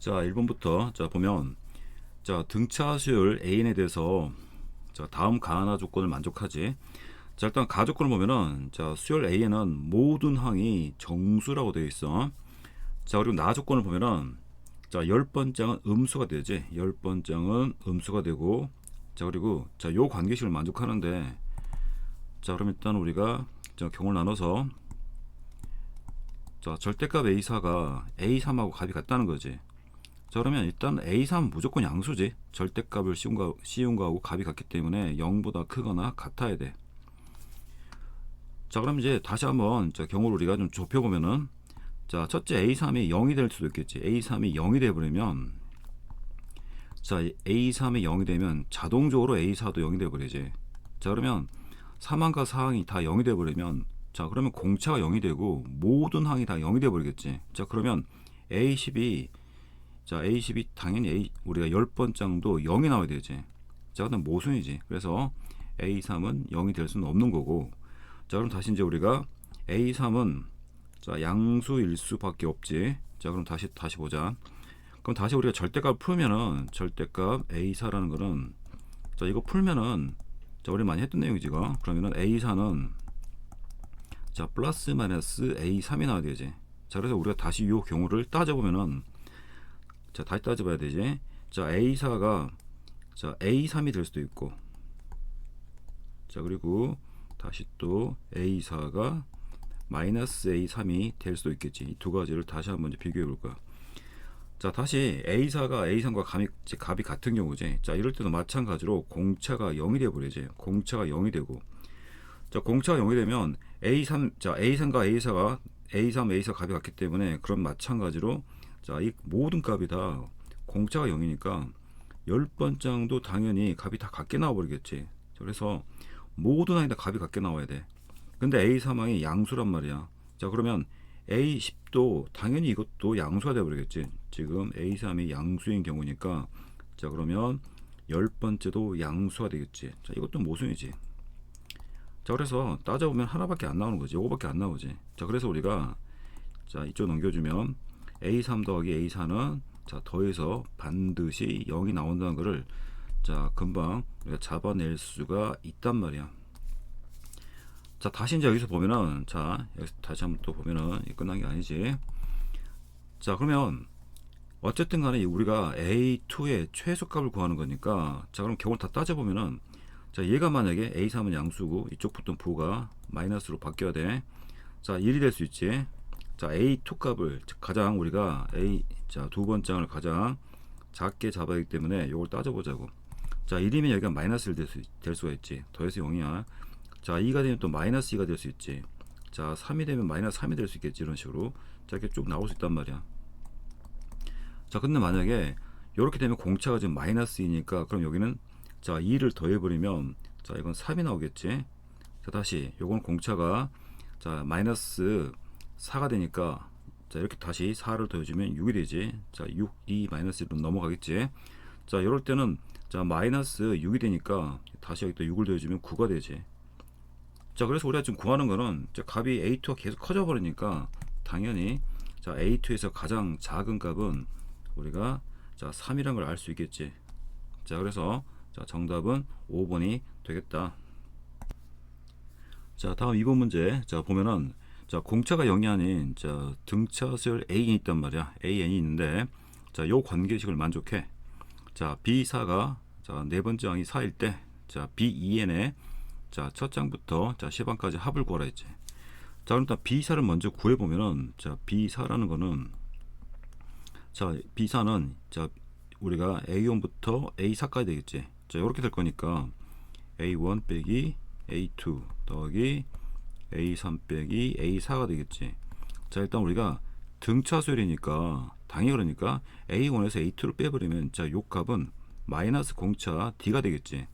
자, 1번부터 자 보면 자 등차 수열 An에 대해서 자 다음 가나 조건을 만족하지. 자 일단 가조건을 보면은 자 수열 A에는 모든 항이 정수라고 되어 있어. 자 그리고 나 조건을 보면은 자 10번장은 음수가 되지. 10번장은 음수가 되고 자 그리고 자 요 관계식을 만족하는데 자 그럼 일단 우리가 자 경우를 나눠서 자 절대값 A4가 A3하고 값이 같다는 거지. 자 그러면 일단 A3은 무조건 양수지. 절대값을 씌운 거하고 값이 같기 때문에 0보다 크거나 같아야 돼. 자 그럼 이제 다시 한번 자 경우를 우리가 좀 좁혀보면은 자 첫째 A3이 0이 될 수도 있겠지. A3이 0이 돼버리면 자 A3이 0이 되면 자동적으로 A4도 0이 돼버리지. 자 그러면 3항과 4항이 다 0이 돼버리면 자 그러면 공차가 0이 되고 모든 항이 다 0이 돼버리겠지. 자 그러면 A10이 자 A10이 당연히 우리가 10번장도 0이 나와야 되지. 자 그다음 모순이지. 그래서 A3은 0이 될 수는 없는 거고. 자 그럼 다시 이제 우리가 A3은 자 양수일 수밖에 없지. 자 그럼 다시 보자. 그럼 다시 우리가 절대값 풀면은 절대값 A4라는 거는 자 이거 풀면은 자 우리 많이 했던 내용이지 이거. 그러면은 A4는 자 플러스 마이너스 A3이 나와야 되지. 자 그래서 우리가 다시 이 경우를 따져보면은 자 다시 따져봐야 되지. 자 A4가 자 A3이 될 수도 있고 자 그리고 다시 또 A4가 마이너스 A3이 될 수도 있겠지. 이 두 가지를 다시 한번 비교해 볼 거야. 자 다시 A4가 A3과 값이 같은 경우지. 자 이럴 때도 마찬가지로 공차가 0이 되어 버리지. 공차가 0이 되고 자 공차가 0이 되면 자 A3과 A4가 A3, A4 값이 같기 때문에 그럼 마찬가지로 자 이 모든 값이 다 공차가 0이니까 10번장도 당연히 값이 다 같게 나와버리겠지. 그래서 모든 항이 다 값이 같게 나와야 돼. 근데 A3항이 양수란 말이야. 자 그러면 A10도 당연히 이것도 양수가 되어버리겠지. 지금 A3이 양수인 경우니까 자 그러면 10번째도 양수가 되겠지. 자 이것도 모순이지. 자 그래서 따져보면 하나밖에 안 나오는 거지. 요거밖에 안 나오지. 자 그래서 우리가 자 이쪽 넘겨주면 A3 더하기 A4는 자 더해서 반드시 0이 나온다는 거를 자 금방 우리가 잡아낼 수가 있단 말이야. 자 다시 이제 여기서 보면은 자 여기서 다시 한번 또 보면은 끝난 게 아니지. 자 그러면 어쨌든 간에 우리가 A2의 최소값을 구하는 거니까 자 그럼 경우를 다 따져보면은 자 얘가 만약에 A3은 양수고 이쪽 붙던 부호가 마이너스로 바뀌어야 돼. 자 1이 될 수 있지. 자 A2 값을 가장 우리가 자 두 번장을 가장 작게 잡아야 하기 때문에 이걸 따져보자고. 자 1이면 여기가 마이너스 1 될 수가 있지. 더해서 0이야. 자 2가 되면 또 마이너스 2가 될 수 있지. 자 3이 되면 마이너스 3이 될 수 있겠지. 이런 식으로 자 이렇게 쭉 나올 수 있단 말이야. 자 근데 만약에 이렇게 되면 공차가 지금 마이너스 2니까 그럼 여기는 자 2를 더해버리면 자 이건 3이 나오겠지. 자 다시 요건 공차가 자 마이너스 4가 되니까 자 이렇게 다시 4를 더해주면 6이 되지. 자 6, 2 마이너스 1로 넘어가겠지. 자 이럴 때는 자 마이너스 6이 되니까 다시 여기 또 6을 더해주면 9가 되지. 자 그래서 우리가 지금 구하는 거는 자 값이 A2가 계속 커져 버리니까 당연히 자 A2에서 가장 작은 값은 우리가 자 3이라는 걸 알 수 있겠지. 자 그래서 자 정답은 5번이 되겠다. 자 다음 2번 문제 자 보면은 자 공차가 0이 아닌 자 등차수열 An이 있단 말이야. An이 있는데 자 요 관계식을 만족해. 자 B4가 자 네 번째 항이 4일 때 자 B2n에 자 첫 장부터 자 10항까지 합을 구하라 했지. 자 그럼 일단 B4를 먼저 구해 보면은 자 B4라는 거는 자 B4는 자 우리가 A1부터 A4까지 되겠지. 자 이렇게 될 거니까 A1 빼기 A2 더하기 A3 빼기 A4가 되겠지. 자 일단 우리가 등차수열이니까 당연히 그러니까 A1에서 A2를 빼버리면 자 요 값은 마이너스 공차 D가 되겠지.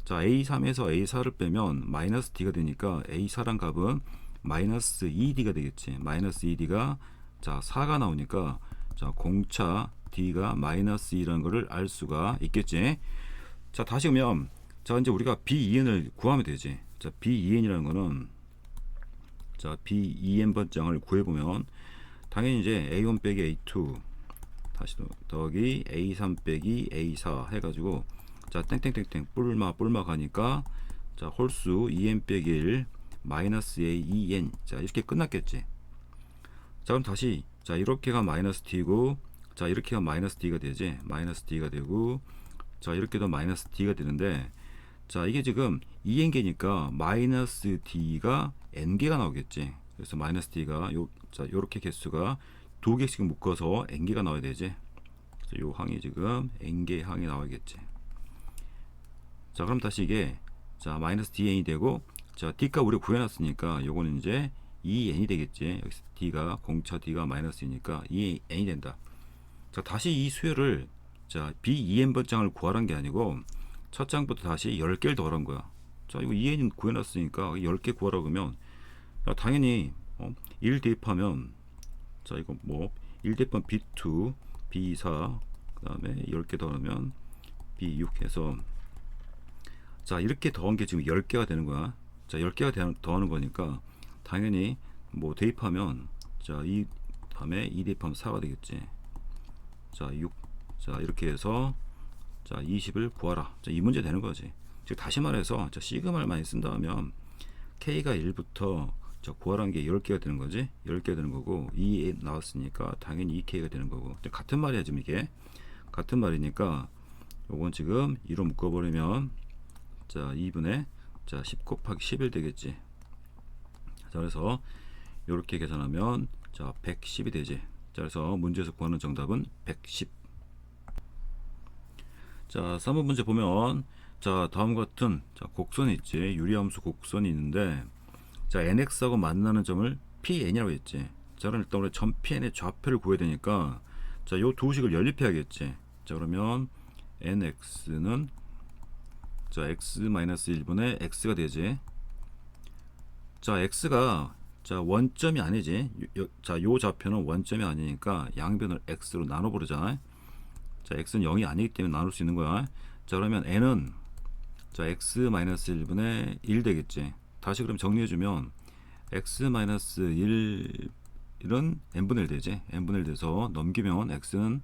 자 A3에서 A4를 빼면 마이너스 D가 되니까 A4란 값은 마이너스 2D가 되겠지. 마이너스 2D가 자 4가 나오니까 자 공차 D가 마이너스 2라는 것을 알 수가 있겠지. 자 다시 그러면 자 이제 우리가 B2n을 구하면 되지. 자 B2n이라는 거는 자 B2n 번장을 구해보면 당연히 이제 A1 빼기 A2 다시 더하기 A3 빼기 A4 해가지고 자 땡땡땡땡 뿔마 가니까 자 홀수 2n 빼기 1 마이너스 A 2n 자 이렇게 끝났겠지. 자 그럼 다시 자 이렇게가 마이너스 t고 자 이렇게가 마이너스 d가 되지. 마이너스 d가 되고 자 이렇게도 마이너스 d가 되는데 자 이게 지금 2n개니까 마이너스 d가 n개가 나오겠지. 그래서 마이너스 d가 자 요렇게 개수가 2개씩 묶어서 n개가 나와야 되지. 요 항이 지금 n개 항이 나와야겠지. 자 그럼 다시 이게 자 마이너스 dn이 되고 자 d가 우리가 구해놨으니까 요거는 이제 2n이 되겠지. 여기서 d가 공차 d가 마이너스이니까 2n이 된다. 자 다시 이 수열을 자 b2n번장을 구하란 게 아니고 첫 장부터 다시 10개를 더하란 거야. 자 이거 2n 구해놨으니까 10개 구하라 그러면 당연히 1 대입하면 자 이거 뭐 1 대입하면 b2 b4 그 다음에 10개 더하면 b6 해서 자 이렇게 더한 게 지금 10개가 되는 거야. 자 10개가 더하는 거니까 당연히 뭐 대입하면 자 이 다음에 2 대입하면 4가 되겠지. 자 6 자 이렇게 해서 자 20을 구하라. 자 이 문제 되는 거지. 즉 다시 말해서 자 시그마를 많이 쓴다면 k가 1부터 자 구하라는 게 10개가 되는 거지. 10개가 되는 거고 2 나왔으니까 당연히 2k가 되는 거고. 같은 말이야 지금 이게. 같은 말이니까 요건 지금 2로 묶어 버리면 자 2분의 자 10 곱하기 11 되겠지. 자 그래서 요렇게 계산하면 자 110이 되지. 자 그래서 문제에서 구하는 정답은 110. 자 3번 문제 보면 자 다음과 같은 자 곡선이 있지. 유리함수 곡선이 있는데 자 nx하고 만나는 점을 pn이라고 했지. 자 그럼 일단 우리 점 pn의 좌표를 구해야 되니까 자 요 두 식을 연립해야겠지. 자 그러면 nx는 자 x-1분의 x가 되지. 자 x가 자 원점이 아니지. 자 요 좌표는 원점이 아니니까 양변을 x로 나눠 버리자. 자 x는 0이 아니기 때문에 나눌 수 있는 거야. 자 그러면 n은 자 x-1분의 1 되겠지. 다시 그럼 정리해주면 x-1은 n분의 1 되지. n분의 1 돼서 넘기면 x는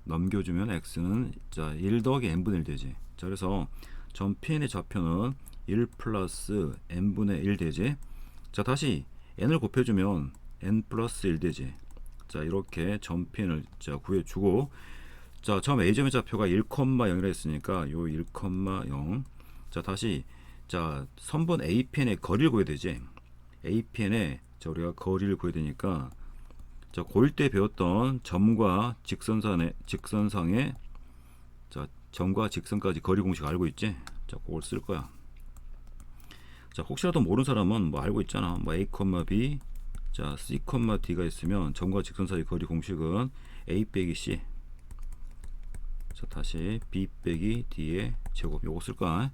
넘겨주면 x는 자 1 더하기 n분의 1 되지. 자 그래서 점 pn의 좌표는 1 플러스 n분의 1 되지. 자 다시 n을 곱해주면 n 플러스 1 되지. 자 이렇게 점 pn을 자 구해주고 자 점 a점의 좌표가 1,0이라 했으니까 요 1,0 자 다시 자 선분 apn의 거리를 구해야 되지. apn의 자 우리가 거리를 구해야 되니까 자 고1 때 배웠던 점과 직선상의 자 점과 직선까지 거리 공식 알고 있지? 자 그걸 쓸 거야. 자 혹시라도 모르는 사람은 뭐 알고 있잖아. 뭐 a, b 자 c, d가 있으면 점과 직선 사이 거리 공식은 a 빼기 c 자 다시 b 빼기 d의 제곱 요거 쓸 거야.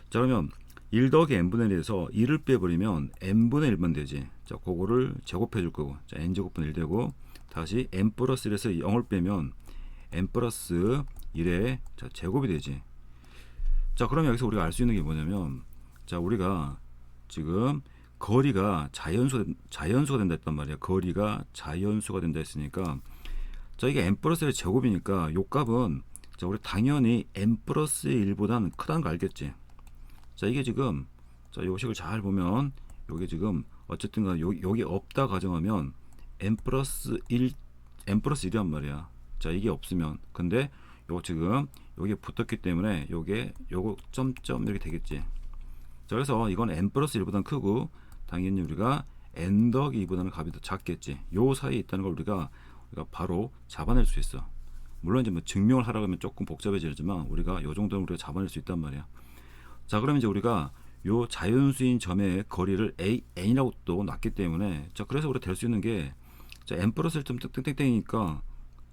자 그러면 1 더하기 n분의 1에서 1을 빼버리면 n분의 1만 되지. 자 그거를 제곱해 줄 거고 자 n제곱분의 1 되고 다시 n 플러스 1에서 0을 빼면 n 플러스 1의 자 제곱이 되지. 자 그러면 여기서 우리가 알 수 있는 게 뭐냐면 자 우리가 지금 거리가 자연수가 된다 했단 말이야. 거리가 자연수가 된다 했으니까 자 이게 n 플러스 1의 제곱이니까 요 값은 자 우리 당연히 n 플러스 1보다는 크다는 거 알겠지. 자 이게 지금 자 요식을 잘 보면 요게 지금 어쨌든 간에 여기 없다 가정하면 n 플러스 1이란 말이야. 자 이게 없으면 근데 요거 지금 여기에 붙었기 때문에 요거 점점 이렇게 되겠지. 자 그래서 이건 n 플러스 1보다는 크고 당연히 우리가 n 더하기 2보다는 값이 더 작겠지. 요 사이에 있다는 걸 우리가 바로 잡아낼 수 있어. 물론 이제 뭐 증명을 하라고 하면 조금 복잡해지지만 우리가 요 정도는 우리가 잡아낼 수 있단 말이야. 자 그러면 이제 우리가 요 자연수인 점의 거리를 n이라고 또 놨기 때문에 자 그래서 우리가 될 수 있는 게 자 n 플러스 1점 땡땡땡이니까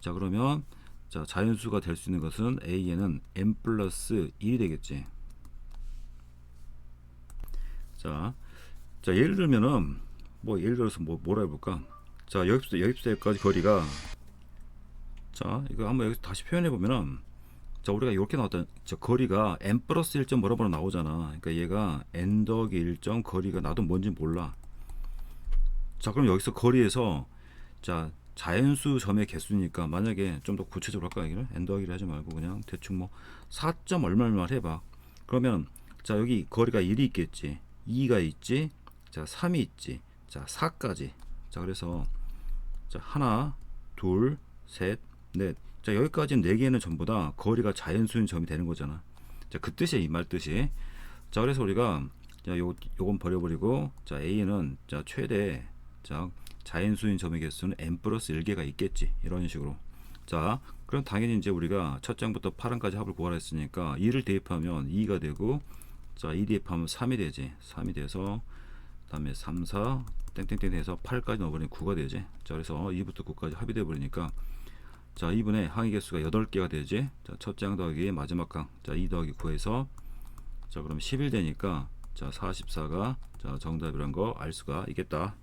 자 그러면 자 자연수가 될 수 있는 것은 a는 n 플러스 1이 되겠지. 자 예를 들면은 뭐 예를 들어서 뭐라 해볼까. 자 여기부터 여기까지 거리가 자 이거 한번 여기서 다시 표현해 보면은 자 우리가 이렇게 나왔다. 자 거리가 n 플러스 1점 뭐라고 나오잖아. 그러니까 얘가 n 더하기 1점 거리가 나도 뭔지 몰라. 자 그럼 여기서 거리에서 자 자연수 점의 개수니까 만약에 좀 더 구체적으로 할까 여기를 n 더하기를 하지 말고 그냥 대충 뭐 4점 얼마를 해봐. 그러면 자 여기 거리가 1이 있겠지, 2가 있지, 자 3이 있지, 자 4까지. 자 그래서 자 하나, 둘, 셋, 넷. 자 여기까지는 4개는 전부 다 거리가 자연수인 점이 되는 거잖아. 자 그 뜻이야, 이 말 뜻이. 자 그래서 우리가 자 요건 버려버리고 자 A는 자 최대 자 자연수인 점의 개수는 n 플러스 1개가 있겠지, 이런 식으로. 자 그럼 당연히 이제 우리가 첫 장부터 파란까지 합을 구하라 했으니까 2를 대입하면 2가 되고, 자 2 대입하면 3이 되지. 3이 돼서 다음에 3, 4 땡땡땡 해서 8까지 넣어버리면 9가 되지. 자 그래서 2부터 9까지 합이 되어버리니까 자 2분의 항의 개수가 8개가 되지. 자 첫째 항 더하기 마지막 항, 자 2 더하기 9에서 자 그럼 11 되니까 자 44가 자 정답이란 거 알 수가 있겠다.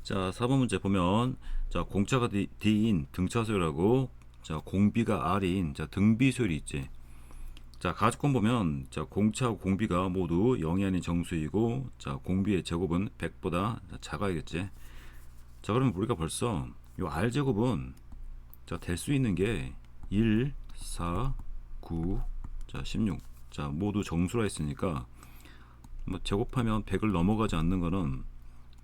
자 4번 문제 보면 자 공차가 D인 등차소열하고 자 공비가 R인 자 등비소열이 있지. 자 가주권 보면 자 공차하고 공비가 모두 0이 아닌 정수이고 자 공비의 제곱은 100보다 작아야겠지. 자 그러면 우리가 벌써 요 R제곱은 자 될 수 있는 게 1, 4, 9, 자 16. 자 모두 정수라 했으니까 뭐 제곱하면 100을 넘어가지 않는 거는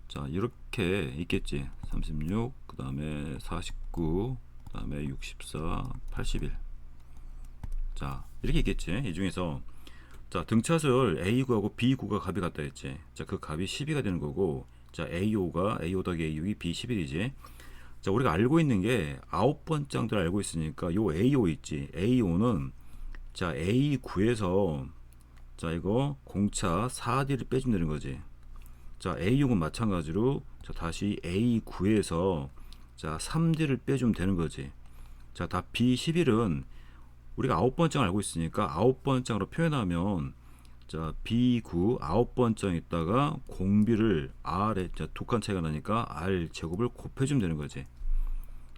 자 이렇게 있겠지. 36, 그 다음에 49, 그 다음에 64, 81. 자 이렇게 있겠지. 이 중에서 자 등차수열 A9하고 B9가 값이 같다 했지. 자 그 값이 12가 되는 거고, 자 A5가 A5 더하기 A6이 B11이지. 자 우리가 알고 있는 게 9번째 항들 알고 있으니까 요 A5 있지. A5는 자 A9에서 자 이거 공차 4D를 빼주면 되는 거지. 자 A6은 마찬가지로 자 다시 A9에서 자 3D를 빼주면 되는 거지. 자 다 B11은 우리가 9번째 알고 있으니까 9번째로 표현하면 자 B9 9번째 있다가 공비를 R에 자 두 칸 차이가 나니까 R 제곱을 곱해주면 되는 거지.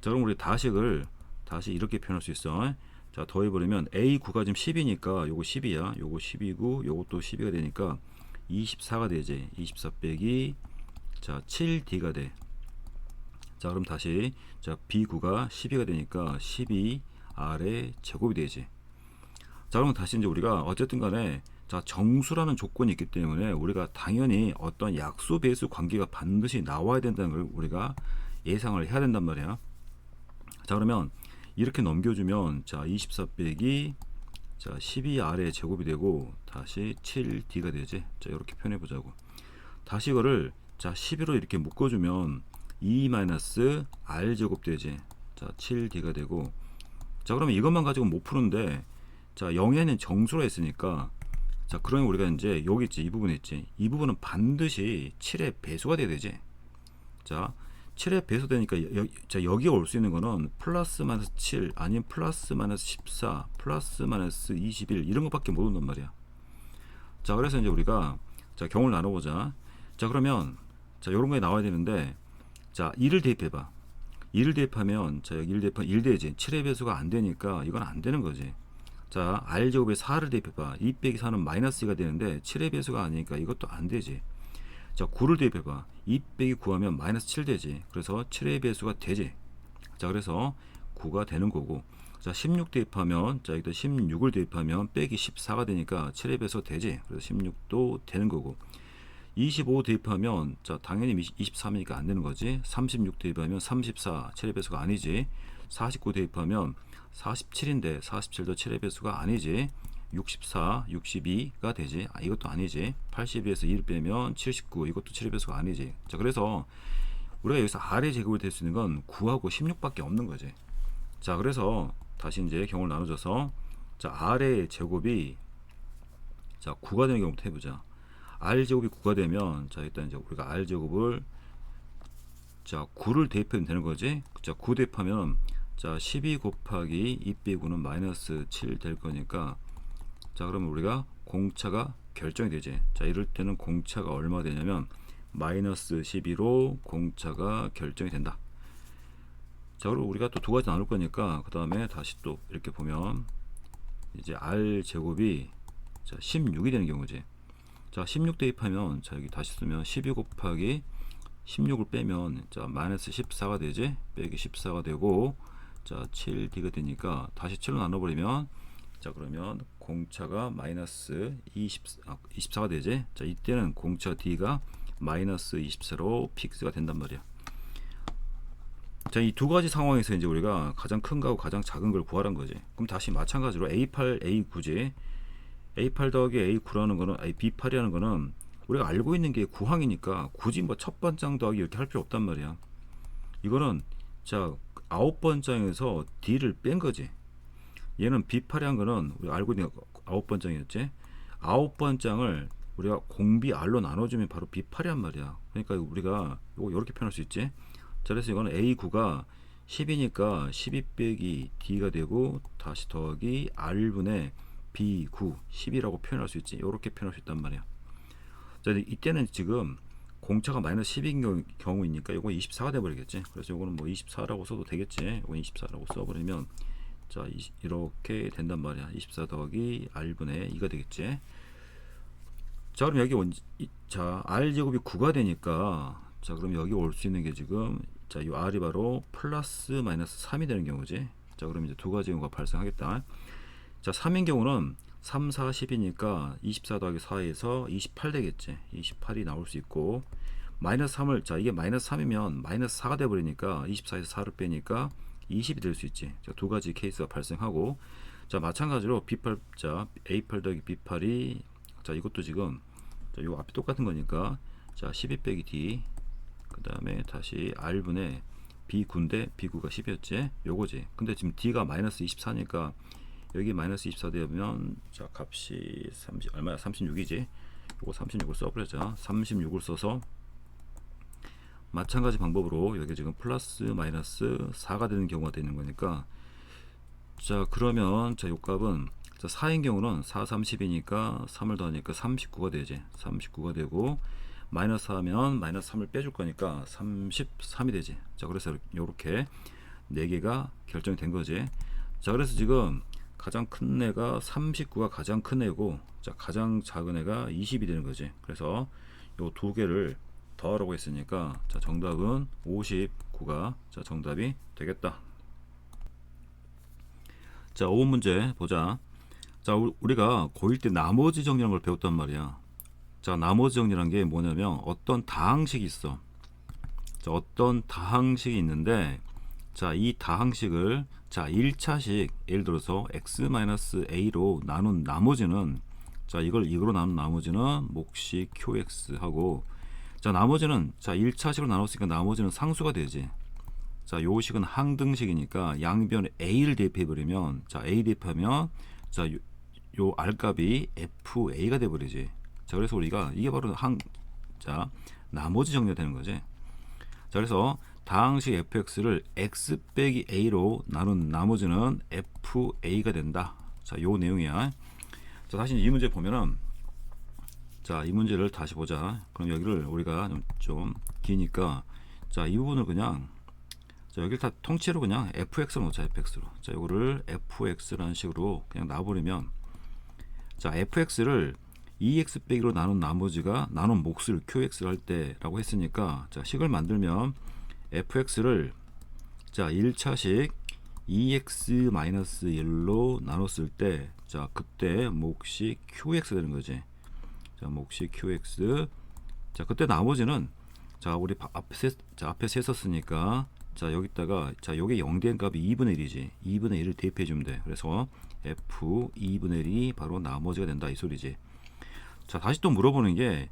자 그럼 우리 다식을 다시 이렇게 표현할 수 있어. 자 더해버리면 A9가 지금 10이니까 요거 10이야. 요거 10이고 요것도 12가 되니까 24가 되지. 24 빼기 자 7D가 돼. 자 그럼 다시 자 B9가 12가 되니까 12R의 제곱이 되지. 자 그러면 다시 이제 우리가 어쨌든 간에 자 정수라는 조건이 있기 때문에 우리가 당연히 어떤 약수 배수 관계가 반드시 나와야 된다는 걸 우리가 예상을 해야 된단 말이야. 자 그러면 이렇게 넘겨주면 자 24 빼기 자 12R의 제곱이 되고 다시 7D가 되지. 자 이렇게 표현해 보자고. 다시 이거를 자 11로 이렇게 묶어주면 2-R 제곱 되지. 자 7D가 되고, 자 그러면 이것만 가지고 못 푸는데 자 0에는 정수로 했으니까 자 그러면 우리가 이제 여기 있지, 이 부분 있지, 이 부분은 반드시 7의 배수가 돼야 되지. 자 7의 배수 되니까 자 여기에 올 수 있는 거는 플러스 마이너스 7 아니면 플러스 마이너스 14 플러스 마이너스 21 이런 것밖에 못 온단 말이야. 자 그래서 이제 우리가 자 경우를 나눠보자. 자 그러면 자 요런 거에 나와야 되는데 자 2를 대입해봐. 2를 대입하면 자 여기 1 대입하면 1 되지. 7의 배수가 안 되니까 이건 안 되는 거지. 자 R제곱에 4를 대입해봐. 2 빼기 4는 마이너스 2가 되는데 7의 배수가 아니니까 이것도 안 되지. 자 9를 대입해봐. 2 빼기 9 하면 마이너스 7 되지. 그래서 7의 배수가 되지. 자 그래서 9가 되는 거고, 자 16 대입하면 자 여기다 16을 대입하면 빼기 14가 되니까 7의 배수가 되지. 그래서 16도 되는 거고, 25 대입하면 자 당연히 23이니까 안 되는 거지. 36 대입하면 34 7의 배수가 아니지. 49 대입하면 47인데 47도 7의 배수가 아니지. 64, 62가 되지. 이것도 아니지. 82에서 2를 빼면 79, 이것도 7의 배수가 아니지. 자 그래서 우리가 여기서 R의 제곱이 될 수 있는 건 9하고 16밖에 없는 거지. 자 그래서 다시 이제 경우를 나눠줘서 자 R의 제곱이 자 9가 되는 경우부터 해보자. R 제곱이 9가 되면 자 일단 이제 우리가 R 제곱을 자 9를 대입하면 되는 거지. 자 9 대입하면 자 12 곱하기 2 빼고는 마이너스 7 될 거니까 자 그러면 우리가 공차가 결정이 되지. 자 이럴 때는 공차가 얼마 되냐면 마이너스 12로 공차가 결정이 된다. 자 그리고 우리가 또 두 가지 나눌 거니까 그 다음에 다시 또 이렇게 보면 이제 R 제곱이 자 16이 되는 경우지. 자 16 대입하면 자 여기 다시 쓰면 12 곱하기 16을 빼면 자 마이너스 14가 되지, 빼기 14가 되고, 자 7D가 되니까 다시 7로 나눠버리면, 자 그러면 공차가 마이너스 24가 되지. 자 이때는 공차 D가 마이너스 24로 픽스가 된단 말이야. 자, 이 두 가지 상황에서 이제 우리가 가장 큰 거하고 가장 작은 걸 구하란 거지. 그럼 다시 마찬가지로 A8, A9지. A8 더하기 A9라는 거는, B8이라는 거는 우리가 알고 있는 게 구항이니까 굳이 뭐 첫 번장 더하기 이렇게 할 필요 없단 말이야. 이거는 자 9번장에서 D를 뺀 거지. 얘는 B8이란 거는 우리가 알고 있는 9번장이었지. 9번장을 우리가 공비 R로 나눠주면 바로 B8이란 말이야. 그러니까 우리가 이거 이렇게 표현할 수 있지. 자, 그래서 이거는 A9가 10이니까 12 빼기 D가 되고, 다시 더하기 R분의 B9 10이라고 표현할 수 있지. 이렇게 표현할 수 있단 말이야. 자, 이때는 지금 공차가 마이너스 10인 경우이니까 이거 24가 돼버리겠지. 그래서 이거는 뭐 24라고 써도 되겠지. 이거 24라고 써버리면 자 이렇게 된단 말이야. 24 더하기 R분의 2가 되겠지. 자 그럼 여기 자 R제곱이 9가 되니까, 자 그럼 여기 올 수 있는 게 지금 자 이 R이 바로 플러스 마이너스 3이 되는 경우지. 자 그럼 이제 두 가지 경우가 발생하겠다. 자 3인 경우는 3, 4, 10이니까 24 더하기 4에서 28 되겠지. 28이 나올 수 있고, 마이너스 3을, 자 이게 마이너스 3이면 마이너스 4가 돼버리니까 24에서 4를 빼니까 20이 될 수 있지. 자 두 가지 케이스가 발생하고, 자 마찬가지로 B8, 자 A8 더하기 B8이, 자 이것도 지금 자 요 앞이 똑같은 거니까 자 12 빼기 D, 그 다음에 다시 R분의 B9인데 B9가 10이었지. 요거지. 근데 지금 D가 마이너스 24니까 여기 마이너스 24 되면 자 값이 30 얼마야? 36이지. 요거 36을 써버리자. 36을 써서 마찬가지 방법으로 여기 지금 플러스 마이너스 4가 되는 경우가 되는 거니까, 자 그러면 자 요 값은 자 4인 경우는 4, 30이니까 3을 더하니까 39가 되지. 39가 되고, 마이너스 하면 마이너스 3을 빼줄 거니까 33이 되지. 자 그래서 요렇게 4개가 결정이 된 거지. 자 그래서 지금 가장 큰 애가 39가 가장 큰 애고, 자 가장 작은 애가 20이 되는 거지. 그래서 요 두 개를 더하라고 했으니까 자 정답은 59가 자 정답이 되겠다. 자 5번 문제 보자. 자 우리가 고1 때 나머지 정리라는 걸 배웠단 말이야. 자 나머지 정리란 게 뭐냐면 어떤 다항식이 있어. 자 어떤 다항식이 있는데, 자 이 다항식을 자 1차식 예를 들어서 x-a로 나눈 나머지는, 자 이걸로 나눈 나머지는 몫이 qx 하고, 자 나머지는 자 1차식으로 나눴으니까 나머지는 상수가 되지. 자 요 식은 항등식이니까 양변에 a를 대입해 버리면, 자 a 대입하면 자 요 r값이 fa가 돼 버리지. 자 그래서 우리가 이게 바로 자 나머지 정리가 되는 거지. 자 그래서 다항식 fx를 x 빼기 a로 나눈 나머지는 fa가 된다. 자 요 내용이야. 자 다시 이 문제 보면은, 자 이 문제를 다시 보자. 그럼 여기를 우리가 좀 기니까 자 이 부분을 그냥 자 여기를 다 통째로 그냥 fx로 놓자. fx로. 자 요거를 fx라는 식으로 그냥 놔버리면, 자 fx를 2x 빼기로 나눈 나머지가 나눈 몫을 qx를 할 때라고 했으니까, 자 식을 만들면 fx를 자 1차식 2x-1로 나눴을 때, 자 그때 몫이 qx 되는 거지. 자 몫이 qx. 자 그때 나머지는 자 우리 앞에 셌었으니까 자 여기다가 자 요게 0된 값이 2분의 1이지. 2분의 1을 대입해 주면 돼. 그래서 f 2분의 1이 바로 나머지가 된다 이 소리지. 자 다시 또 물어보는 게,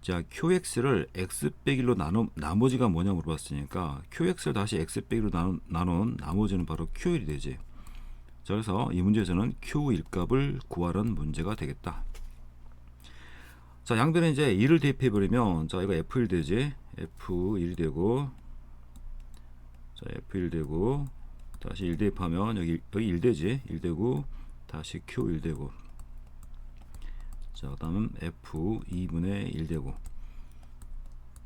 자 qx를 x 빼기 1로 나눈 나머지가 뭐냐 물어봤으니까, qx를 다시 x 빼기 1로 나눈 나머지는 바로 q1이 되지. 자 그래서 이 문제에서는 q1 값을 구하라는 문제가 되겠다. 자 양변에 이제 1을 대입해 버리면 자 이거 f1 되지. f1이 되고, 자 f1 되고, 다시 1 대입하면 여기 1 되지. 1 되고, 다시 q1 되고, 자 그다음 f 2분의 1 되고,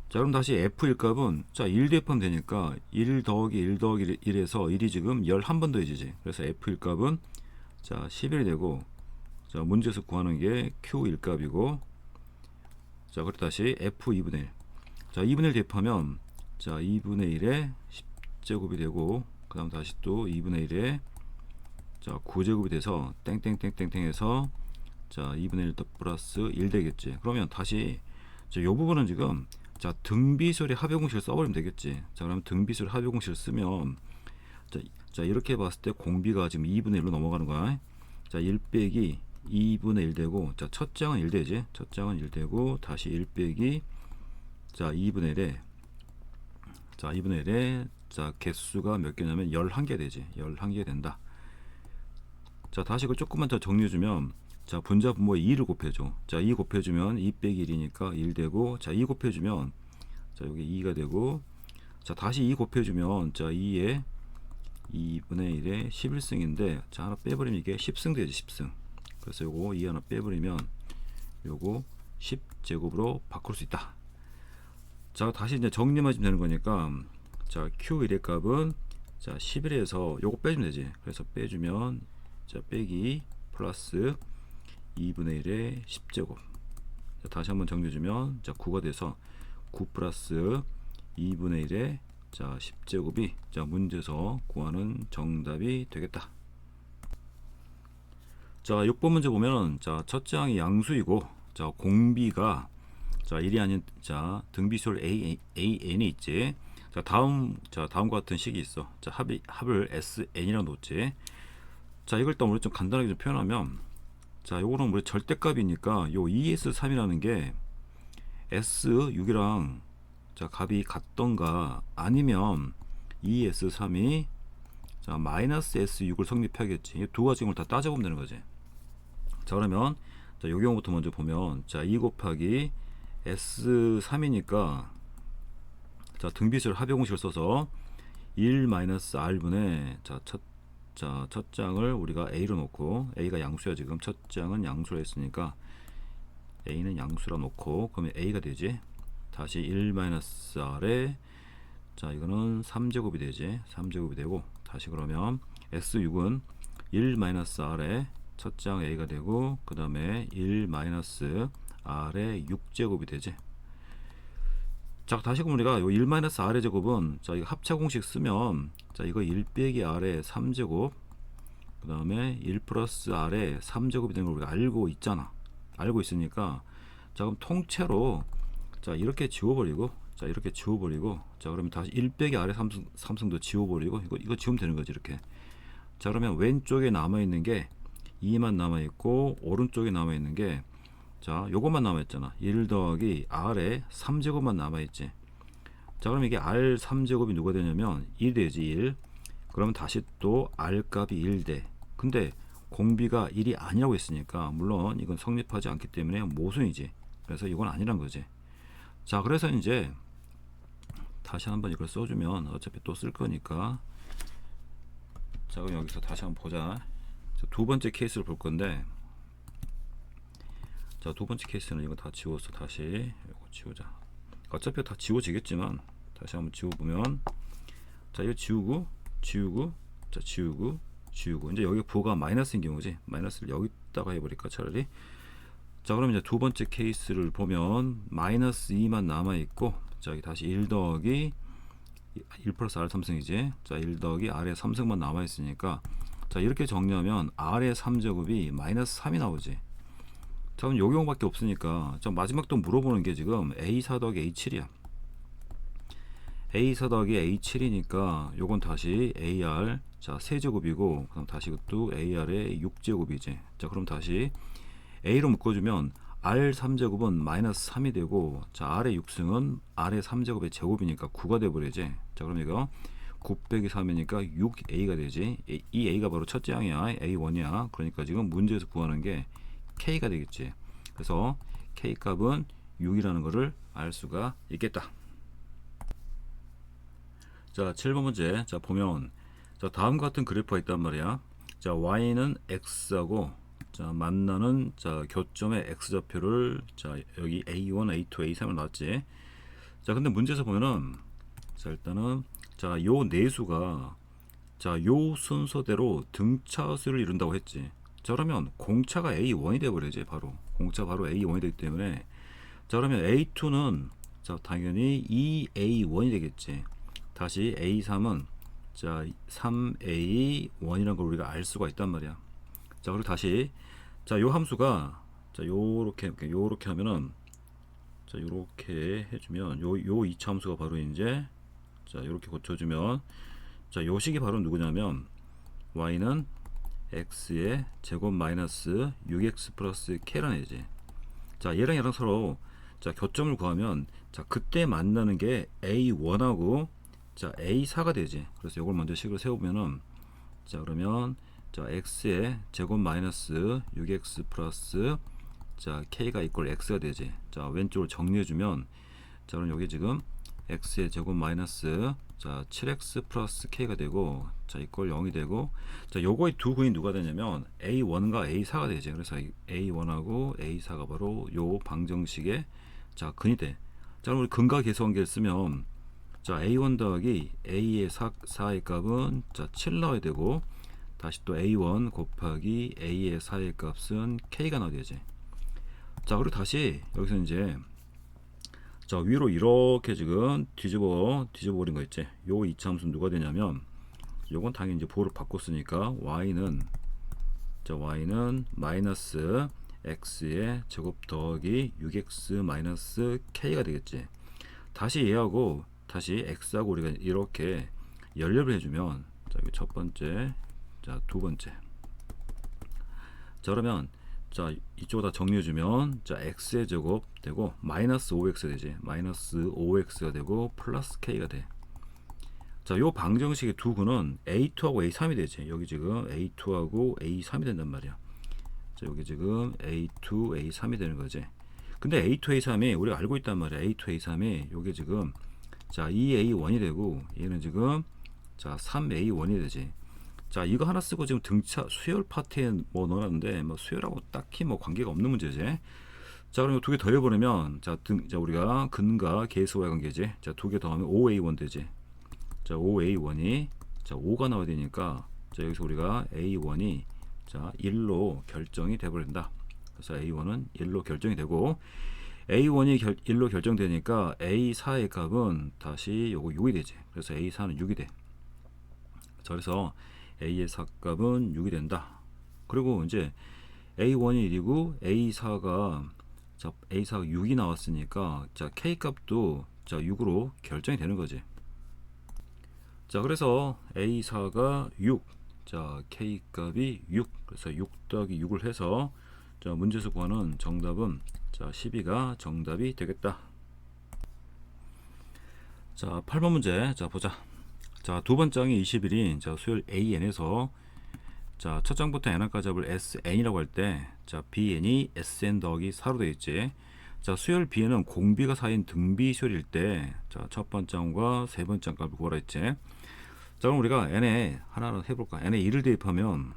자 그럼 다시 f1 값은 자 1 대입하면 되니까 1 더하기 1 더하기 1에서 1이 지금 11번 더해지지. 그래서 f1 값은 자 11이 되고, 자 문제에서 구하는 게 q1 값이고, 자 그리고 다시 f 2분의 1. 자 2분의 1 대입하면 자 2분의 1에 10제곱이 되고 그 다음 다시 또 2분의 1에 자 9제곱이 돼서 땡땡땡땡땡 해서 자 2분의 1 더 플러스 1 되겠지. 그러면 다시 자, 요 부분은 지금 자 등비수열의 합의공식을 써버리면 되겠지. 자 그럼 등비수열 합의공식을 쓰면 자 이렇게 봤을 때 공비가 지금 2분의 1로 넘어가는 거야. 자 1 빼기 2분의 1 되고 자 첫 장은 1 되지. 첫 장은 1 되고 다시 1 빼기 자 2분의 1에 자 2분의 1에 자 개수가 몇 개냐면 11개 되지. 11개 된다. 자 다시 그 조금만 더 정리해주면 자 분자 분모에 2를 곱해줘. 자 2 곱해주면 2 빼기 1이니까 1 되고 자 2 곱해주면 자 여기 2가 되고 자 다시 2 곱해주면 자 2에 2분의 1에 11승인데 자 하나 빼버리면 이게 10승 되지. 10승. 그래서 요거 2 하나 빼버리면 요거 10제곱으로 바꿀 수 있다. 자 다시 이제 정리만 해주면 되는 거니까 자 Q1의 값은 자 11에서 요거 빼주면 되지. 그래서 빼주면 자 빼기 플러스 2분의 1에 10제곱. 자, 다시 한번 정리해주면 자 9가 돼서 9 플러스 2분의 1에 자 10제곱이 자 문제에서 구하는 정답이 되겠다. 자 6번 문제 보면 자 첫째 항이 양수이고 자 공비가 자 1이 아닌 자 등비수열 AN이 있지. 자 다음과 같은 식이 있어. 자 합을 SN이라고 놓지. 자 이걸 일단 우리 좀 간단하게 좀 표현하면 자 요거는 우리 절대값이니까 요 ES3이라는 게 S6이랑 자 값이 같던가 아니면 ES3이 자 마이너스 S6을 성립해야겠지. 이 두 가지 걸 다 따져보면 되는 거지. 자 그러면 자 요 경우부터 먼저 보면 자 2 곱하기 S3이니까 자 등비수열 합의공식을 써서 1 마이너스 R분의 첫 장을 우리가 A로 놓고 A가 양수야. 지금 첫 장은 양수라 했으니까 A는 양수라 놓고 그러면 A가 되지. 다시 1 마이너스 R에 자 이거는 3제곱이 되지. 3제곱이 되고 다시 그러면 S6은 1 마이너스 R에 첫 장 A가 되고 그 다음에 1 마이너스 R에 6제곱이 되지. 자 다시 그럼 우리가 요 1 마이너스 R의 제곱은 자 이거 합차 공식 쓰면 자 이거 1 빼기 R의 3제곱 그 다음에 1 플러스 R의 3제곱이 되는 걸 우리가 알고 있잖아. 알고 있으니까 자 그럼 통째로 자 이렇게 지워버리고 자 이렇게 지워버리고 자 그러면 다시 1 빼기 R의 3승도 지워버리고 이거 지우면 되는 거지. 이렇게. 자 그러면 왼쪽에 남아있는 게 2만 남아있고 오른쪽에 남아있는 게 자 요것만 남아있잖아. 1 더하기 R의 3제곱만 남아있지. 자 그럼 이게 R 3제곱이 누가 되냐면 1 되지. 1. 그러면 다시 또 R 값이 1 돼. 근데 공비가 1이 아니라고 했으니까 물론 이건 성립하지 않기 때문에 모순이지. 그래서 이건 아니란 거지. 자 그래서 이제 다시 한번 이걸 써주면 어차피 또 쓸 거니까 자 그럼 여기서 다시 한번 보자. 자, 두 번째 케이스를 볼 건데 자 두 번째 케이스는 이거 다 지워서 다시 이거 지우자. 어차피 다 지워지겠지만 다시 한번 지워보면 자 이거 지우고 자 지우고 이제 여기 부호가 마이너스인 경우지. 마이너스를 여기다가 해버릴까 차라리. 자 그럼 이제 두 번째 케이스를 보면 마이너스 2만 남아있고 자 여기 다시 1 더하기 1 플러스 R 3승이지. 자 1 더하기 R의 3승만 남아있으니까 자 이렇게 정리하면 R의 3제곱이 마이너스 3이 나오지. 자 그럼 요 경우밖에 없으니까 자 마지막 또 물어보는 게 지금 A4 더하기 A7이야. A4 더하기 A7이니까 요건 다시 AR 자 세제곱이고 그럼 다시 이것도 AR의 6제곱이지. 자 그럼 다시 A로 묶어주면 R 3제곱은 마이너스 3이 되고 자 R의 6승은 R의 3제곱의 제곱이니까 9가 돼버리지. 자 그럼 이거 9 빼기 3이니까 6A가 되지. 이 A가 바로 첫째 항이야. A1이야. 그러니까 지금 문제에서 구하는 게 K가 되겠지. 그래서 K 값은 6이라는 것을 알 수가 있겠다. 자 7번 문제 자 보면 자 다음과 같은 그래프가 있단 말이야. 자 Y는 X하고 자 만나는 자 교점의 X좌표를 자 여기 A1, A2, A3을 놨지. 자 근데 문제에서 보면은 자 일단은 자 요 내수가 자 요 순서대로 등차수를 이룬다고 했지. 자 그러면 공차가 A1이 되어버리지. 바로 공차 바로 A1이 되기 때문에 자 그러면 A2는 자 당연히 2A1이 되겠지. 다시 A3은 자 3A1이라는 걸 우리가 알 수가 있단 말이야. 자 그리고 다시 자 요 함수가 자 요렇게 하면은 자 요렇게 해주면 요 2차 함수가 바로 이제 자 요렇게 고쳐주면 자 요 식이 바로 누구냐면 y는 x의 제곱 마이너스 6x 플러스 k라는 애지. 자 얘랑 얘랑 서로 자 교점을 구하면 자 그때 만나는 게 a1하고 자 a4가 되지. 그래서 이걸 먼저 식을 세우면은 자 그러면 자 x의 제곱 마이너스 6x 플러스 자 k가 이꼴 x가 되지. 자 왼쪽을 정리해주면 자 그럼 여기 지금 x의 제곱 마이너스 자 7x 플러스 k가 되고 자 이꼴 0이 되고 자 요거의 두 근이 누가 되냐면 a1과 a4가 되지. 그래서 a1하고 a4가 바로 요 방정식의 자 근이 돼. 자 그럼 우리 근과 계수관계를 쓰면 자 a1 더하기 a의 4의 값은 자 7 나와야 되고 다시 또 a1 곱하기 a의 4의 값은 k가 나와야 되지. 자 그리고 다시 여기서 이제 자 위로 이렇게 지금 뒤집어 버린 거 있지. 요 2차 함수는 누가 되냐면 요건 당연히 이제 보호를 바꿨으니까 y는 마이너스 x의 제곱 더하기 6x 마이너스 k가 되겠지. 다시 얘하고 다시 x하고 우리가 이렇게 연립을 해주면 자 여기 첫 번째 자 두 번째 자 그러면 자 이쪽으로 다 정리해주면 자 x의 제곱 되고 마이너스 5x 되지. 마이너스 5x가 되고 플러스 k가 돼. 자 요 방정식의 두 근은 a2하고 a3이 되지. 여기 지금 a2하고 a3이 된단 말이야. 자 여기 지금 a2 a3이 되는 거지. 근데 a2 a3이 우리가 알고 있단 말이야. a2 a3이 요게 지금 자 2a1이 되고 얘는 지금 자 3a1이 되지. 자 이거 하나 쓰고 지금 등차 수열 파트에 뭐 넣어놨는데 뭐 수열하고 딱히 뭐 관계가 없는 문제지. 자 그럼 두 개 더해버리면 자 우리가 근과 계수와의 관계지. 자 두 개 더하면 5a1 되지. 자 5a1이 자 5가 나와야 되니까 자 여기서 우리가 a1이 자 1로 결정이 돼버린다. 그래서 a1은 1로 결정이 되고 a1이 1로 결정되니까 a4의 값은 다시 요거 6이 되지. 그래서 a4는 6이 돼. 자 그래서 a의 4값은 6이 된다. 그리고 이제 a1이 1이고 a4가 자 a4가 6이 나왔으니까 자 k 값도 자 6으로 결정이 되는 거지. 자 그래서 a4가 6, 자 k 값이 6, 그래서 6 더하기 6을 해서 자 문제에서 구하는 정답은 자 12가 정답이 되겠다. 자 8번 문제 자 보자. 자 두 번장이 21인 자 수열 AN에서 자 첫 장부터 n까지 잡을 SN이라고 할 때 자 BN이 SN 더하기 4로 되어 있지. 자 수열 B에는 공비가 4인 등비 수열일 때 자 첫 번장과 세 번장 값을 구하라 했지. 자 그럼 우리가 n에 하나를 해볼까. n에 1을 대입하면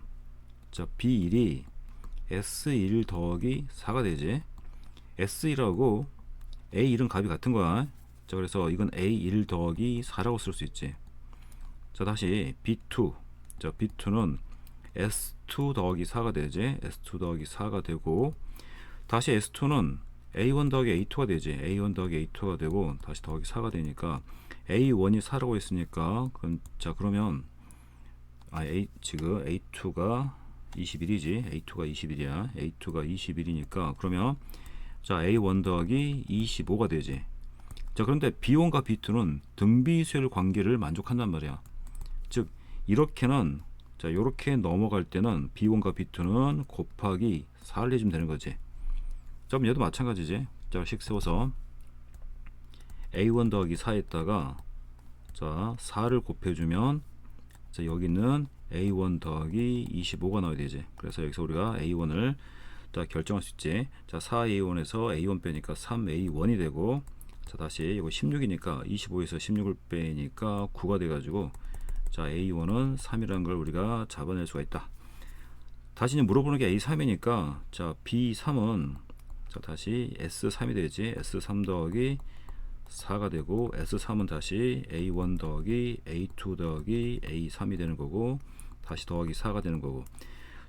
자 B1이 S1 더하기 4가 되지. S1하고 A1은 값이 같은 거야. 자 그래서 이건 A1 더하기 4라고 쓸 수 있지. 자 다시 B2 자 B2는 S2 더하기 4가 되지. S2 더하기 4가 되고 다시 S2는 A1 더하기 A2가 되지. A1 더하기 A2가 되고 다시 더하기 4가 되니까 A1이 4라고 했으니까 자 그러면 지금 A2가 21이지. A2가 21이야. A2가 21이니까 그러면 자 A1 더하기 25가 되지. 자 그런데 B1과 B2는 등비수열 관계를 만족한단 말이야. 즉 이렇게는 자 이렇게 넘어갈 때는 B1과 B2는 곱하기 4를 해주면 되는 거지. 자 그럼 얘도 마찬가지지. 자 식 세워서 A1 더하기 4에다가 자 4를 곱해주면 자 여기는 A1 더하기 25가 나와야 되지. 그래서 여기서 우리가 A1을 자 결정할 수 있지. 자 4A1에서 A1 빼니까 3A1이 되고 자 다시 이거 16이니까 25에서 16을 빼니까 9가 돼가지고 자 A1은 3이라는 걸 우리가 잡아낼 수가 있다. 다시 물어보는 게 A3이니까 자 B3은 자 다시 S3이 되지. S3 더하기 4가 되고 S3은 다시 A1 더하기 A2 더하기 A3이 되는 거고 다시 더하기 4가 되는 거고.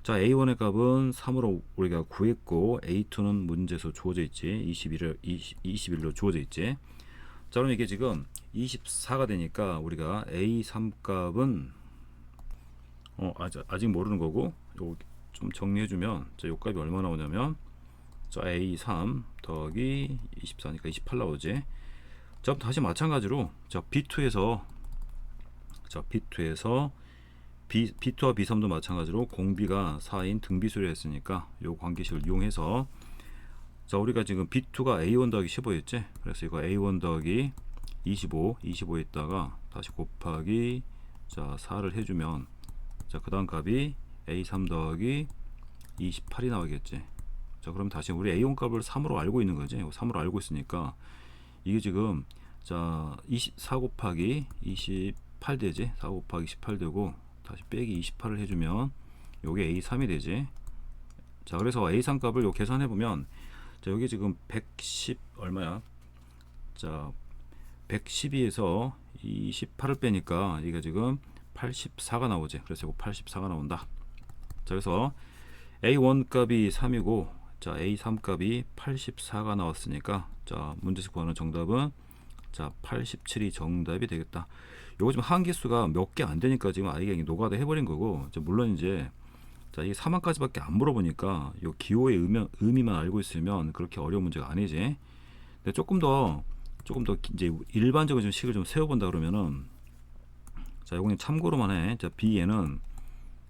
자 A1의 값은 3으로 우리가 구했고 A2는 문제에서 주어져 있지. 21로 주어져 있지. 자, 그럼 이게 지금 24가 되니까 우리가 A3 값은 아직 모르는 거고, 요 좀 정리해주면, 자, 요 값이 얼마 나오냐면, 자, A3 더하기 24니까 28 나오지. 자, 다시 마찬가지로, 자, B2에서, B2와 B3도 마찬가지로 공비가 4인 등비수를 했으니까 요 관계식을 이용해서, 자, 우리가 지금 B2가 A1 더하기 15였지. 그래서 이거 A1 더하기 25에다가 다시 곱하기, 자, 4를 해주면, 자, 그 다음 값이 A3 더하기 28이 나오겠지. 자, 그럼 다시 우리 A1 값을 3으로 알고 있는 거지. 3으로 알고 있으니까 이게 지금, 자, 24 곱하기 28 되지. 4 곱하기 18 되고, 다시 빼기 28을 해주면 요게 A3이 되지. 자, 그래서 A3 값을 요 계산해 보면, 자, 여기 지금 110 얼마야? 자, 112에서 28을 빼니까 이게 지금 84가 나오지. 그래서 이거 84가 나온다. 자, 그래서 A1 값이 3이고, 자, A3 값이 84가 나왔으니까, 자, 문제에서 구하는 정답은, 자, 87이 정답이 되겠다. 요거 지금 한계수가 몇 개 안 되니까 지금 아이가 노가다 해버린 거고, 물론 이제, 자, 이게 4만까지밖에 안 물어보니까 요 기호의 의미만 알고 있으면 그렇게 어려운 문제가 아니지. 근데 조금 더 이제 일반적인 좀 식을 좀 세워본다 그러면은, 자, 요거는 참고로만 해. 자, B에는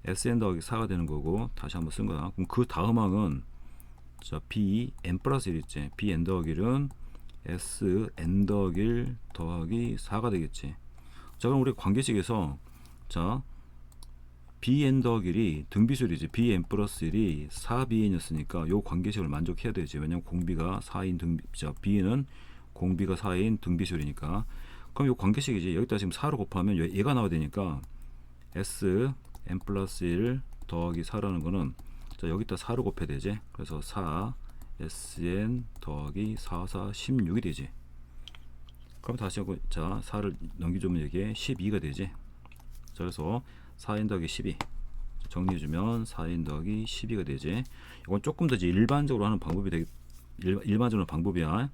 Sn 더하기 4가 되는 거고, 다시 한번 쓴 거야. 그럼 그 다음 항은, 자, Bn 플러스 1 있지. Bn 더하기 1은 Sn 더하기 1 더하기 4가 되겠지. 자, 그럼 우리 관계식에서, 자, Bn 더하기 1이 등비수열이지. Bn 플러스 1이 4Bn이었으니까 요 관계식을 만족해야 되지. 왜냐면 공비가 4인 등비, 자, B는 공비가 4인 등비수열이니까. 그럼 요 관계식이지. 여기다 지금 4로 곱하면 얘가 나와야 되니까 Sn 플러스 1 더하기 4라는 거는, 자, 여기다 4로 곱해야 되지. 그래서 4 Sn 더하기 4, 4, 16이 되지. 그럼 다시 하고, 자, 4를 넘겨주면 이게 12가 되지. 자, 그래서 4n 더하기 12 정리해주면 4n 더하기 12가 되지. 이건 조금 더 이제 일반적으로 하는 방법이 일반적으로 방법이야.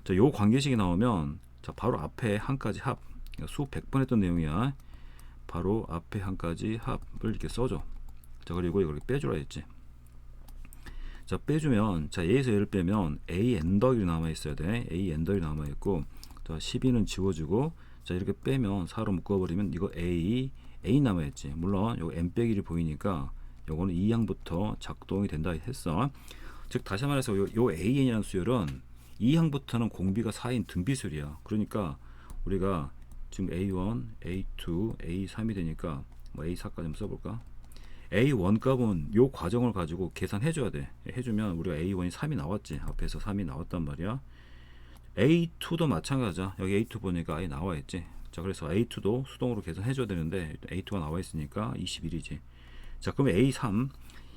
자, 요 관계식이 나오면, 자, 바로 앞에 한까지 합, 수업 100번 했던 내용이야. 바로 앞에 한까지 합을 이렇게 써줘. 자, 그리고 이걸 빼주라 했지. 자, 빼주면, 자, A에서 얘를 빼면 AN 더하기 남아 있어야 돼. AN 더하기 남아 있고, 자, 12는 지워주고, 자, 이렇게 빼면 4로 묶어버리면 이거 A 남아 있지. 물론 요 N 빼기를 보이니까 요거는 2항부터 작동이 된다 했어. 즉 다시 말해서 요 AN이라는 수열은 2항부터는 공비가 4인 등비수열이야. 그러니까 우리가 지금 A1, A2, A3이 되니까 뭐 A4까지 한번 써볼까? A1 값은 요 과정을 가지고 계산해줘야 돼. 해주면 우리가 A1이 3이 나왔지. 앞에서 3이 나왔단 말이야. A2도 마찬가지야. 여기 A2 보니까 아예 나와 있지. 자, 그래서 A2도 수동으로 계산해줘야 되는데 A2가 나와 있으니까 21이지. 자, 그러면 A3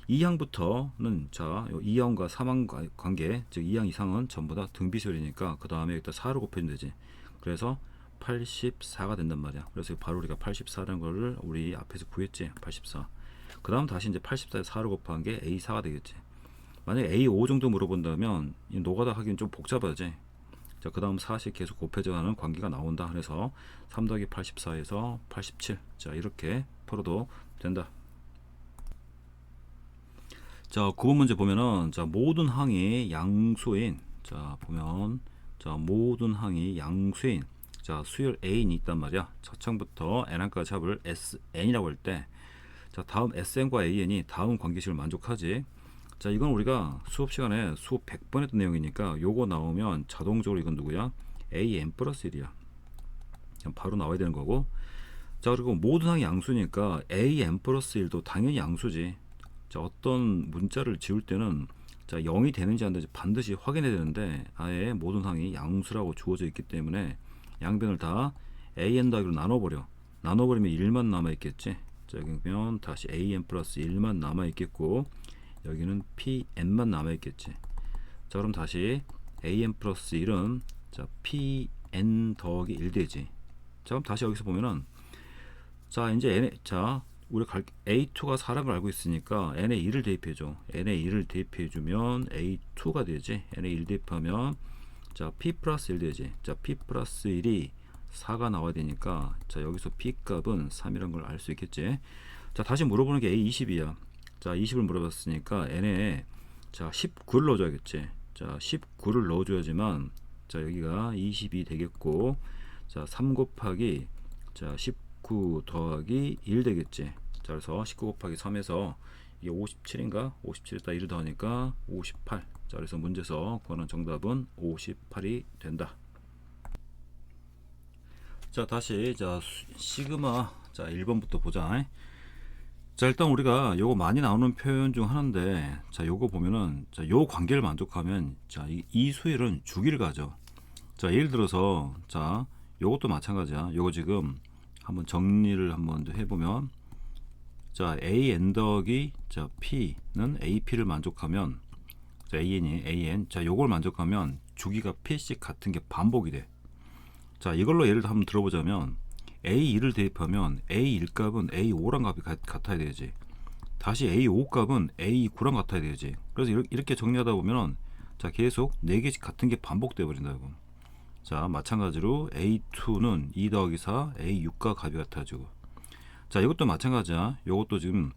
2항부터는, 자, 요 2항과 3항 관계, 즉 2항 이상은 전부 다 등비수열이니까 그 다음에 여기다 4로 곱해주면 되지. 그래서 84가 된단 말이야. 그래서 바로 우리가 84라는 거를 우리 앞에서 구했지. 84. 그 다음 다시 이제 84에 4로 곱한 게 A4가 되겠지. 만약에 A5 정도 물어본다면 이 노가다 하기는 좀 복잡하지. 자, 그 다음 4씩 계속 곱해져 가는 관계가 나온다. 그래서 3 더하기 84에서 87. 자, 이렇게 풀어도 된다. 자, 9번 문제 보면은, 자, 모든 항이 양수인, 자, 보면, 자, 모든 항이 양수인, 자, 수열 A인이 있단 말이야. 첫 창부터 N항까지 합을 SN이라고 할 때, 자, 다음 SN과 AN이 다음 관계식을 만족하지. 자, 이건 우리가 수업 시간에 수업 100번 했던 내용이니까 요거 나오면 자동적으로 이건 누구야? AN 플러스 1이야. 바로 나와야 되는 거고. 자, 그리고 모든 항이 양수니까 AN 플러스 1도 당연히 양수지. 자, 어떤 문자를 지울 때는, 자, 0이 되는지 안 되는지 반드시 확인해야 되는데 아예 모든 항이 양수라고 주어져 있기 때문에 양변을 다 AN 더하기로 나눠버리면 1만 남아있겠지. 자, 그러면 다시 AN 플러스 1만 남아있겠고 여기는 PN만 남아있겠지. 자, 그럼 다시 AN 플러스 1은, 자, PN 더하기 1 되지. 자, 그럼 다시 여기서 보면은, 자, 이제 자, 우리가 A2가 4라는 걸 알고 있으니까 N에 1을 대입해줘. N에 1을 대입해주면 A2가 되지. N에 1 대입하면, 자 p 플러스 1 되지. 자 p 플러스 1이 4가 나와야 되니까 자 여기서 p 값은 3이라는 걸 알 수 있겠지. 자 다시 물어보는 게 a 20이야. 자 20을 물어봤으니까 n에 자 19를 넣어줘야겠지. 자 19를 넣어줘야지만 자 여기가 20이 되겠고, 자 3 곱하기 자 19 더하기 1 되겠지. 자 그래서 19 곱하기 3에서 이게 57인가 57에다 1을 더하니까 58. 자 그래서 문제에서 구하는 정답은 58이 된다. 자 다시 자 시그마 자 1번부터 보자. 자 일단 우리가 요거 많이 나오는 표현 중 하나인데, 자 요거 보면은 자 요 관계를 만족하면 자 이 수열은 주기를 가져. 자 예를 들어서 자 요것도 마찬가지야. 요거 지금 한번 정리를 한번 해보면 자 an 더하기 자 p는 ap를 만족하면 자 an이 an 자 요걸 만족하면 주기가 p씩 같은 게 반복이 돼. 자 이걸로 예를 한번 들어보자면 A2를 대입하면 A1 값은 A5랑 값이 같아야 되지. 다시 A5 값은 A9랑 같아야 되지. 그래서 이렇게 정리하다 보면 자 계속 4개씩 같은 게 반복돼 버린다고. 자 마찬가지로 A2는 2 더하기 4 A6과 값이 같아지고, 자 이것도 마찬가지야. 이것도 지금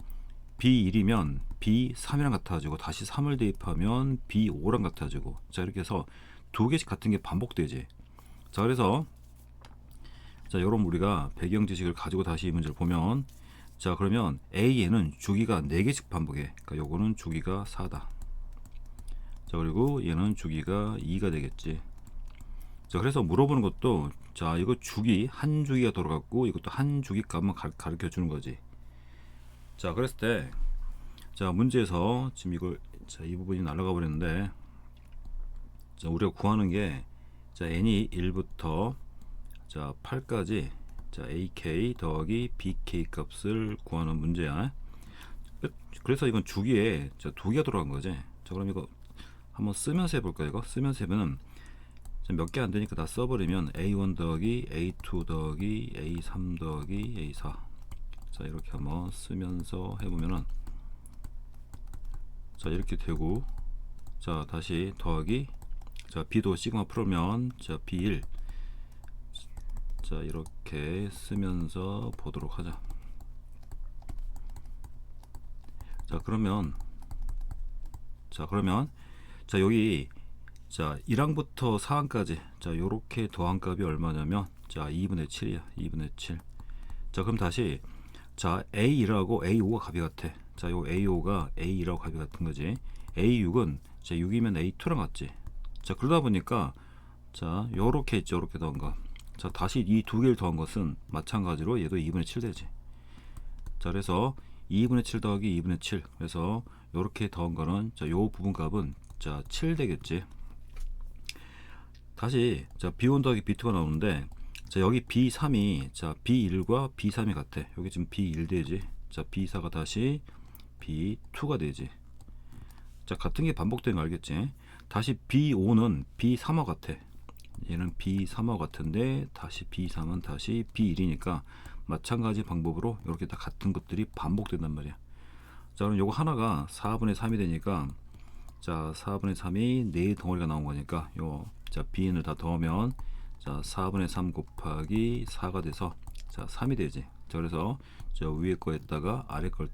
B1이면 B3이랑 같아지고, 다시 3을 대입하면 B5랑 같아지고, 자 이렇게 해서 2개씩 같은 게 반복되지. 자 그래서 자 여러분 우리가 배경 지식을 가지고 다시 이 문제를 보면 자 그러면 A에는 주기가 4개씩 반복해. 그러니까 요거는 주기가 4다. 자 그리고 얘는 주기가 2가 되겠지. 자 그래서 물어보는 것도 자 이거 주기 한 주기가 돌아갔고 이것도 한 주기 값만 가르쳐 주는 거지. 자 그랬을 때 자 문제에서 지금 이걸 자 이 부분이 날아가 버렸는데, 자 우리가 구하는 게 자 n이 1부터 자 8까지 자 ak 더하기 bk 값을 구하는 문제야. 그래서 이건 주기에 자 2개가 들어간 거지. 자 그럼 이거 한번 쓰면서 해볼까. 이거 쓰면서 해보면 몇 개 안 되니까 다 써버리면 a1 더하기 a2 더하기 a3 더하기 a4. 자 이렇게 한번 쓰면서 해보면은 자 이렇게 되고, 자 다시 더하기 자 b도 시그마 풀으면 자 b1. 자 이렇게 쓰면서 보도록 하자. 자 그러면 자 여기 자 1항부터 4항까지 자 요렇게 더한 값이 얼마냐면 자 2분의 7이야. 2분의 7. 자 그럼 다시 자 A1하고 A5가 값이 같아. 자 요 A5가 A2라고 값이 같은 거지. A6은 자 6이면 A2랑 같지. 자 그러다 보니까 자 요렇게 있죠. 요렇게 더한 거. 자 다시 이 2개를 더한 것은 마찬가지로 얘도 2분의 7 되지. 자 그래서 2분의 7 더하기 2분의 7. 그래서 요렇게 더한 거는 자 요 부분 값은 자 7 되겠지. 다시 자 B1 더하기 B2가 나오는데 자 여기 B3이 자 B1과 B3이 같아. 여기 지금 B1 되지. 자 B4가 다시 B2가 되지. 자 같은 게 반복되는 거 알겠지. 다시 B5는 B3과 같아. 얘는 B3와 같은데 다시 B3은 다시 B1이니까 마찬가지 방법으로 이렇게 다 같은 것들이 반복된단 말이야. 자 그럼 요거 하나가 4분의 3이 되니까 자 4분의 3이 4덩어리가 나온 거니까 요 자 Bn을 다 더하면 자 4분의 3 곱하기 4가 돼서 자 3이 되지. 자 그래서 저 위에 거에다가 아래 걸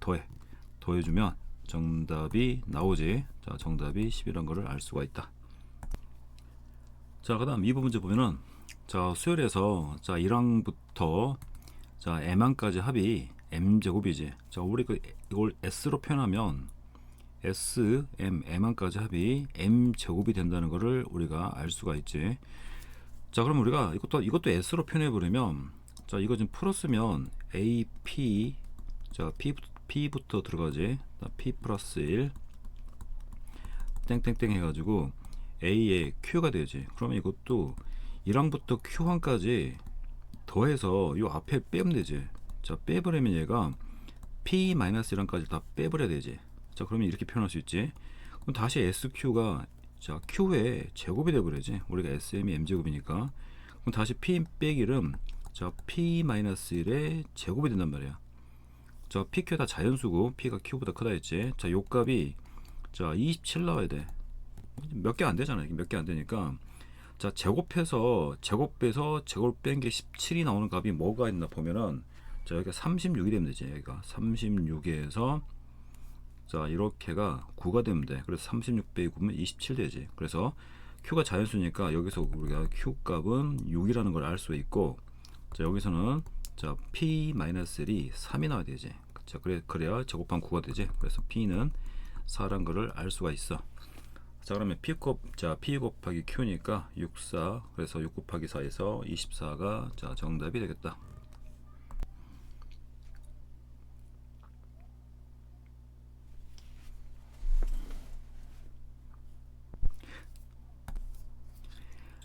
더해주면 정답이 나오지. 자 정답이 10이란 거를 알 수가 있다. 자 그다음 2번 문제 보면은 자 수열에서 자 1항부터 자 m항까지 합이 m제곱이지. 자 우리 이걸 s로 표현하면 m항까지 합이 m제곱이 된다는 것을 우리가 알 수가 있지. 자 그럼 우리가 이것도 s로 표현해 버리면 자 이거 좀 풀었으면 ap 자 p부터 들어가지. p 플러스 1 땡땡땡 해가지고 a에 q가 되지. 그러면 이것도 1항부터 q항까지 더해서 이 앞에 빼면 되지. 자 빼버리면 얘가 p-1항까지 다 빼버려야 되지. 자 그러면 이렇게 표현할 수 있지. 그럼 다시 sq가 자 q의 제곱이 되버려지. 우리가 sm이 m제곱이니까. 그럼 다시 p 빼기 1은 자 p-1의 제곱이 된단 말이야. 자 pq 다 자연수고 p가 q보다 크다 했지. 자 요 값이 자 27 나와야 돼. 몇 개 안 되잖아. 몇 개 안 되니까 자, 제곱해서 제곱을 뺀 게 17이 나오는 값이 뭐가 있나 보면은, 자, 여기가 36이 되면 되지. 여기가 36에서 자, 이렇게가 9가 되면 돼. 그래서 36 빼기 9면 27 되지. 그래서 Q가 자연수니까 여기서 우리가 Q 값은 6이라는 걸 알 수 있고, 자, 여기서는 자, P-L이 3이 나와야 되지. 자, 그래야 제곱한 9가 되지. 그래서 P는 4란 거를 알 수가 있어. 자, 그러면 P 곱하기 Q니까 64. 그래서 6 곱하기 4에서 24가 자, 정답이 되겠다.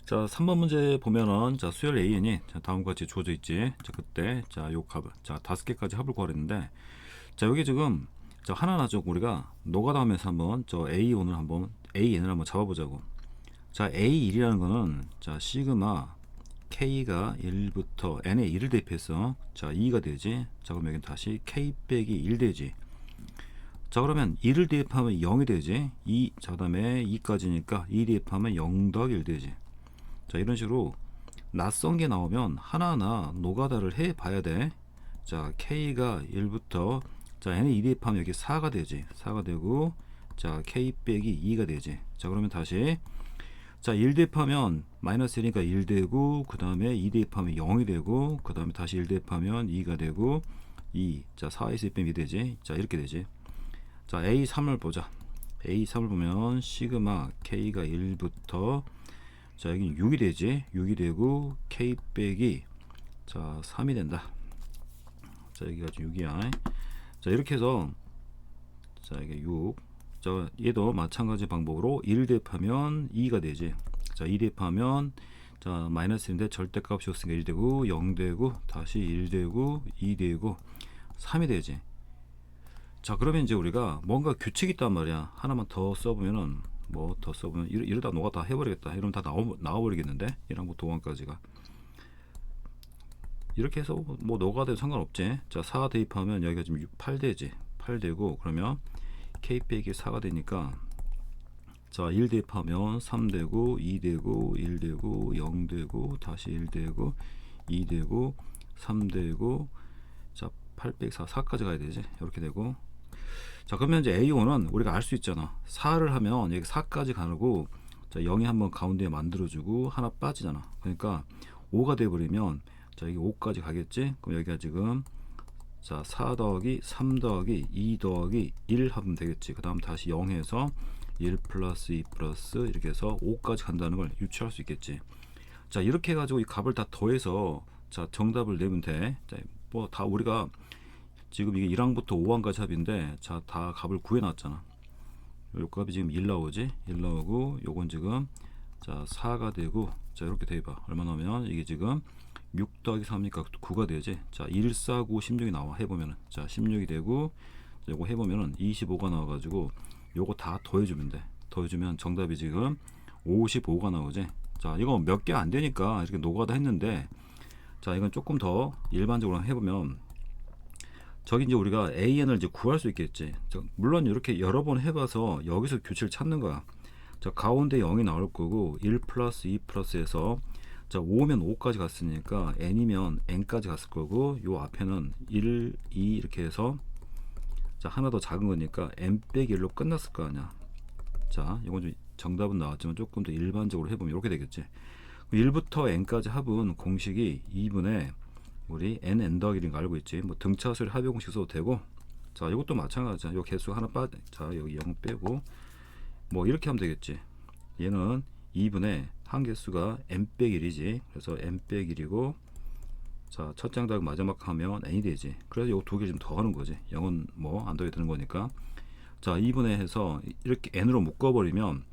자, 3번 문제 보면은 자, 수열 AN이 자, 다음과 같이 주어져 있지. 자, 그때 자, 요 값을 자, 5개까지 합을 구하랬는데, 자, 여기 지금 자, 하나하나 좀 우리가 노가다 하면서 한번 저 A1을 한번 AN을 한번 잡아보자고. 자, A1이라는 거는 자, 시그마 K가 1부터 N에 1을 대입해서 자, 2가 되지. 자, 그럼 여기 다시 K 빼기 1 되지. 자, 그러면 1을 대입하면 0이 되지. 2, 자, 그 다음에 2까지니까 2 대입하면 0 더하기 1 되지. 자, 이런 식으로 낯선 게 나오면 하나하나 노가다를 해 봐야 돼. 자, K가 1부터 자, N에 2 대입하면 여기 4가 되지. 4가 되고, 자, K 빼기 2가 되지. 자, 그러면 다시 자, 1 대입하면 마이너스 1이니까 1 되고, 그 다음에 2 대입하면 0이 되고, 그 다음에 다시 1 대입하면 2가 되고, 2, 자, 4에서 2 빼면 2 되지. 자, 이렇게 되지. 자, A3을 보자. A3을 보면 시그마 K가 1부터 자, 여기 6이 되지. 6이 되고 K 빼기 자, 3이 된다. 자, 여기가 6이야. 자, 이렇게 해서 자, 이게 6. 자, 얘도 마찬가지 방법으로 1 대입하면 2가 되지. 자, 2 대입하면 자, 마이너스인데 절대값이 없으니까 1 되고 0 되고 다시 1 되고 2 되고 3이 되지. 자, 그러면 이제 우리가 뭔가 규칙이 있단 말이야. 하나만 더 써보면은 뭐 더 써보면 이러다 너가 다 해버리겠다. 이러면 다 나와버리겠는데 1항부터 5항까지가 이렇게 해서 뭐 너가 돼도 상관없지. 자, 4 대입하면 여기가 지금 8 되지. 8 되고 그러면 K 빼기 4가 되니까 자, 1 대입하면 3 되고 2 되고 1 되고 0 되고 다시 1 되고 2 되고 3 되고 자, 8 빼기 4까지 가야 되지. 이렇게 되고 자, 그러면 이제 A1은 우리가 알 수 있잖아. 4를 하면 여기 4까지 가고 자, 0이 한번 가운데에 만들어주고 하나 빠지잖아. 그러니까 5가 돼버리면 자, 여기 5까지 가겠지. 그럼 여기가 지금 자, 4 더하기 3 더하기 2 더하기 1 하면 되겠지. 그 다음 다시 0에서 1 플러스 2 플러스 이렇게 해서 5까지 간다는 걸 유추할 수 있겠지. 자, 이렇게 해가지고 이 값을 다 더해서 자, 정답을 내면 돼. 자, 뭐 다 우리가 지금 이게 1항부터 5항까지 합인데 자, 다 값을 구해놨잖아. 요 값이 지금 1 나오지. 1 나오고 요건 지금 자, 4가 되고 자, 이렇게 대봐. 얼마 나오면 이게 지금 6 더하기 3이니까 9가 되지. 자, 1, 4, 9, 16이 나와. 해보면은 자, 16이 되고 요거 해보면은 25가 나와가지고 요거 다 더해주면 돼. 더해주면 정답이 지금 55가 나오지. 자, 이거 몇 개 안 되니까 이렇게 노가다 했는데 자, 이건 조금 더 일반적으로 해보면 저기 이제 우리가 AN을 이제 구할 수 있겠지. 물론 이렇게 여러 번 해봐서 여기서 규칙을 찾는 거야. 자, 가운데 0이 나올 거고 1 플러스 2 플러스에서 자, 5면 5까지 갔으니까 n이면 n까지 갔을 거고 요 앞에는 1, 2 이렇게 해서 자, 하나 더 작은 거니까 n 빼기 1로 끝났을 거 아니야. 자, 이건 좀 정답은 나왔지만 조금 더 일반적으로 해보면 이렇게 되겠지. 1부터 n까지 합은 공식이 2분의 우리 n 더하기인 거 알고 있지. 뭐 등차수를 합의 공식 써도 되고 자, 이것도 마찬가지야. 요 개수 하나 자, 여기 0 빼고 뭐 이렇게 하면 되겠지. 얘는 2분의 한 개수가 n 빼기 1이지. 그래서 n 빼기 1이고 자, 첫 장 더하기 마지막 하면 n이 되지. 그래서 요 두 개 좀 더 하는 거지. 0은 뭐 안 더해 되는 거니까. 자, 2분의 해서 이렇게 n으로 묶어버리면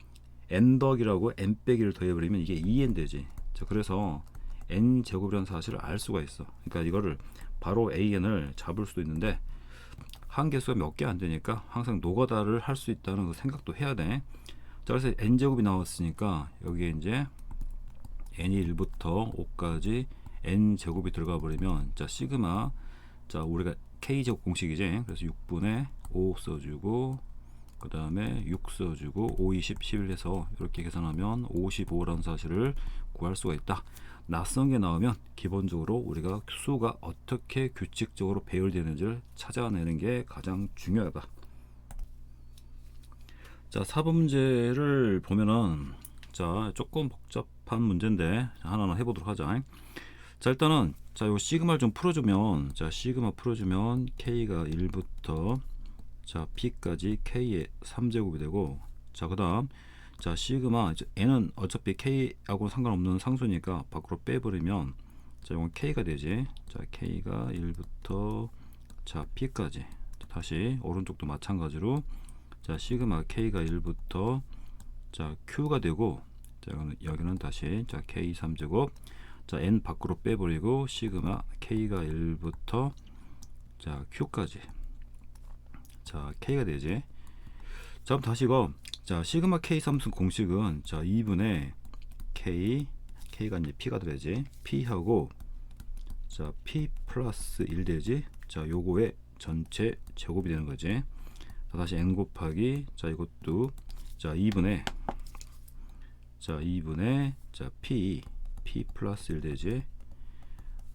n 더하기라고 n 빼기를 더해버리면 이게 2n 되지. 자, 그래서 n 제곱이라는 사실을 알 수가 있어. 그러니까 이거를 바로 an을 잡을 수도 있는데 한 개수가 몇 개 안 되니까 항상 노가다를 할 수 있다는 그 생각도 해야 돼. 자, 그래서 n 제곱이 나왔으니까 여기에 이제 n이 1부터 5까지 n 제곱이 들어가 버리면 자, 시그마 자, 우리가 k 제곱 공식이지. 그래서 6분의 5 써주고 그 다음에 6 써주고 5, 20, 11 해서 이렇게 계산하면 55라는 사실을 구할 수가 있다. 낯선 게 나오면 기본적으로 우리가 수가 어떻게 규칙적으로 배열되는지를 찾아내는 게 가장 중요하다. 자, 4번 문제를 보면은 자, 조금 복잡한 문제인데 하나하나 해보도록 하자. 자, 일단은 자, 요 시그마를 좀 풀어주면, 자, 시그마 풀어주면 K가 1부터 자, P까지 K의 3제곱이 되고, 자, 그 다음 자, 시그마 N은 어차피 K하고 상관없는 상수니까 밖으로 빼버리면, 자, 이건 K가 되지. 자, K가 1부터 자, P까지. 다시 오른쪽도 마찬가지로 자, 시그마 K가 1부터 자, Q가 되고, 자, 여기는 다시 자, K 3제곱. 자, N 밖으로 빼버리고 시그마 K가 1부터 자, Q까지. 자, K가 되지. 자, 그럼 다시 이거 자, 시그마 K 삼수 공식은 자, 2분의 K가 이제 P가 되지. P하고 자, P 플러스 1 되지. 자, 요거의 전체 제곱이 되는 거지. 자, 다시 N 곱하기 자, 이것도 자, 2분의 자, P 플러스 1 되지.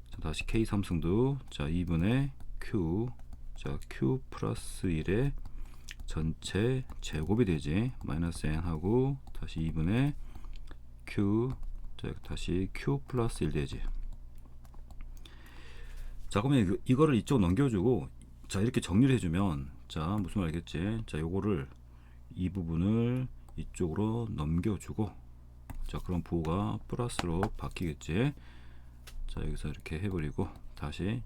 자, 다시 K 삼승도 자, 2분의 Q 자, Q 플러스 1의 전체 제곱이 되지. 마이너스 N 하고 다시 2분의 Q 자, 다시 Q 플러스 1 되지. 자, 그러면 이거를 이쪽 넘겨주고 자, 이렇게 정리를 해주면 자, 무슨 말 알겠지? 자, 요거를 이 부분을 이쪽으로 넘겨주고 자, 그럼 부호가 플러스로 바뀌겠지. 자, 여기서 이렇게 해버리고 다시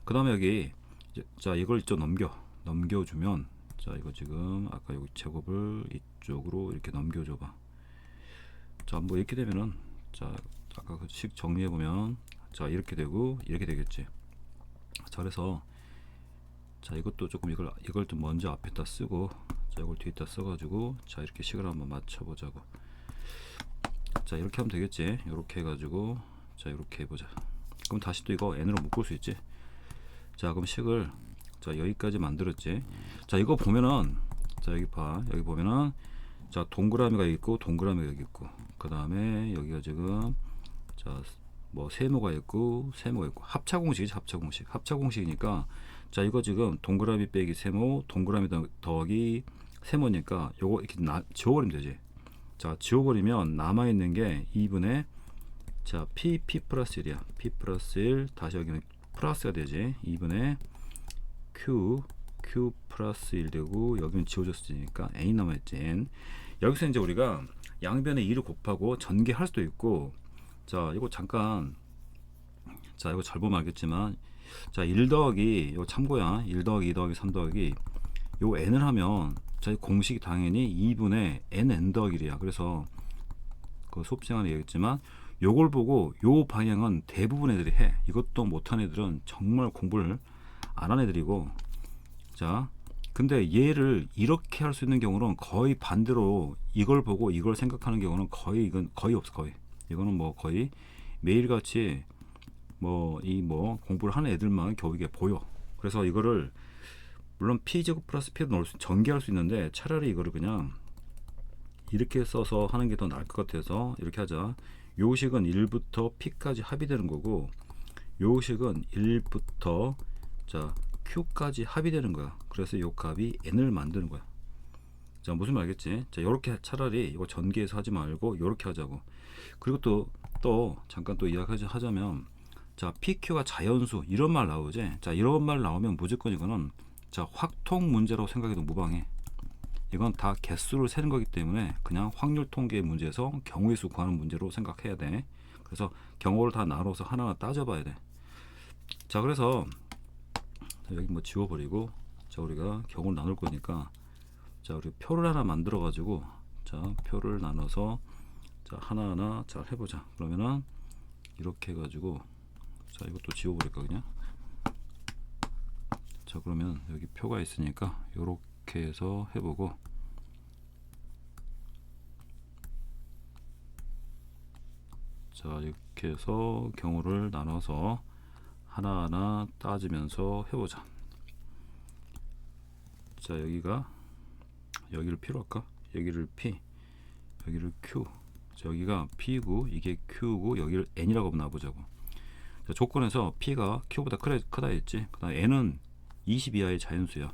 그 다음에 여기 자, 이걸 이쪽 넘겨주면 자, 이거 지금 아까 여기 제곱을 이쪽으로 이렇게 넘겨줘봐. 자, 뭐 이렇게 되면은 자, 아까 그 식 정리해보면 자, 이렇게 되고 이렇게 되겠지. 자, 그래서 자, 이것도 조금 이걸 좀 먼저 앞에다 쓰고 자, 이걸 뒤에다 써가지고 자, 이렇게 식을 한번 맞춰보자고. 자, 이렇게 하면 되겠지. 이렇게 해가지고 자, 이렇게 해보자. 그럼 다시 또 이거 n으로 묶을 수 있지. 자, 그럼 식을 자, 여기까지 만들었지. 자, 이거 보면은 자, 여기 봐. 여기 보면은 자, 동그라미가 여기 있고 동그라미가 여기 있고 그 다음에 여기가 지금 자, 뭐 세모가 있고 세모가 있고 합차공식이지. 합차공식이니까 자, 이거 지금 동그라미 빼기 세모 동그라미 더하기 세모니까 요거 이렇게 지워버리면 되지. 자, 지워버리면 남아있는 게 2분의 자, P 플러스 1이야. P 플러스 1 다시 여기는 플러스가 되지. 2분의 Q 플러스 1 되고 여기는 지워졌으니까 N이 남아있지. N. 여기서 이제 우리가 양변에 2를 곱하고 전개할 수도 있고 자, 이거 잠깐 자, 이거 잘 보면 알겠지만 자, 1 더하기 이거 참고야. 1 더하기 2 더하기 3 더하기 요 N을 하면 자, 공식이 당연히 2분의 N 더하기 1이야. 그래서 그 수업 시간에 얘기했지만 요걸 보고 요 방향은 대부분 애들이 해. 이것도 못한 애들은 정말 공부를 안 한 애들이고 자, 근데 얘를 이렇게 할 수 있는 경우는 거의 반대로 이걸 보고 이걸 생각하는 경우는 이건 거의 없어. 거의 이거는 뭐 거의 매일같이 뭐 공부를 하는 애들만 겨우 이게 보여. 그래서 이거를 물론 P제곱 플러스 P로 넣을 수 전개할 수 있는데 차라리 이거를 그냥 이렇게 써서 하는 게 더 나을 것 같아서 이렇게 하자. 요 식은 1부터 P까지 합이 되는 거고 요 식은 1부터 자, Q까지 합이 되는 거야. 그래서 요 값이 N을 만드는 거야. 자, 무슨 말 알겠지? 자, 요렇게 차라리 이거 전개해서 하지 말고 요렇게 하자고. 그리고 또 잠깐 또 이야기하자면 자, PQ가 자연수 이런 말 나오지. 자, 이런 말 나오면 무조건 이거는 자, 확통 문제라고 생각해도 무방해. 이건 다 개수를 세는 거기 때문에 그냥 확률 통계 문제에서 경우의 수 구하는 문제로 생각해야 돼. 그래서 경우를 다 나눠서 하나하나 따져봐야 돼. 자, 그래서 여기 뭐 지워버리고 자, 우리가 경우를 나눌 거니까 자, 우리 표를 하나 만들어 가지고 자, 표를 나눠서 자, 하나하나 잘 해보자. 그러면은 이렇게 해가지고 자, 이것도 지워버릴까 그냥. 자, 그러면 여기 표가 있으니까 요렇게 해서 해보고 자, 이렇게 해서 경우를 나눠서 하나하나 따지면서 해보자. 자, 여기가 여기를 P로 할까? 여기를 P, 여기를 Q. 자, 여기가 P고 이게 Q고 여기를 N이라고 한번 놔보자고. 자, 조건에서 P가 Q보다 크다 했지. 그다음 N은 20 이하의 자연수야.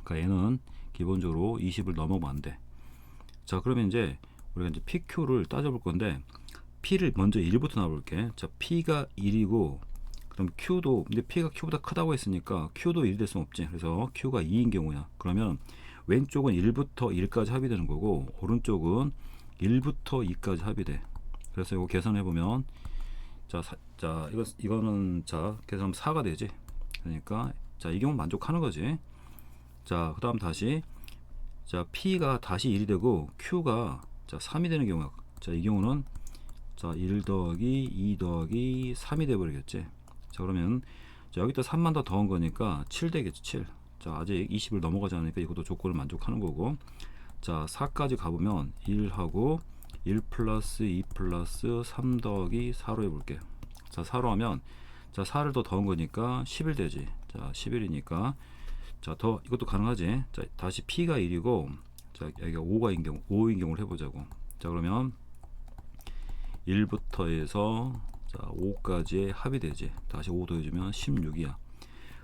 그러니까 N은 기본적으로 20을 넘어가면 안 돼. 자, 그러면 이제 우리가 이제 PQ를 따져볼 건데 P를 먼저 1부터 나볼게. 자, P가 1이고 그럼 Q도 근데 P가 Q보다 크다고 했으니까 Q도 1이 될 수는 없지. 그래서 Q가 2인 경우야. 그러면 왼쪽은 1부터 1까지 합의되는 거고 오른쪽은 1부터 2까지 합의돼. 그래서 이거 계산해 보면 자, 이거는 자, 계산하면 4가 되지. 그러니까 자, 이 경우 만족하는 거지. 자, 그다음 다시 자, P가 다시 1이 되고 Q가 자, 3이 되는 경우야. 자, 이 경우는 자, 1 더하기 2 더하기 3이 돼 버리겠지. 자, 그러면 자, 여기다 3만 더 더한 거니까 7 되겠지. 7. 자, 아직 20을 넘어가지 않으니까 이것도 조건을 만족하는 거고. 자, 4까지 가보면 1하고 1 플러스 2 플러스 3 더하기 4로 해볼게. 자, 4로 하면 자, 4를 더 더한 거니까 11 되지. 자, 11이니까 자, 더 이것도 가능하지. 자, 다시 P가 1이고 자, 여기가 5인 경우를 해보자고. 자, 그러면 1부터 해서 자, 5까지의 합이 되지. 다시 5 더해주면 16이야.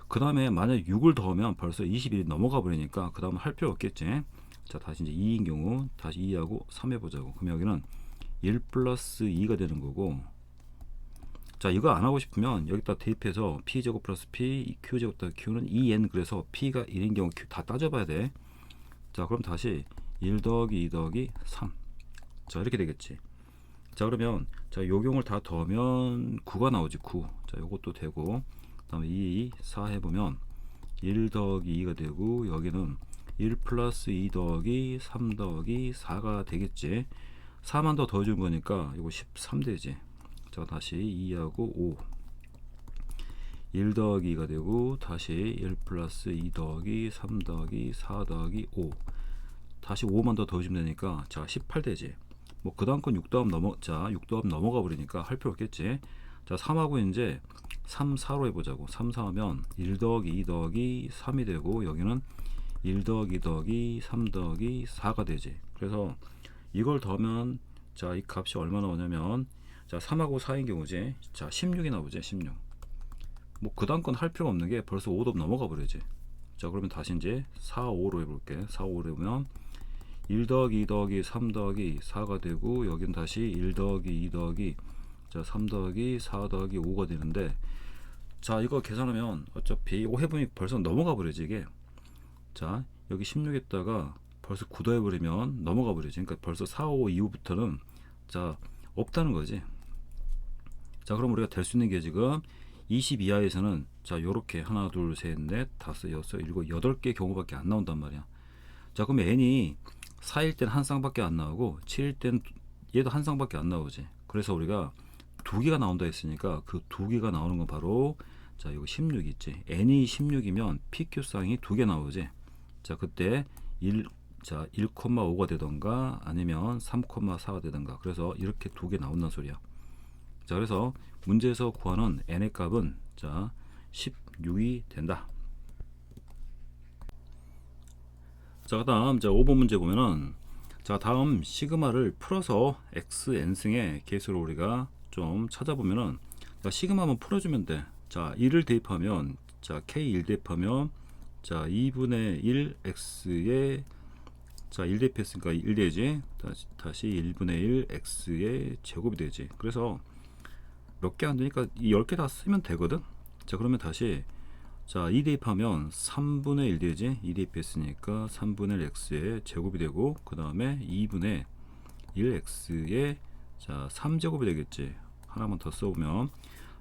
그 다음에 만약 6을 더하면 벌써 21이 넘어가 버리니까 그 다음은 할 필요 없겠지. 자, 다시 이제 2인 경우 다시 2하고 3 해보자고. 그럼 여기는 1 플러스 2가 되는 거고. 자, 이거 안 하고 싶으면 여기다 대입해서 P제곱 플러스 P, Q제곱 더하기 Q는 2N. 그래서 P가 1인 경우 Q 다 따져봐야 돼. 자, 그럼 다시 1 더하기 2 더하기 3. 자, 이렇게 되겠지. 자, 그러면 자, 요 경우를 다 더하면 9가 나오지. 9. 자, 요것도 되고 그다음에 2, 4 해보면 1 더하기 2가 되고 여기는 1 플러스 2 더하기 3 더하기 4가 되겠지. 4만 더 더해준 거니까 이거 13 되지. 자, 다시 2하고 5 1 더하기 2가 되고 다시 1 플러스 2 더하기 3 더하기 4 더하기 5 다시 5만 더 더해주면 되니까 자, 18 되지. 뭐 그 다음 건 6 더하면 넘어가 버리니까 할 필요 없겠지. 자, 3하고 이제 3, 4로 해보자고. 3, 4 하면 1 더하기 2 더하기 3이 되고 여기는 1 더하기 2 더하기 3 더하기 4가 되지. 그래서 이걸 더하면 자, 이 값이 얼마 나오냐면 자, 3하고 4인 경우지. 자, 16이 나오지. 16. 뭐 그 다음 건 할 필요 없는 게 벌써 5도 넘어가 버리지. 자, 그러면 다시 이제 4, 5로 해볼게. 4, 5로 해보면 1 더하기 2 더하기 3 더하기 4가 되고 여기는 다시 1 더하기 2 더하기 자, 3 더하기 4 더하기 5가 되는데 자, 이거 계산하면 어차피 5 해보니 벌써 넘어가 버리지 이게. 자, 여기 16에다가 벌써 9 더해버리면 넘어가 버리지. 그러니까 벌써 4, 5 이후부터는 자, 없다는 거지. 자, 그럼 우리가 될 수 있는 게 지금 20 이하에서는 자, 요렇게 하나 둘 셋 넷 다섯 여섯 일곱 8개 경우밖에 안 나온단 말이야. 자, 그럼 n이 4일 땐 한 쌍밖에 안 나오고 7일 땐 얘도 한 쌍밖에 안 나오지. 그래서 우리가 2개가 나온다 했으니까 그 2개가 나오는 건 바로 자, 이거 16 있지. n이 16이면 PQ 쌍이 2개 나오지. 자, 그때 1,5가 되던가 아니면 3,4가 되던가. 그래서 이렇게 2개 나온다는 소리야. 자, 그래서 문제에서 구하는 n의 값은 자, 16이 된다. 자, 그다음 자, 5번 문제 보면은 자, 다음 시그마를 풀어서 x n승의 개수를 우리가 좀 찾아보면은 자, 시그마만 풀어주면 돼. 자, 1을 대입하면 자, k1 대입하면 자, 2분의 1 x의 자, 1 대입했으니까 1 되지. 다시 1분의 1 x의 제곱이 되지. 그래서 몇 개 안 되니까 이 10개 다 쓰면 되거든. 자, 그러면 다시 자, 2 대입하면 3분의 1 되지. 2 대입했으니까 3분의 1 x의 제곱이 되고 그 다음에 2분의 1 x의 자, 3제곱이 되겠지. 하나만 더 써보면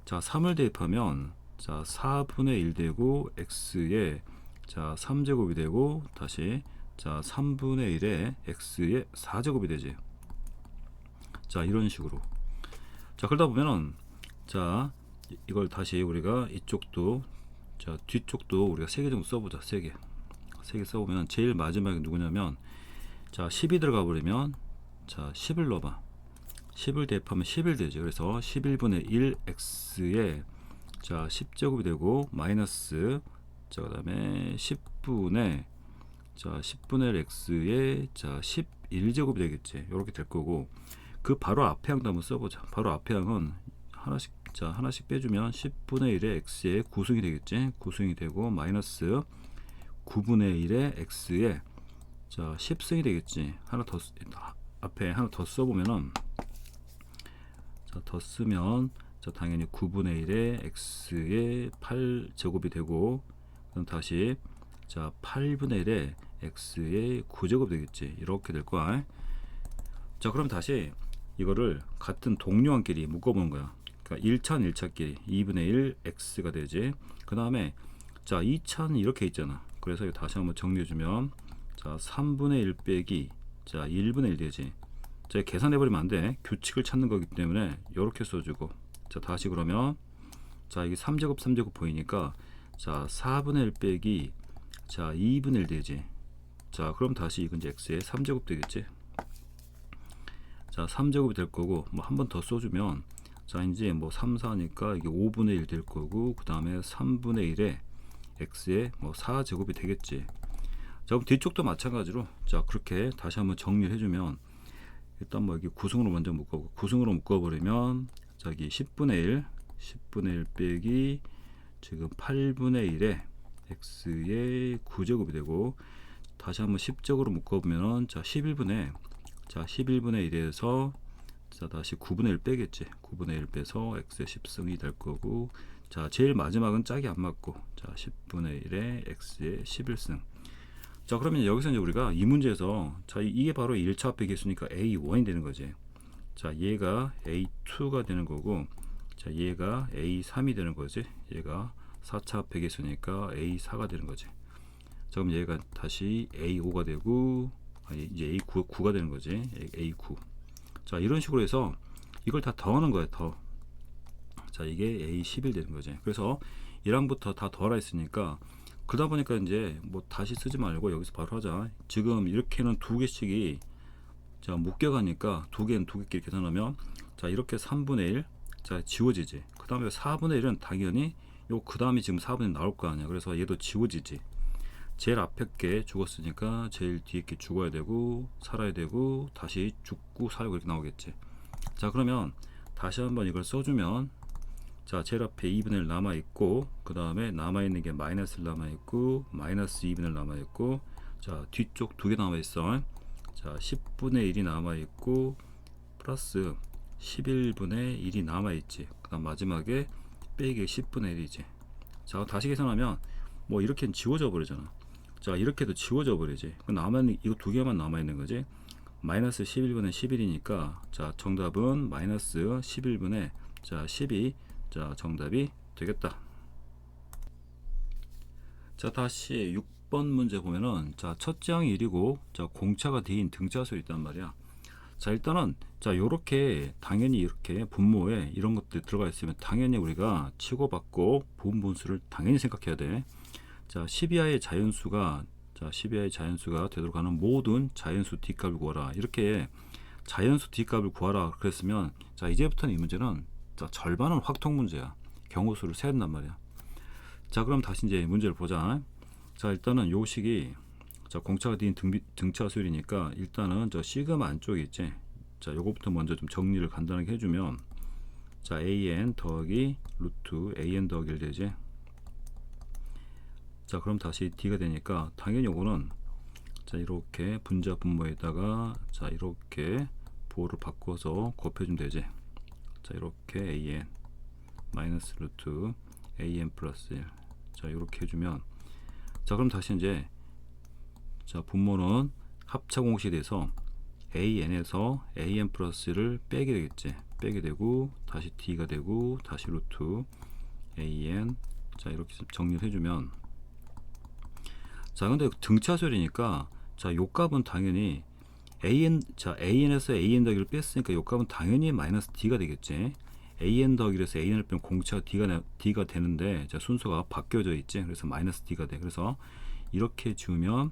자, 3을 대입하면 자, 4분의 1 되고 x의 자, 3제곱이 되고 다시 자, 3분의 1의 x의 4제곱이 되지. 자, 이런 식으로. 자, 그러다 보면은 자, 이걸 다시 우리가 이쪽도 자, 뒤쪽도 우리가 3개 정도 써보자. 3개 써보면 제일 마지막에 누구냐면 자, 10이 들어가 버리면 자, 10을 넣어봐. 10을 대입하면 11 되죠. 그래서 11분의 1 x의 자, 10제곱이 되고 마이너스 자, 그 다음에 10분의 자 10분의 1 x에 자 11제곱이 되겠지. 이렇게 될 거고, 그 바로 앞에 항도 한번 써보자. 바로 앞에 항은 하나씩 빼주면 10분의 1의 x의 구승이 되겠지. 구승이 되고 마이너스 9분의 1의 x에 자 10승이 되겠지. 앞에 하나 더 써보면은, 자 더 쓰면 자 당연히 9분의 1의 x의 8제곱이 되고, 그럼 다시 자 8분의 1의 x의 9제곱 되겠지. 이렇게 될 거야. 자 그럼 다시 이거를 같은 동료한끼리 묶어보는 거야. 그러니까 1차는 1차끼리 2분의 1 x가 되지. 그 다음에 자 2차는 이렇게 있잖아. 그래서 이거 다시 한번 정리해주면 자 3분의 1 빼기 자 1분의 1 되지. 자 계산해버리면 안돼. 규칙을 찾는 거기 때문에 이렇게 써주고, 자 다시 그러면 자 이게 3제곱 보이니까 자 4분의 1 빼기 자 2분의 1 되지. 자 그럼 다시 이건 이제 x의 3제곱 되겠지. 자 3제곱이 될 거고, 뭐 한 번 더 써주면 자 이제 뭐 3, 4니까 이게 5분의 1 될 거고, 그 다음에 3분의 1에 x의 뭐 4제곱이 되겠지. 자 그럼 뒤쪽도 마찬가지로 자 그렇게 다시 한번 정리를 해주면, 일단 뭐 여기 구승으로 먼저 묶어보고, 구승으로 묶어버리면 저기 10분의 1 빼기 지금 8분의 1에 x의 9제곱이 되고, 다시 한번 10제곱으로 묶어보면 자 11분의 1에서 자 다시 9분의 1 빼겠지. 9분의 1 빼서 x의 10승이 될 거고, 자 제일 마지막은 짝이 안 맞고 자 10분의 1에 x의 11승. 자 그러면 여기서 이제 우리가 이 문제에서 자 이게 바로 1차 합의 개수니까 A1이 되는 거지. 자 얘가 A2가 되는 거고, 자 얘가 A3이 되는 거지. 얘가 4차 합의 개수니까 A4가 되는 거지. 자 그럼 얘가 다시 A5가 되고, 이제 A9가 되는 거지. A9. 자 이런 식으로 해서 이걸 다 더하는 거야. 자 이게 A11 되는 거지. 그래서 1항부터 다 더하라 했으니까, 그러다 보니까 이제 뭐 다시 쓰지 말고 여기서 바로 하자. 지금 이렇게는 두 개씩이 자 묶여가니까 두 개끼리 계산하면 자 이렇게 3분의 1 자 지워지지. 그 다음에 4분의 1은 당연히 요 그 다음이 지금 4분의 1 나올 거 아니야. 그래서 얘도 지워지지. 제일 앞에 게 죽었으니까 제일 뒤에 게 죽어야 되고 살아야 되고, 다시 죽고 살고 이렇게 나오겠지. 자 그러면 다시 한번 이걸 써주면 자 제일 앞에 2분의 1 남아있고, 그 다음에 남아있는 게 마이너스 1 남아있고, 마이너스 2분의 1 남아있고, 자 뒤쪽 두 개 남아있어. 자 10분의 1이 남아있고 플러스 11분의 1이 남아있지. 그 다음 마지막에 빼기 10분의 1이지. 자 다시 계산하면 뭐 이렇게는 지워져 버리잖아. 자 이렇게도 지워져 버리지. 남아있는 이거 두 개만 남아있는 거지. 마이너스 11분의 11이니까 자 정답은 마이너스 11분의 자 12. 자 정답이 되겠다. 자 다시 6번 문제 보면은 자 첫째 항이 1이고 자 공차가 D인 등차수 있단 말이야. 자 일단은 자 요렇게 당연히 이렇게 분모에 이런 것들 들어가 있으면 당연히 우리가 치고받고 부분분수를 당연히 생각해야 돼. 자 10 이하의 자연수가 되도록 하는 모든 자연수 D값을 구하라. 이렇게 자연수 D값을 구하라 그랬으면 자 이제부터는 이 문제는 자 절반은 확통 문제야. 경우수를 세야 된단 말이야. 자 그럼 다시 이제 문제를 보자. 자 일단은 요 식이 자 공차가 D인 등차수율이니까 일단은 저 시그마 안쪽에 있지. 자 요거부터 먼저 좀 정리를 간단하게 해주면 자 AN 더하기 루트 AN 더하기 1 되지. 자 그럼 다시 D가 되니까 당연히 요거는 자 이렇게 분자 분모에다가 자 이렇게 보호를 바꿔서 곱해주면 되지. 자 이렇게 AN 마이너스 루트 AN 플러스 1. 자 이렇게 해주면 자 그럼 다시 이제 자 분모는 합차 공식이 돼서 AN에서 AN 플러스 1을 빼게 되겠지. 빼게 되고 다시 D가 되고 다시 루트 AN. 자 이렇게 정리를 해주면 자 근데 등차수열이니까 자 요 값은 당연히 AN에서 AN 더하기를 뺐으니까 요 값은 당연히 마이너스 D가 되겠지. AN 더하기에서 AN을 빼면 공차가 D가 되는데 자 순서가 바뀌어져 있지. 그래서 마이너스 D가 돼. 그래서 이렇게 지우면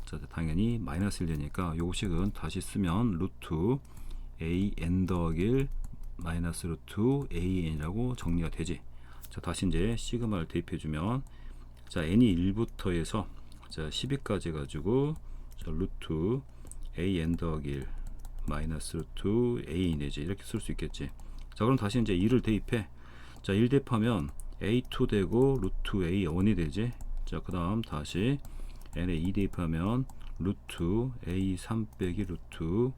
자 당연히 마이너스 1 되니까 요 식은 다시 쓰면 루트 AN 더하기 1 마이너스 루트 AN이라고 정리가 되지. 자 다시 이제 시그마를 대입해 주면 자 n이 1부터 해서 자 12까지 가지고 자 루트 a n 더하기 1 마이너스 루트 a 내지 이렇게 쓸 수 있겠지. 자 그럼 다시 이제 2를 대입해. 자 1 대입하면 a2 되고 루트 a1이 되지. 자 그 다음 다시 n에 2 대입하면 루트 a3 빼기 루트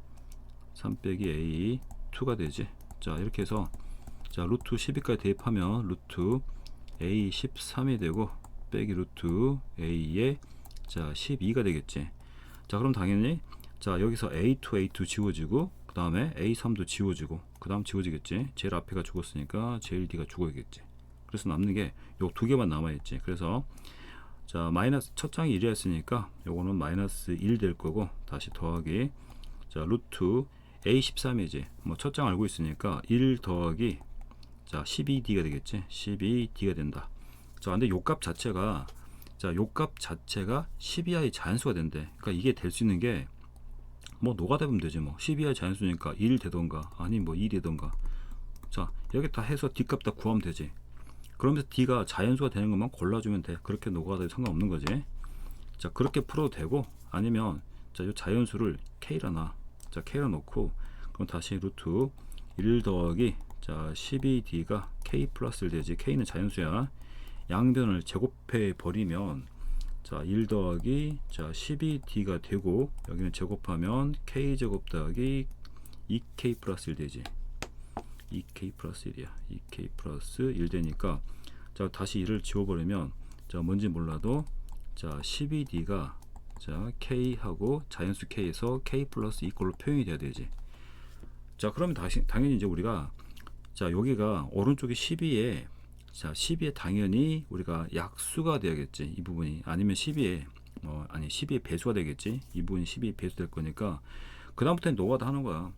3 빼기 a2가 되지. 자 이렇게 해서 자 루트 12까지 대입하면 루트 a13이 되고 빼기 루트 a의 자 12가 되겠지. 자 그럼 당연히 자 여기서 a2 지워지고 그 다음에 a3도 지워지고 그 다음 지워지겠지. 제일 앞에가 죽었으니까 제일 뒤가 죽어야겠지. 그래서 남는 게 요 두 개만 남아있지. 그래서 자 마이너스 첫 장이 1이었으니까 요거는 마이너스 1 될 거고 다시 더하기 자 루트 a13이지. 뭐 첫 장 알고 있으니까 1 더하기 자 12d가 되겠지. 12d가 된다. 자 근데 요 값 자체가 자 요 값 자체가 12i 자연수가 된대. 그러니까 이게 될 수 있는 게 뭐 노가다 보면 되지. 뭐 12i 자연수니까 1 되던가 아니 뭐 2 되던가. 자 여기 다 해서 d 값 다 구하면 되지. 그러면서 d가 자연수가 되는 것만 골라주면 돼. 그렇게 노가다 상관없는 거지. 자 그렇게 풀어도 되고 아니면 자 요 자연수를 k라 놔. 자 k라 놓고 그럼 다시 루트 1 더하기 자 12d가 k 플러스 1 되지. k는 자연수야. 양변을 제곱해 버리면 자 1 더하기 자 12d가 되고 여기는 제곱하면 k제곱 더하기 2k 플러스 1 되지. 2k 플러스 1이야. 2k 플러스 1 되니까 자 다시 1을 지워버리면 자 뭔지 몰라도 자 12d가 자 k하고 자연수 k에서 k 플러스 2걸로 표현이 돼야 되지. 자 그러면 다시 당연히 이제 우리가 자 여기가 오른쪽에 12에 자 12에 당연히 우리가 약수가 되야겠지. 이 부분이 아니면 12에 아니 12의 배수가 되겠지. 이 부분이 12의 배수 될 거니까 그 다음부터는 노가다 하는 거야.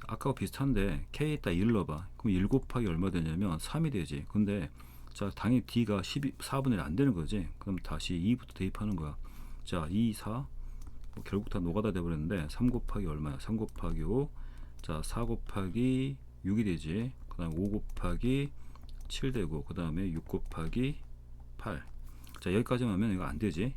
아까와 비슷한데 k에다 1 넣어봐. 그럼 1 곱하기 얼마 되냐면 3이 되지. 근데 자 당연히 d가 4분의 1 안 되는 거지. 그럼 다시 2부터 대입하는 거야. 자 2, 4 결국 다 노가다 돼버렸는데 3 곱하기 얼마야? 3 곱하기 5 자 4 곱하기 6이 되지. 그 다음 5 곱하기 7 되고 그 다음에 6 곱하기 8. 자 여기까지만 하면 이거 안 되지.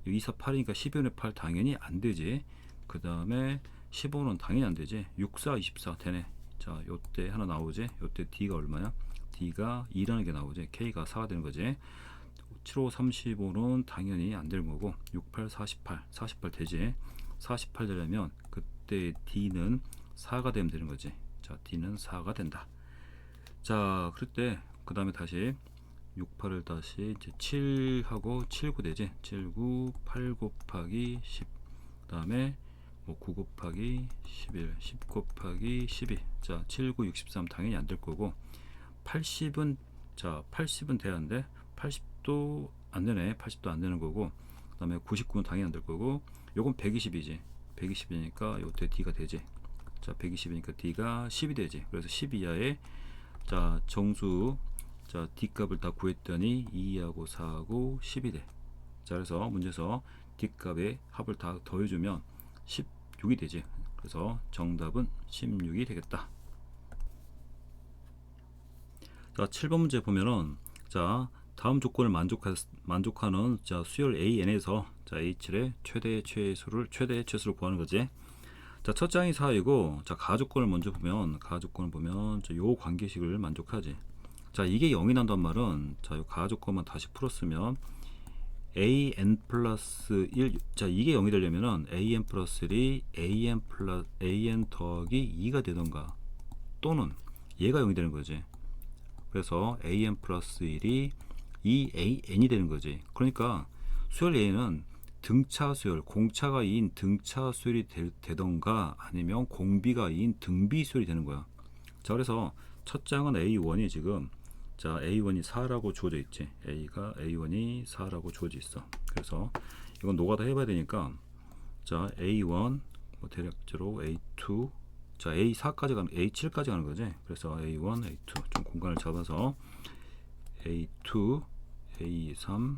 2, 4, 8이니까 12분의 8 당연히 안 되지. 그 다음에 15는 당연히 안 되지. 6, 4, 24 되네. 자 요때 하나 나오지. 요때 d가 얼마야? d가 2라는 게 나오지. k가 4가 되는 거지. 7, 5, 35는 당연히 안 되는 거고 6, 8, 48 되지. 48 되려면 그때 d는 4가 되면 되는 거지. 자 d는 4가 된다. 자 그럴 때 그 다음에 다시 6, 8을 다시 이제 7하고 7, 9 되지. 7, 9, 8 곱하기 10 그 다음에 뭐 9 곱하기 11 10 곱하기 12 자 7, 9, 63 당연히 안 될 거고 80은 자 80은 돼야 하는데 80도 안 되네. 80도 안 되는 거고 그 다음에 99는 당연히 안 될 거고 요건 120이지. 120이니까 요때 d가 되지. 자 120이니까 d가 10이 되지. 그래서 10 이하의 자 정수 자 d 값을 다 구했더니 2하고 4하고 10이 돼. 자 그래서 문제에서 d 값의 합을 다 더해주면 16이 되지. 그래서 정답은 16이 되겠다. 자 7번 문제 보면은 자 다음 조건을 만족하는 자 수열 AN에서 자 H의 최대의 최소를 구하는 거지. 자 첫 장이 4이고 자 가조건을 먼저 보면 자 요 관계식을 만족하지. 자 이게 0이 난단 말은 자 요 가조건만 다시 풀었으면 an 플러스 1 자 이게 0이 되려면은 an 플러스 1이 an 더하기 2가 되던가 또는 얘가 0이 되는 거지. 그래서 an 플러스 1이 2an이 되는 거지. 그러니까 수열 a는 등차 수열, 공차가 2인 등차 수열이 되던가 아니면 공비가 2인 등비 수열이 되는 거야. 자 그래서 첫 장은 A1이 지금 자 A1이 4라고 주어져 있지. A1이 4라고 주어져 있어. 그래서 이건 노가다 해봐야 되니까 자 A1 뭐 대략적으로 A2 자 A4까지 가는 A7까지 가는 거지. 그래서 A1, A2 좀 공간을 잡아서 A2, A3,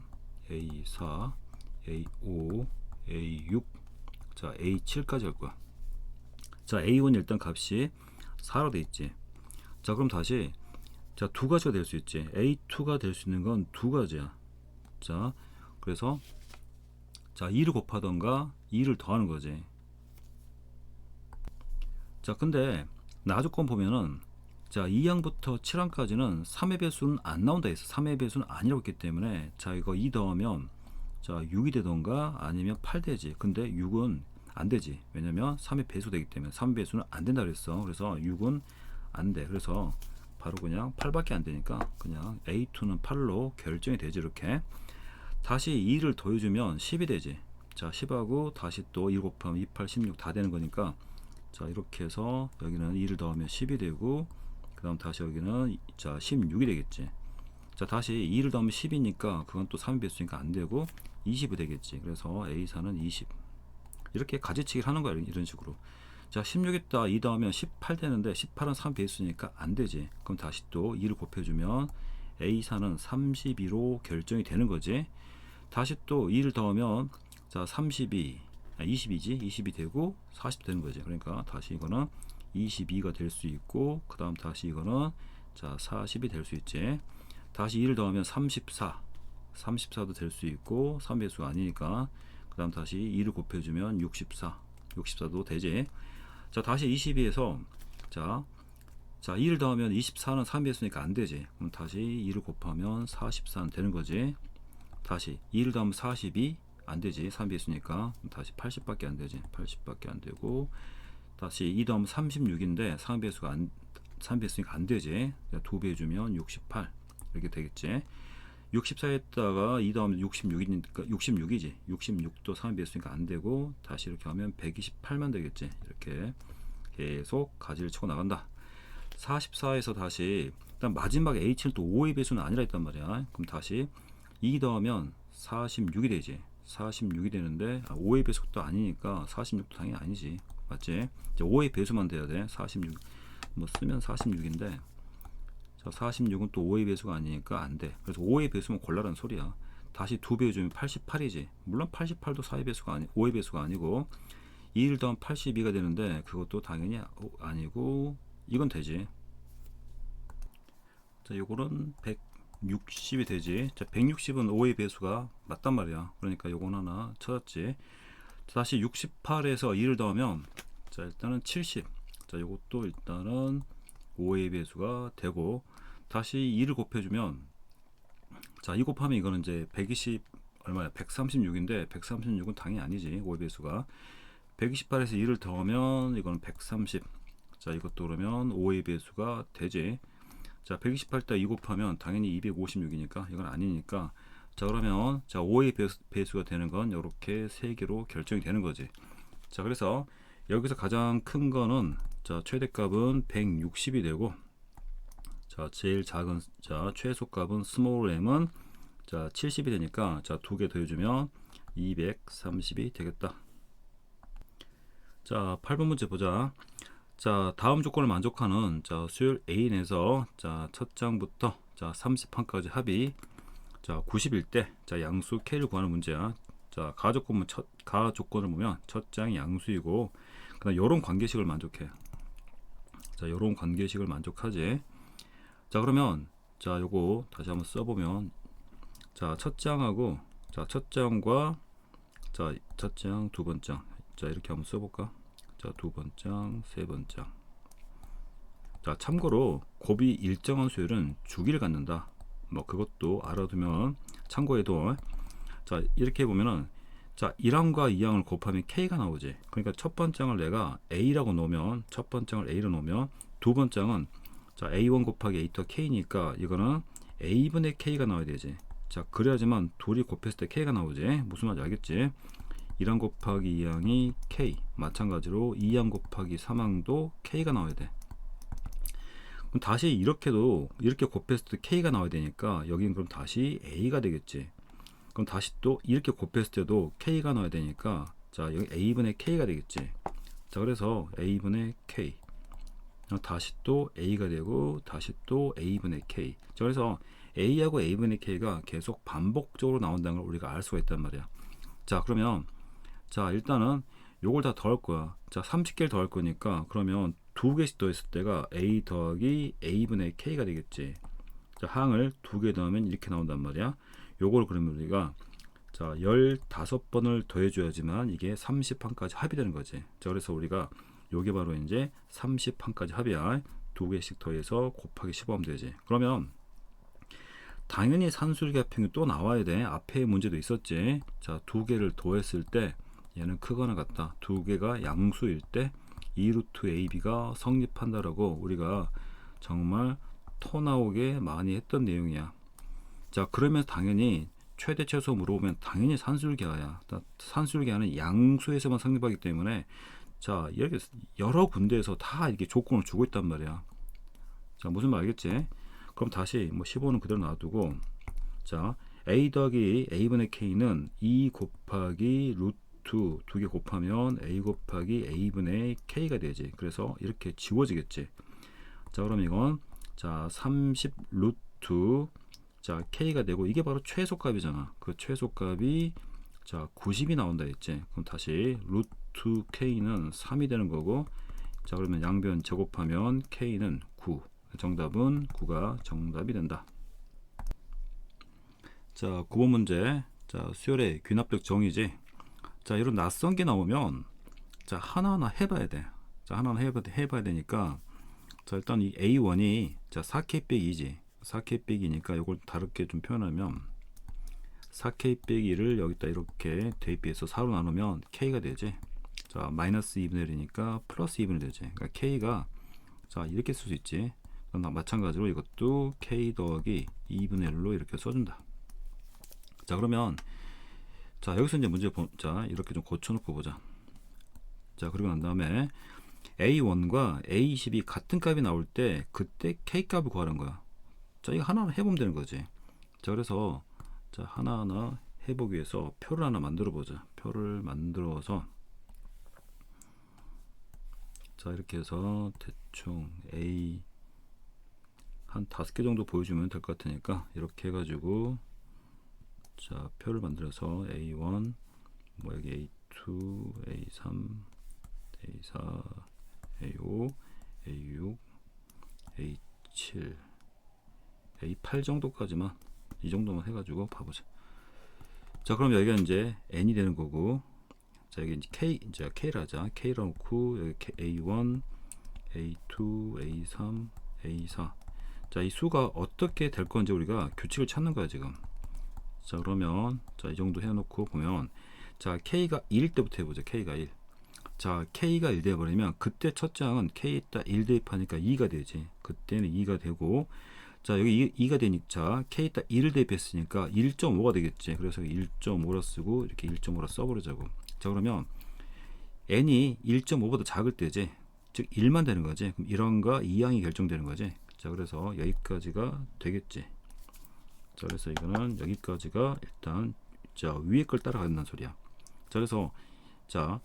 A4, A5, A6 자 A7까지 할 거야. 자 A1 일단 값이 4로 돼 있지. 자 그럼 다시 자 두 가지가 될 수 있지. A2가 될 수 있는 건 두 가지야. 자 그래서 자 2를 곱하던가 2를 더하는 거지. 자 근데 나조건 보면은 자 2항부터 7항까지는 3의 배수는 안 나온다 했어. 3의 배수는 아니라고 했기 때문에 자 이거 2 더하면 자 6이 되던가 아니면 8 되지. 근데 6은 안 되지. 왜냐면 3의 배수 되기 때문에 3의 배수는 안 된다 그랬어. 그래서 6은 안 돼. 그래서 바로 그냥 8밖에 안 되니까 그냥 A2는 8로 결정이 되지. 이렇게 다시 2를 더해주면 10이 되지. 자 10하고 다시 또 2 곱하면 2, 8, 16 다 되는 거니까 자 이렇게 해서 여기는 2를 더하면 10이 되고 그 다음 다시 여기는 자 16이 되겠지. 자 다시 2를 더하면 10이니까 그건 또 3의 배수니까 안 되고 20이 되겠지. 그래서 A4는 20 이렇게 가지치기를 하는 거야. 이런 식으로. 자 16에다 2 더하면 18 되는데 18은 3 배수니까 안 되지. 그럼 다시 또 2를 곱해주면 A4는 32로 결정이 되는 거지. 다시 또 2를 더하면 자 32 20이지 20이 되고 40 되는 거지. 그러니까 다시 이거는 22가 될 수 있고 그 다음 다시 이거는 자 40이 될 수 있지. 다시 2를 더하면 34도 될 수 있고 3배수가 아니니까 그 다음 다시 2를 곱해주면 64도 되지. 자 다시 22에서 자 2를 더하면 24는 3배수니까 안 되지. 그럼 다시 2를 곱하면 44는 되는 거지. 다시 2를 더하면 42 안 되지. 3배수니까 다시 80밖에 안 되지. 80밖에 안 되고 다시 2 더하면 36인데 3배수니까 안 되지. 2배 주면 68 이렇게 되겠지. 64에다가 2 더하면 66이니까 66이지. 66도 3배수니까 안 되고 다시 이렇게 하면 128만 되겠지. 이렇게 계속 가지를 치고 나간다. 44에서 다시 일단 마지막 H는 또 5의 배수는 아니라 했단 말이야. 그럼 다시 2 더하면 46이 되지. 46이 되는데 5의 배수도 아니니까 46도 당연히 아니지. 맞지? 이제 5의 배수만 돼야 돼. 46 뭐 쓰면 46인데 자 46은 또 5의 배수가 아니니까 안 돼. 그래서 5의 배수면 골라라는 소리야. 다시 2배 주면 88이지. 물론 88도 4의 배수가 아니 5의 배수가 아니고 2를 더하면 82가 되는데 그것도 당연히 아니고 이건 되지. 자 요거는 160이 되지. 자 160은 5의 배수가 맞단 말이야. 그러니까 요건 하나 찾았지. 다시 68에서 2를 더하면 자 일단은 70. 자 요것도 일단은 5의 배수가 되고 다시 2를 곱해주면 자 2 곱하면 이거는 이제 120 얼마야 136인데 136은 당연히 아니지. 5의 배수가 128에서 2를 더하면 이거는 130. 자 이것도 그러면 5의 배수가 되지. 자 128에다 2 곱하면 당연히 256이니까 이건 아니니까 자 그러면 자 5의 배수가 되는 건 이렇게 3개로 결정이 되는 거지. 자 그래서 여기서 가장 큰 거는 자 최대값은 160이 되고 자 제일 작은 자 최소값은 스몰 m은 자 70이 되니까 자 2개 더해주면 230이 되겠다. 자 8번 문제 보자. 자 다음 조건을 만족하는 자 수열 A에서 자 첫 장부터 자 30항까지 합이 자 90일 때 자 양수 K를 구하는 문제야. 자 가 조건을 보면 첫 장이 양수이고 그다음 요런 관계식을 만족해. 자 요런 관계식을 만족하지. 자 그러면 자 요거 다시 한번 써보면 자 첫 장하고 자 첫 장과 자 첫 장 두 번째 자 이렇게 한번 써볼까. 자 두 번장 세 번장. 자 참고로 곱이 일정한 수열은 주기를 갖는다. 뭐 그것도 알아두면 참고해도. 자 이렇게 보면은 자 1항과 2항을 곱하면 K가 나오지. 그러니까 첫 번장을 내가 A라고 놓으면 첫 번장을 A로 놓으면 두 번장은 자 A1 곱하기 A2 K니까 이거는 A분의 K가 나와야 되지. 자 그래야지만 둘이 곱했을 때 K가 나오지. 무슨 말인지 알겠지? 1항 곱하기 2항이 K 마찬가지로 2항 곱하기 3항도 K가 나와야 돼. 그럼 다시 이렇게도 이렇게 곱했을 때 K가 나와야 되니까 여기는 그럼 다시 A가 되겠지. 그럼 다시 또 이렇게 곱했을 때도 K가 나와야 되니까 자 여기 A분의 K가 되겠지. 자 그래서 A분의 K 다시 또 A가 되고 다시 또 A분의 K. 자 그래서 A하고 A분의 K가 계속 반복적으로 나온다는 걸 우리가 알 수가 있단 말이야. 자 그러면 자 일단은 요걸 다 더할 거야. 자 30개를 더할 거니까 그러면 두 개씩 더했을 때가 A 더하기 A분의 K가 되겠지. 자 항을 두 개 더하면 이렇게 나온단 말이야. 요걸 그러면 우리가 자 15번을 더해줘야지만 이게 30항까지 합의되는 거지. 자 그래서 우리가 요게 바로 이제 30항까지 합이야. 두 개씩 더해서 곱하기 15하면 되지. 그러면 당연히 산술계합형이 또 나와야 돼. 앞에 문제도 있었지. 자, 두 개를 더했을 때 얘는 크거나 같다. 두 개가 양수일 때 2루트 AB가 성립한다라고 우리가 정말 토 나오게 많이 했던 내용이야. 자, 그러면 당연히 최대 최소 물어보면 당연히 산술계화야. 산술계화는 양수에서만 성립하기 때문에 자, 이렇게 여러 군데에서 다 이렇게 조건을 주고 있단 말이야. 자, 무슨 말 알겠지? 그럼 다시 뭐 15는 그대로 놔두고 자 a 더하기 a분의 k는 2 곱하기 루트 두 개 곱하면 a 곱하기 a분의 k가 되지. 그래서 이렇게 지워지겠지. 자 그럼 이건 자 30 루트 자 k가 되고 이게 바로 최소값이잖아. 그 최소값이 자 90이 나온다 했지. 그럼 다시 루트 k는 3이 되는 거고 자 그러면 양변 제곱하면 k는 9. 정답은 9가 정답이 된다. 자 9번 문제. 자 수열의 귀납력 정의지. 자 이런 낯선 게 나오면 자 하나하나 해봐야 돼. 자 하나하나 해봐야 되니까 자 일단 이 A1이 자 4K 빼기 2지. 4K 빼기니까 이걸 다르게 좀 표현하면 4K 빼기 1을 여기다 이렇게 대입해서 4로 나누면 K가 되지. 자 마이너스 2분의 1이니까 플러스 2분의 1 되지. 그러니까 K가 자 이렇게 쓸 수 있지. 마찬가지로 이것도 K 더하기 2분의 1로 이렇게 써준다. 자 그러면 자 여기서 이제 문제 자 이렇게 좀 고쳐놓고 보자. 자 그리고 난 다음에 A1과 A20이 같은 값이 나올 때 그때 K 값을 구하는 거야. 자 이거 하나하나 해보면 되는 거지. 자 그래서 자 하나하나 해보기 위해서 표를 하나 만들어 보자. 표를 만들어서 자 이렇게 해서 대충 A 한 5개 정도 보여주면 될 것 같으니까 이렇게 해가지고 자 표를 만들어서 A1 뭐 여기 A2 A3 A4 A5 A6 A7 A8 정도까지만 이 정도만 해가지고 봐보자. 자 그럼 여기가 이제 N이 되는 거고 자 여기 이제 K 이제 K라 하자. K라 놓고 여기 A1 A2 A3 A4 자, 이 수가 어떻게 될 건지 우리가 규칙을 찾는 거야, 지금. 자, 그러면, 자, 이 정도 해놓고 보면, 자, K가 1일 때부터 해보자, K가 1. 자, K가 1 돼버리면, 그때 첫 장은 K에다 1 대입하니까 2가 되지. 그때는 2가 되고, 자, 여기 2가 되니까, 자, K에다 1을 대입했으니까 1.5가 되겠지. 그래서 1.5라 쓰고, 이렇게 1.5라 써버리자고. 자, 그러면, N이 1.5보다 작을 때지. 즉, 1만 되는 거지. 그럼 1항과 2항이 결정되는 거지. 자 그래서 여기까지가 되겠지. 자 그래서 이거는 여기까지가 일단 자 위에 걸 따라간다는 소리야. 자 그래서 자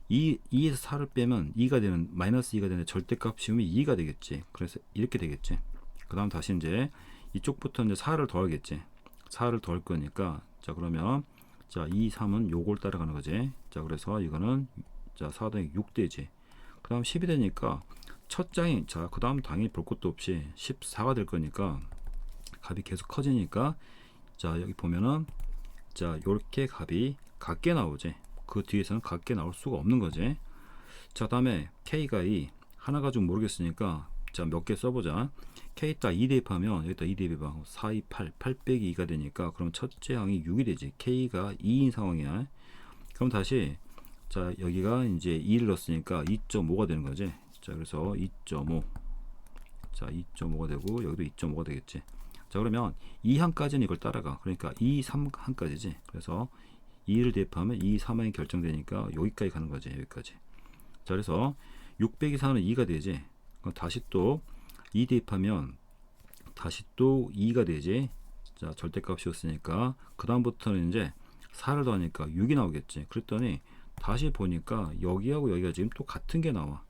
2에서 4를 빼면 2가 되는 마이너스 2가 되는 절대값 씌우면 2가 되겠지. 그래서 이렇게 되겠지. 그 다음 다시 이제 이쪽부터 이제 4를 더하겠지. 4를 더할 거니까 자 그러면 자 2, 3은 요걸 따라가는 거지. 자 그래서 이거는 자 4 더하기 6 되지. 그 다음 10이 되니까 첫 장이 자 그 다음 당연히 볼 것도 없이 14가 될 거니까 값이 계속 커지니까 자 여기 보면은 자 요렇게 값이 같게 나오지. 그 뒤에서는 같게 나올 수가 없는 거지. 자 다음에 K가 2 하나 가지고 모르겠으니까 자 몇 개 써보자. K에다 2 대입하면 여기다 2 대입해봐. 4, 2, 8 8 빼기 2가 되니까 그럼 첫째 항이 6이 되지. K가 2인 상황이야. 그럼 다시 자 여기가 이제 2를 넣었으니까 2.5가 되는 거지. 자 그래서 2.5 자 2.5가 되고 여기도 2.5가 되겠지. 자 그러면 2항까지는 이걸 따라가. 그러니까 2, 3항까지지. 그래서 2를 대입하면 2, 3항이 결정되니까 여기까지 가는 거지. 여기까지. 자 그래서 6 빼기 4는 2가 되지. 그럼 다시 또 2 대입하면 다시 또 2가 되지. 자 절대값이었으니까 그 다음부터는 이제 4를 더하니까 6이 나오겠지. 그랬더니 다시 보니까 여기하고 여기가 지금 또 같은 게 나와.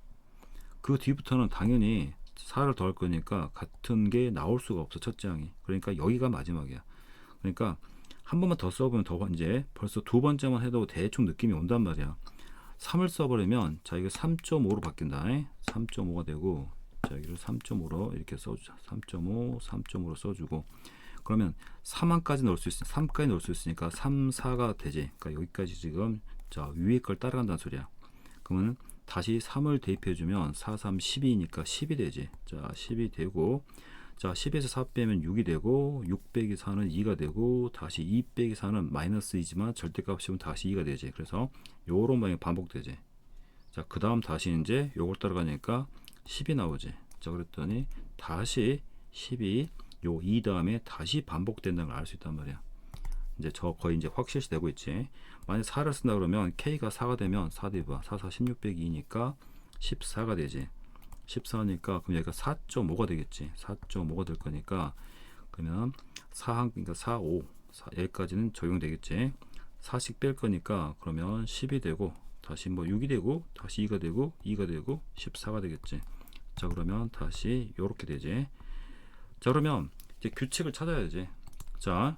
그 뒤부터는 당연히 4를 더할 거니까 같은 게 나올 수가 없어. 첫째 항이. 그러니까 여기가 마지막이야. 그러니까 한 번만 더 써보면 더 이제 벌써 두 번째만 해도 대충 느낌이 온단 말이야. 3을 써버리면 자 이거 3.5로 바뀐다. 3.5가 되고 자 여기를 3.5로 이렇게 써주자. 3.5 3.5로 써주고 그러면 3까지 넣을 수 있으니까 3까지 넣을 수 있으니까 3, 4가 되지. 그러니까 여기까지 지금 자 위에 걸 따라간다는 소리야. 그러면 다시 3을 대입해 주면 4, 3, 12니까 10이 되지. 자 10이 되고 자 10에서 4 빼면 6이 되고 6 빼기 4는 2가 되고 다시 2 빼기 4는 마이너스 2지만 절대값이면 다시 2가 되지. 그래서 요런 방향이 반복되지. 자 그 다음 다시 이제 요걸 따라가니까 10이 나오지. 자 그랬더니 다시 10이 요 2 다음에 다시 반복된다는 걸 알 수 있단 말이야. 이제 저 거의 이제 확실시 되고 있지. 만약 4를 쓴다 그러면 K가 4가 되면 4 대봐 4, 4, 16 빼기 2니까 14가 되지. 14니까 그럼 여기가 4.5가 되겠지. 4.5가 될 거니까 그러면 4 그러니까 4, 5 여기까지는 적용되겠지. 4씩 뺄 거니까 그러면 10이 되고 다시 뭐 6이 되고 다시 2가 되고 2가 되고 14가 되겠지. 자 그러면 다시 요렇게 되지. 자 그러면 이제 규칙을 찾아야지. 자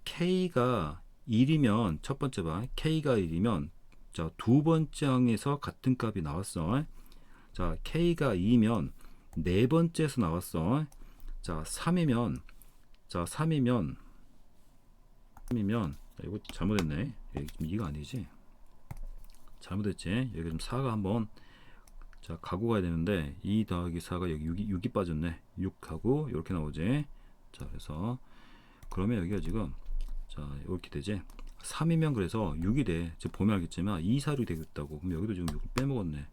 K가 1이면 첫 번째 봐. K가 1이면 자 두 번째 항에서 같은 값이 나왔어. 자 K가 2면 네 번째에서 나왔어. 자 3이면 자 3이면 이거 잘못했네. 여기 지금 2가 아니지. 잘못했지. 여기 좀 4가 한번 자 가고 가야 되는데 2 더하기 4가 여기 6이 빠졌네. 6하고 이렇게 나오지. 자 그래서 그러면 여기가 지금 자 이렇게 되지. 3이면 그래서 6이 돼. 지금 보면 알겠지만 2, 4, 6이 되겠다고. 그럼 여기도 지금 6을 빼먹었네.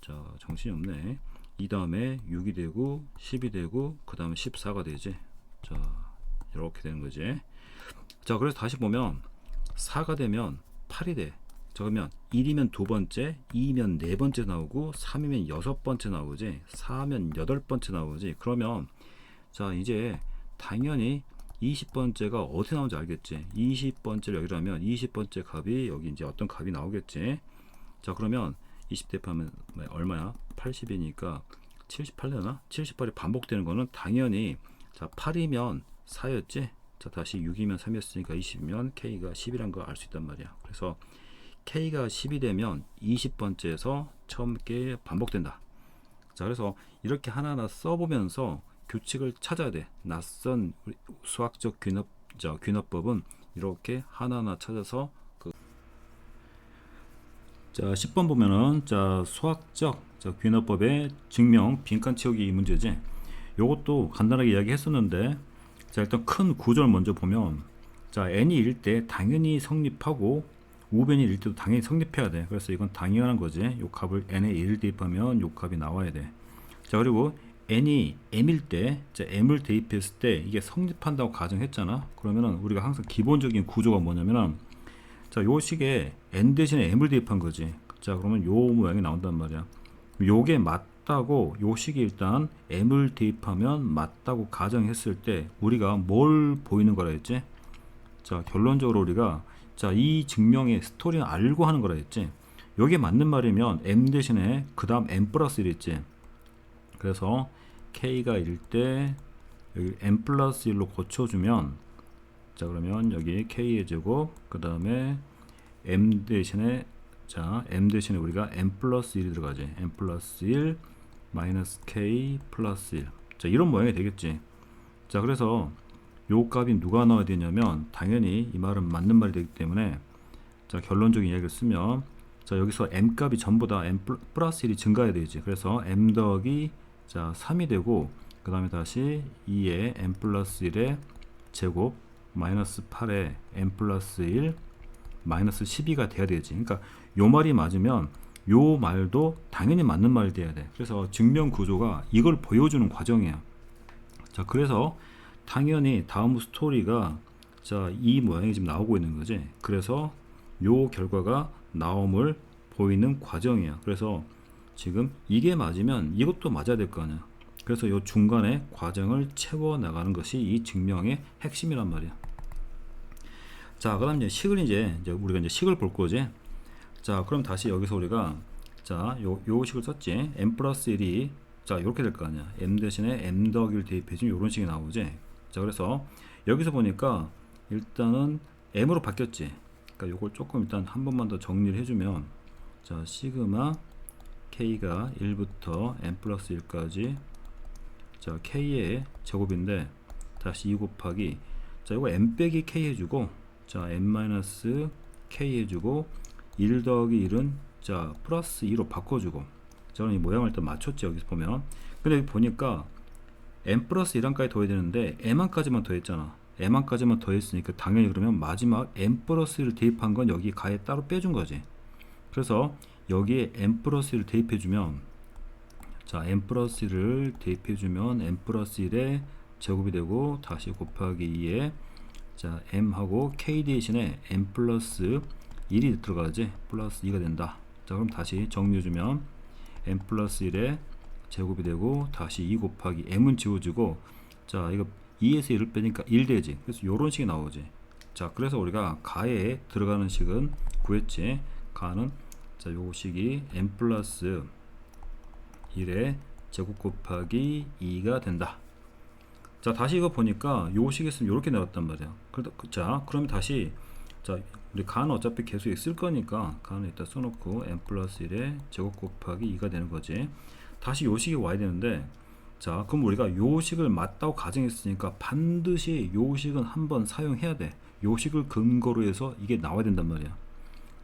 자 정신이 없네. 이 다음에 6이 되고 10이 되고 그 다음에 14가 되지. 자 이렇게 되는 거지. 자 그래서 다시 보면 4가 되면 8이 돼. 자 그러면 1이면 두 번째, 2면 네 번째 나오고 3이면 여섯 번째 나오지. 4면 여덟 번째 나오지. 그러면 자 이제 당연히 20번째가 어디 나오는지 알겠지. 20번째를 여기라면 20번째 값이 여기 이제 어떤 값이 나오겠지. 자 그러면 20 대입하면 얼마야? 80이니까 78되나? 78이 반복되는 거는 당연히 자 8이면 4였지. 자 다시 6이면 3이었으니까 20이면 K가 10이란 거 알 수 있단 말이야. 그래서 K가 10이 되면 20번째에서 처음 게 반복된다. 자 그래서 이렇게 하나하나 써보면서 규칙을 찾아야 돼. 낯선 수학적 귀납법은 이렇게 하나하나 찾아서 자 10번 보면은 자 수학적 귀납법의 증명 빈칸 채우기 문제지. 요것도 간단하게 이야기했었는데 자 일단 큰 구조를 먼저 보면 자 n이 일 때 당연히 성립하고 우변이 일 때도 당연히 성립해야 돼. 그래서 이건 당연한 거지. 요 값을 n에 1 대입하면 요 값이 나와야 돼. 자 그리고 n이 m일 때 자 m을 대입했을 때 이게 성립한다고 가정했잖아. 그러면은 우리가 항상 기본적인 구조가 뭐냐면은 자 요 식에 n 대신에 m을 대입한 거지. 자 그러면 요 모양이 나온단 말이야. 요게 맞다고 요 식이 일단 m을 대입하면 맞다고 가정했을 때 우리가 뭘 보이는 거라 했지? 자 결론적으로 우리가 자 이 증명의 스토리는 알고 하는 거라 했지. 요게 맞는 말이면 m 대신에 그 다음 m 플러스 1 있지. 그래서 k가 1일 때 여기 m 플러스 1로 고쳐주면 자 그러면 여기 k의 제곱 그 다음에 m 대신에 자 m 대신에 우리가 m 플러스 1이 들어가지. m 플러스 1 마이너스 k 플러스 1. 자 이런 모양이 되겠지. 자 그래서 요 값이 누가 나와야 되냐면 당연히 이 말은 맞는 말이 되기 때문에 자 결론적인 이야기를 쓰면 자 여기서 m 값이 전부 다 m 플러스 1이 증가해야 되지. 그래서 m 더하기 자 3이 되고 그 다음에 다시 2에 m 플러스 1의 제곱 마이너스 8에 m 플러스 1 마이너스 12가 돼야 되지. 그러니까 요 말이 맞으면 요 말도 당연히 맞는 말이 돼야 돼. 그래서 증명 구조가 이걸 보여주는 과정이야. 자 그래서 당연히 다음 스토리가 자 이 모양이 지금 나오고 있는 거지. 그래서 요 결과가 나옴을 보이는 과정이야. 그래서 지금 이게 맞으면 이것도 맞아야 될 거 아니야. 그래서 요 중간에 과정을 채워 나가는 것이 이 증명의 핵심이란 말이야. 자 그다음 이제 식을 이제 우리가 이제 식을 볼 거지. 자 그럼 다시 여기서 우리가 자 요 식을 썼지. m 플러스 1이 자 이렇게 될 거 아니야. m 대신에 m 더하기를 대입해주면 이런 식이 나오지. 자 그래서 여기서 보니까 일단은 m으로 바뀌었지. 그러니까 요걸 조금 일단 한 번만 더 정리를 해주면 자 시그마 k가 1부터 m 플러스 1까지 자 k의 제곱인데 다시 2 곱하기 자 이거 m 빼기 k 해주고 자 m 마이너스 k 해주고 1 더하기 1은 자 플러스 2로 바꿔주고 자 그럼 이 모양을 일단 맞췄지 여기서 보면. 근데 여기 보니까 m 플러스 1항까지 더해야 되는데 m항까지만 더했잖아. m항까지만 더했으니까 당연히 그러면 마지막 m 플러스 1을 대입한 건 여기 가에 따로 빼준 거지. 그래서 여기에 m 플러스 1을 대입해주면 자 m 플러스 1을 대입해주면 m 플러스 1의 제곱이 되고 다시 곱하기 2에 자 m하고 k 대신에 m 플러스 1이 들어가지 플러스 2가 된다. 자 그럼 다시 정리해주면 m 플러스 1의 제곱이 되고 다시 2 곱하기 m은 지워지고 자 이거 2에서 1을 빼니까 1 되지. 그래서 요런 식이 나오지. 자 그래서 우리가 가에 들어가는 식은 구했지. 가는 자 요 식이 m 플러스 1의 제곱 곱하기 2가 된다. 자 다시 이거 보니까 요 식이 있으면 요렇게 나왔단 말이야. 자 그러면 다시 자 우리 가는 어차피 계속 있을 거니까 가는 일단 써놓고 m 플러스 1의 제곱 곱하기 2가 되는 거지. 다시 요 식이 와야 되는데 자 그럼 우리가 요 식을 맞다고 가정했으니까 반드시 요 식은 한번 사용해야 돼. 요 식을 근거로 해서 이게 나와야 된단 말이야.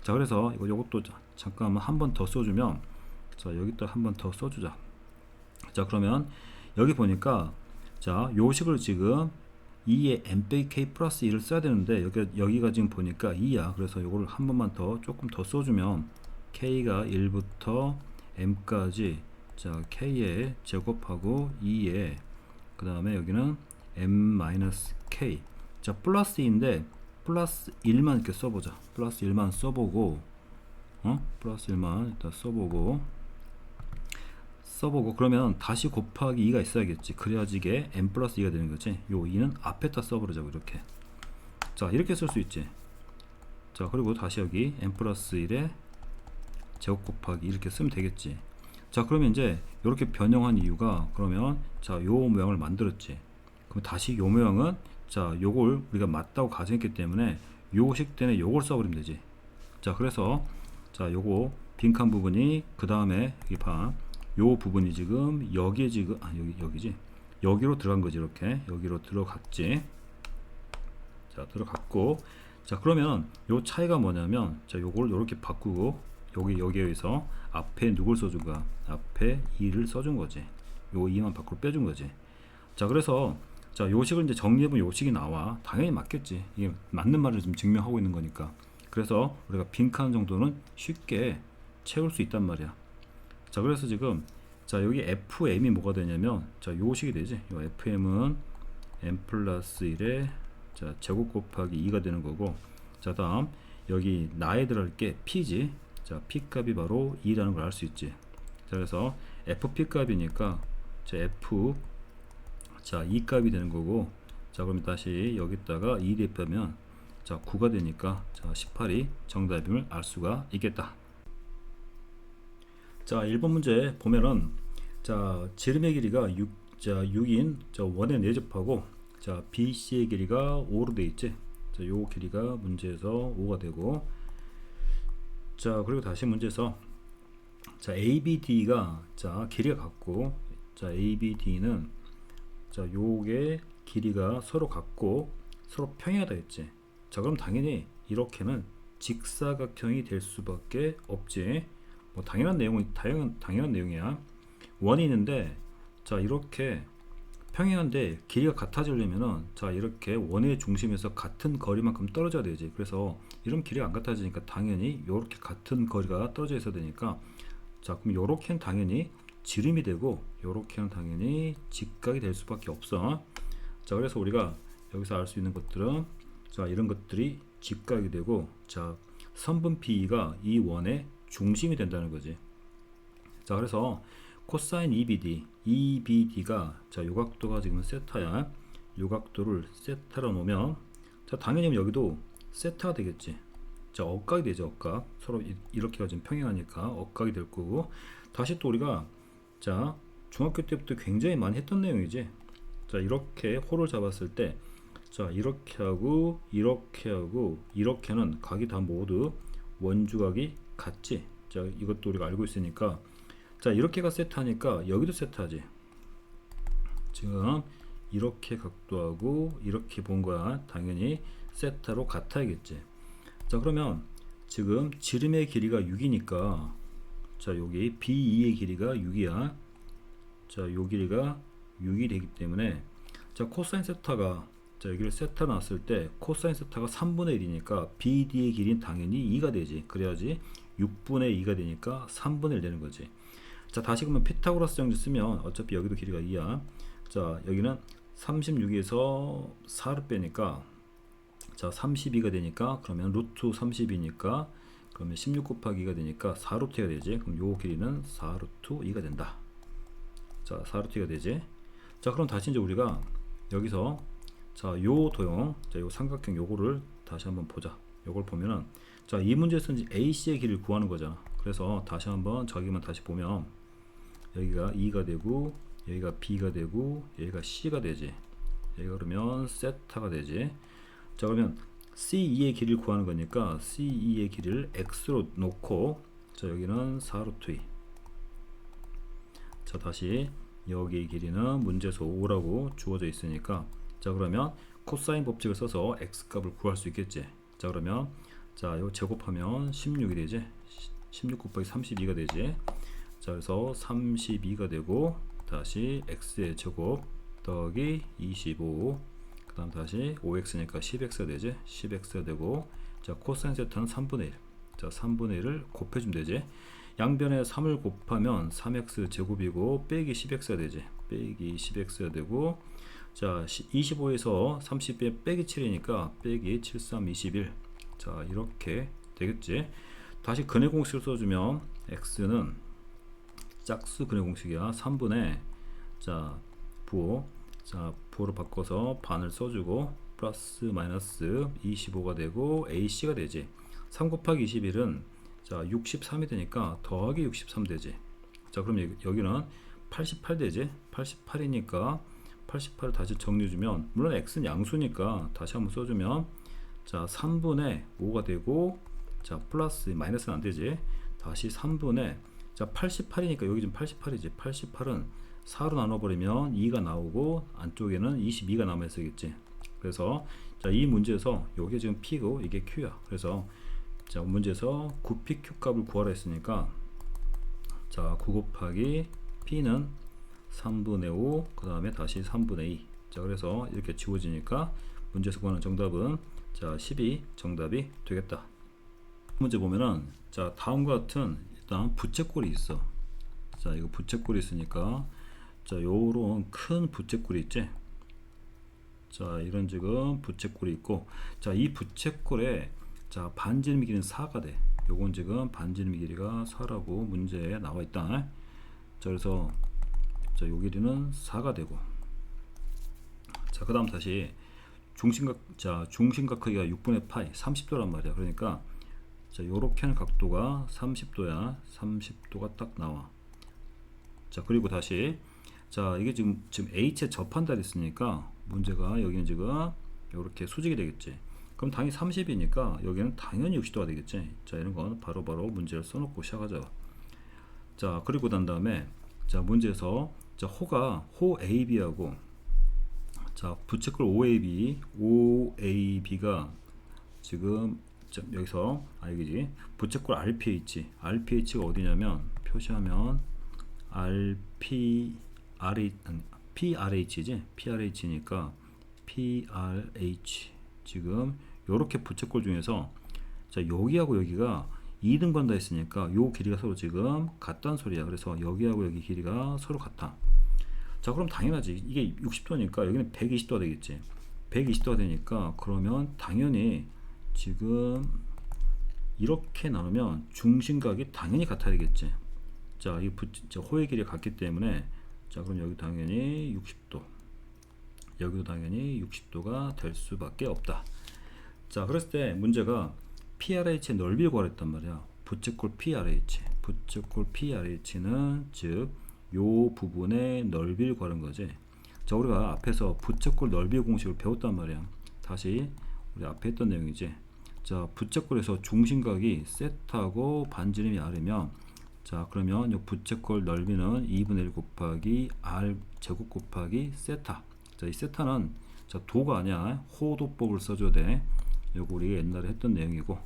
자 그래서 요것도 잠깐만 한 번 더 써주면 자 여기다 한 번 더 써주자. 자 그러면 여기 보니까 자 요 식을 지금 2에 m 빼기 k 플러스 1을 써야 되는데 여기가 지금 보니까 2야. 그래서 요거를 한 번만 더 조금 더 써주면 k가 1부터 m까지 자 k에 제곱하고 2에 그 다음에 여기는 m-k 자 플러스 2인데 플러스 1만 이렇게 써보자. 플러스 1만 써보고 플러스 1만 일단 써보고 그러면 다시 곱하기 2가 있어야겠지. 그래야지 이게 m 플러스 2가 되는 거지. 요 2는 앞에다 써버리자고 이렇게. 자 이렇게 쓸 수 있지. 자 그리고 다시 여기 m 플러스 1에 제곱 곱하기 이렇게 쓰면 되겠지. 자 그러면 이제 이렇게 변형한 이유가 그러면 자 요 모양을 만들었지. 그럼 다시 요 모양은 자 요걸 우리가 맞다고 가정했기 때문에 요 식 때문에 요걸 써버리면 되지. 자 그래서 자 요거 빈칸 부분이 그 다음에 여기 봐. 요 부분이 지금 여기에 지금 여기지. 여기로 들어간 거지. 이렇게 여기로 들어갔지. 자 들어갔고 자 그러면 요 차이가 뭐냐면 자 요걸 요렇게 바꾸고 여기에서 앞에 누굴 써준 거야? 앞에 2를 써준 거지. 요 2만 밖으로 빼준 거지. 자 그래서 자 요식을 이제 정리해보면 요식이 나와. 당연히 맞겠지. 이게 맞는 말을 지금 증명하고 있는 거니까. 그래서 우리가 빈칸 정도는 쉽게 채울 수 있단 말이야. 자 그래서 지금 자 여기 fm이 뭐가 되냐면 자 요식이 되지. 요 fm은 m 플러스 1에 자 제곱 곱하기 2가 되는 거고 자 다음 여기 나에 들어갈 게 p지. 자 p 값이 바로 2라는 걸 알 수 있지. 자 그래서 fp 값이니까 자 f 자 2 값이 되는 거고 자 그럼 다시 여기다가 2 대입하면 자 9가 되니까 자 18이 정답임을 알 수가 있겠다. 자 1번 문제 보면은 자 지름의 길이가 6인 자 원에 내접하고 자 BC의 길이가 5로 되어 있지. 자 요 길이가 문제에서 5가 되고 자 그리고 다시 문제에서 자 ABD가 자 길이가 같고 자 ABD는 자 요게 길이가 서로 같고 서로 평행하다 했지. 자 그럼 당연히 이렇게는 직사각형이 될 수밖에 없지. 뭐 당연한 내용이야. 원이 있는데 자 이렇게 평행한데 길이가 같아지려면은 자 이렇게 원의 중심에서 같은 거리만큼 떨어져야 되지. 그래서 이런 길이가 안 같아지니까 당연히 이렇게 같은 거리가 떨어져 있어야 되니까 자 그럼 요렇게는 당연히 지름이 되고 요렇게는 당연히 직각이 될 수밖에 없어. 자 그래서 우리가 여기서 알 수 있는 것들은 자 이런 것들이 직각이 되고 자 선분 B가 이 원의 중심이 된다는 거지. 자 그래서 코사인 EBD가 자 요각도가 지금 세타야. 요각도를 세타로 놓으면 자 당연히 여기도 세타가 되겠지. 자 억각이 되죠. 억각. 서로 이렇게가 지금 평행하니까 억각이 될 거고 다시 또 우리가 자 중학교 때부터 굉장히 많이 했던 내용이지. 자 이렇게 호를 잡았을 때 자 이렇게 하고 이렇게는 각이 다 모두 원주각이 같지. 자 이것도 우리가 알고 있으니까 자 이렇게가 세타니까 여기도 세타지. 지금 이렇게 각도하고 이렇게 본 거야. 당연히 세타로 같아야겠지. 자, 그러면 지금 지름의 길이가 6이니까 자, 여기 B2의 길이가 6이야. 자, 요 길이가 6이 되기 때문에 자, 코사인 세타가 자, 여기를 세타 놨을 때 코사인 세타가 3분의 1이니까 BD의 길이는 당연히 2가 되지. 그래야지 6분의 2가 되니까 3분의 1 되는 거지. 자, 다시 그러면 피타고라스 정리 쓰면 어차피 여기도 길이가 2야. 자, 여기는 36에서 4를 빼니까 자, 32가 되니까 그러면 루트 30이니까 그러면 16 곱하기 2가 되니까 4루트가 되지. 그럼 요 길이는 4루트 2가 된다. 자, 4루트가 되지. 자, 그럼 다시 이제 우리가 여기서 자, 요 도형, 자, 요 삼각형 요거를 다시 한번 보자. 요걸 보면은 자, 이 문제에서는 AC의 길이를 구하는 거잖아. 그래서 다시 한번 저기만 다시 보면 여기가 2가 되고 여기가 B가 되고 여기가 C가 되지. 여기가 그러면 세타가 되지. 자, 그러면 C2의 길이를 구하는 거니까 C2의 길이를 X로 놓고 자, 여기는 4루트 2. 자, 다시 여기의 길이는 문제에서 5라고 주어져 있으니까 자, 그러면 코사인 법칙을 써서 X 값을 구할 수 있겠지. 자, 그러면 자, 이거 제곱하면 16이 되지. 16 곱하기 32가 되지. 자, 그래서 32가 되고 다시 X의 제곱 더하기 25 그 다음 다시 5x니까 10x가 되지. 10x가 되고 자, 코사인 세타는 3분의 1. 자, 3분의 1을 곱해주면 되지. 양변에 3을 곱하면 3x 제곱이고 빼기 10x가 되지. 빼기 10x가 되고 자, 25에서 30 빼기 7이니까 빼기 7, 3, 21. 자, 이렇게 되겠지. 다시 근의 공식을 써주면 x는 짝수 근의 공식이야. 3분의 자, 부호 자, 부호로 바꿔서 반을 써주고 플러스 마이너스 25가 되고 AC가 되지. 3 곱하기 21은 자, 63이 되니까 더하기 63 되지. 자, 그럼 여기는 88 되지. 88이니까 88을 다시 정리해주면 물론 x는 양수니까 다시 한번 써주면 자, 3분의 5가 되고 자, 플러스 마이너스는 안 되지. 다시 3분의 자, 88이니까 여기 지금 88이지. 88은 4로 나눠버리면 2가 나오고 안쪽에는 22가 남아있어야겠지. 그래서 자, 이 문제에서 여기 지금 P고 이게 Q야. 그래서 자, 문제에서 9PQ 값을 구하라 했으니까 자, 9 곱하기 P는 3분의 5, 그 다음에 다시 3분의 2. 자, 그래서 이렇게 지워지니까 문제에서 구하는 정답은 자, 12 정답이 되겠다. 문제 보면은 자, 다음과 같은 일단 부채꼴이 있어. 자, 이거 부채꼴이 있으니까 자, 요런 큰 부채꼴이 있지. 자, 이런 지금 부채꼴이 있고 자, 이 부채꼴에 자, 반지름 길이는 4가 돼. 요건 지금 반지름 길이가 4라고 문제에 나와 있다. 자, 그래서 자, 요 길이는 4가 되고 자, 그 다음 다시 중심각 크기가 6분의 파이 30도란 말이야. 그러니까 자, 요렇게 하는 각도가 30도야. 30도가 딱 나와. 자, 그리고 다시 자, 이게 지금 H에 접한 달이 있으니까 문제가 여기는 지금 요렇게 수직이 되겠지. 그럼 당연히 30이니까 여기는 당연히 60도가 되겠지. 자, 이런 건 바로바로 문제를 써놓고 시작하자. 자, 그리고 난 다음에 자, 문제에서 자, 호 AB하고 자, 부채꼴 OAB가 지금 여기서 여기지. 부채꼴 RPH가 어디냐면 표시하면 PRH지. PRH니까 PRH 지금 요렇게 부채꼴 중에서 자, 여기하고 여기가 2등분 다 했으니까 요 길이가 서로 지금 같다는 소리야. 그래서 여기하고 여기 길이가 서로 같아. 자, 그럼 당연하지. 이게 60도니까 여기는 120도가 되겠지. 120도가 되니까 그러면 당연히 지금 이렇게 나누면 중심각이 당연히 같아야 되겠지. 자, 이 호의 길이가 같기 때문에 자, 그럼 여기 당연히 60도, 여기도 당연히 60도가 될 수밖에 없다. 자, 그랬을 때 문제가 PRH의 넓이를 구하랬단 말이야. 부채꼴 PRH는 즉 요 부분의 넓이를 구하는 거지. 자, 우리가 앞에서 부채꼴 넓이 공식을 배웠단 말이야. 다시 우리 앞에 했던 내용이지. 자, 부채꼴에서 중심각이 세타고 반지름이 r이면 자, 그러면 요 부채꼴 넓이는 2분의 1 곱하기 r 제곱 곱하기 세타. 자, 이 세타는 자, 도가 아니야. 호도법을 써줘야 돼. 요거 우리가 옛날에 했던 내용이고.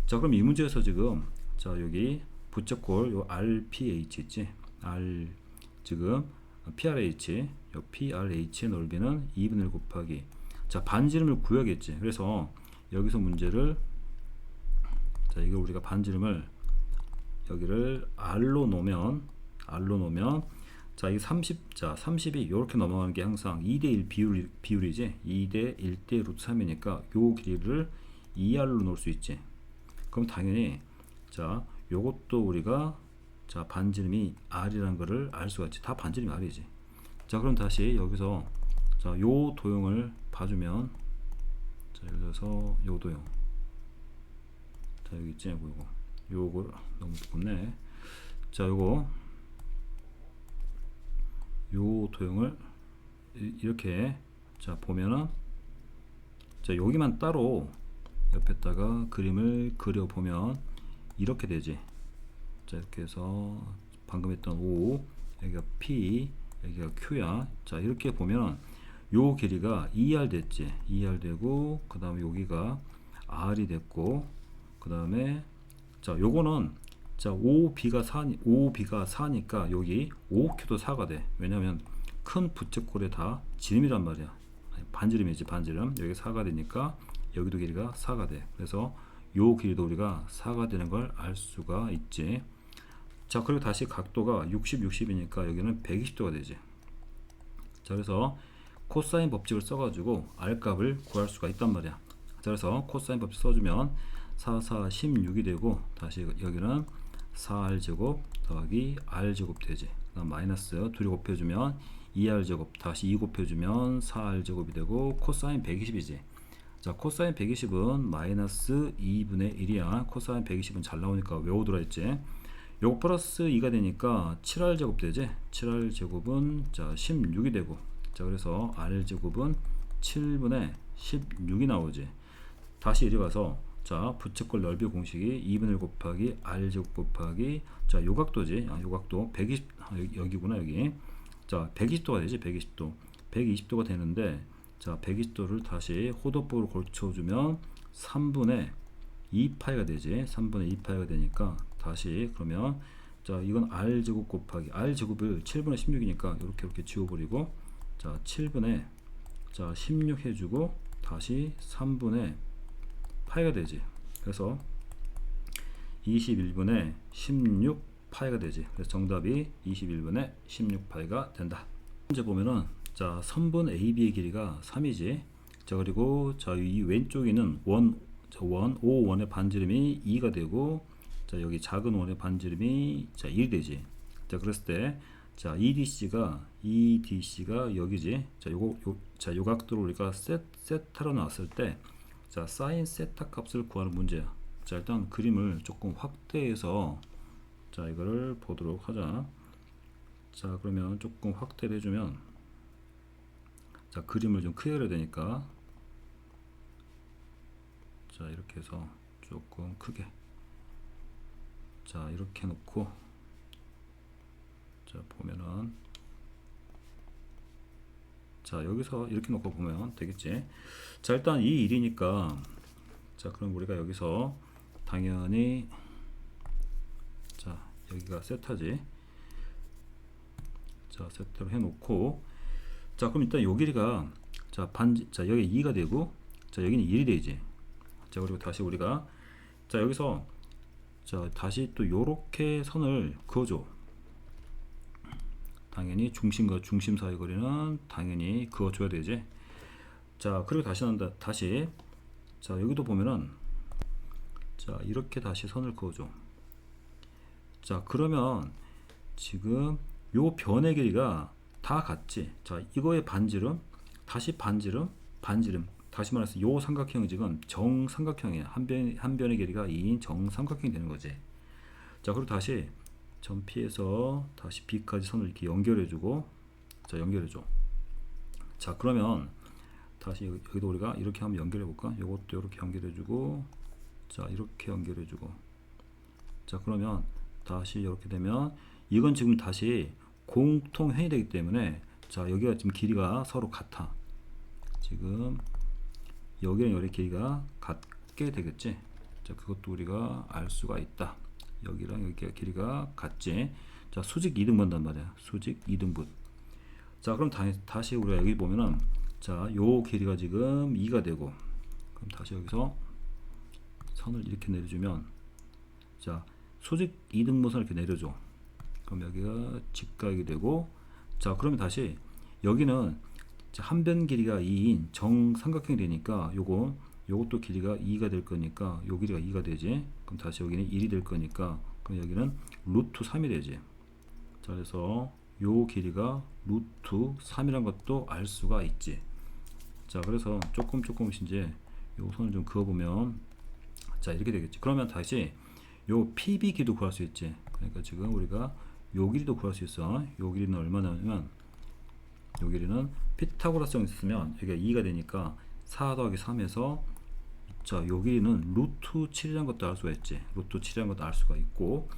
자, 그럼 이 문제에서 지금 자, 여기 부채꼴 요 RPH 있지? R 지금 PRH 요 PRH의 넓이는 2분의 1 곱하기 자, 반지름을 구하겠지. 그래서 여기서 문제를 자, 이거 우리가 반지름을 여기를 R로 놓으면 자, 이 30, 자, 30이 이렇게 넘어가는 게 항상 2대1 비율이지. 2대 1대 루트 3이니까 요 길이를 2R로 놓을 수 있지. 그럼 당연히 자, 요것도 우리가 자, 반지름이 R이라는 거를 알 수가 있지. 다 반지름이 R이지. 자, 그럼 다시 여기서 자, 요 도형을 봐주면 자, 여기서 요 도형 자, 여기 있지. 요거 너무 두껍네. 자, 요거 요 도형을 이렇게 자, 보면은 자, 여기만 따로 옆에다가 그림을 그려보면 이렇게 되지. 자, 이렇게 해서 방금 했던 O 여기가 P 여기가 Q야. 자, 이렇게 보면 요 길이가 2R 됐지. 2R 되고 그 다음에 여기가 R이 됐고 그 다음에 자, 요거는 자, OB가 4니까 여기 OQ도 4가 돼. 왜냐면 큰 부채꼴에 다 지름이란 말이야. 반지름이지, 반지름. 여기 4가 되니까 여기도 길이가 4가 돼. 그래서 요 길이도 우리가 4가 되는 걸 알 수가 있지. 자, 그리고 다시 각도가 60, 60이니까 여기는 120도가 되지. 자, 그래서 코사인 법칙을 써가지고 R 값을 구할 수가 있단 말이야. 자, 그래서 코사인 법칙 써주면 4, 4, 16이 되고 다시 여기는 4R제곱 더하기 R제곱 되지. 그다음 마이너스 둘이 곱해주면 2R제곱 다시 2 곱해주면 4R제곱이 되고 코사인 120이지. 자, 코사인 120은 마이너스 2분의 1이야. 코사인 120은 잘 나오니까 외우더라 했지. 요거 플러스 2가 되니까 7R제곱 되지. 7R제곱은 자 16이 되고 자, 그래서 R제곱은 7분의 16이 나오지. 다시 이리 가서 자, 부채꼴 넓이 공식이 2분의 1 곱하기 R제곱 곱하기 자, 요각도지. 요각도 120 여기구나 여기. 자, 120도가 되지. 120도 120도가 되는데 자, 120도를 다시 호도법으로 고쳐주면 3분의 2파이가 되지. 3분의 2파이가 되니까 다시 그러면 자, 이건 R제곱 곱하기 R제곱을 7분의 16이니까 이렇게 지워버리고 자, 7분의 자, 16 해주고 다시 3분의 파이가 되지. 그래서 21분의 16 파이가 되지. 그래서 정답이 21분의 16 파이가 된다. 이제 보면은 자, 선분 AB의 길이가 3이지. 자, 그리고 자, 이 왼쪽에는 원, O1의 반지름이 2가 되고 자, 여기 작은 원의 반지름이 자, 1이 되지. 자, 그랬을 때 자, EDC가 여기지. 자, 자, 요 각도를 우리가 세타로 놨을 때 자, 사인 세타 값을 구하는 문제야. 자, 일단 그림을 조금 확대해서 자, 이거를 보도록 하자. 자, 그러면 조금 확대를 해주면 자, 그림을 좀 크게 그려야 되니까 자, 이렇게 해서 조금 크게 자, 이렇게 놓고 자, 보면은 자, 여기서 이렇게 놓고 보면 되겠지. 자, 일단 이 일이니까 자, 그럼 우리가 여기서 당연히 자, 여기가 세타지. 자, 세타로 해놓고 자, 그럼 일단 요 길이가 자, 자, 여기 2가 되고 자, 여기는 1이 되지. 자, 그리고 다시 우리가 자, 여기서 자, 다시 또 요렇게 선을 그어줘. 당연히 중심과 중심 사이 거리는 당연히 그어줘야 되지. 자, 그리고 다시 자, 여기도 보면은 자, 이렇게 다시 선을 그어줘. 자, 그러면 지금 요 변의 길이가 다 같지. 자, 이거의 반지름 다시 반지름 다시 말해서 요 삼각형이 지금 정삼각형이야. 한 변의 길이가 2인 정삼각형이 되는 거지. 자, 그리고 다시 점 P에서 다시 B까지 선을 이렇게 연결해주고 자, 연결해줘. 자, 그러면 다시 여기도 우리가 이렇게 한번 연결해볼까? 요것도 이렇게 연결해주고 자, 이렇게 연결해주고 자, 그러면 다시 이렇게 되면 이건 지금 다시 공통현이 되기 때문에 자 여기가 지금 길이가 서로 같아. 지금 여기랑 여기 길이가 같게 되겠지. 자 그것도 우리가 알 수가 있다. 여기랑 여기가 길이가 같지. 자 수직 2등분단 말이야. 수직 2등분. 자 그럼 다시 우리가 여기 보면은 자 요 길이가 지금 2가 되고, 그럼 다시 여기서 선을 이렇게 내려주면 자 수직 2등분선을 이렇게 내려줘. 그럼 여기가 직각이 되고, 자 그러면 다시 여기는 한 변 길이가 2인 정삼각형이 되니까 요것도 길이가 2가 될 거니까 요 길이가 2가 되지. 그럼 다시 여기는 1이 될 거니까 그럼 여기는 루트 3이 되지. 자 그래서 요 길이가 루트 3이란 것도 알 수가 있지. 자 그래서 조금씩 이제 요 선을 좀 그어보면 자 이렇게 되겠지. 그러면 다시 요 PB 길이도 구할 수 있지. 그러니까 지금 우리가 요 길이도 구할 수 있어. 요 길이는 얼마냐면 요 길이는 피타고라스형 있으면 여기가 2가 되니까 4 더하기 3에서 자 요 길이는 루트 7이라는 것도 알 수가 있지. 루트 7이라는 것도 알 수가 있고,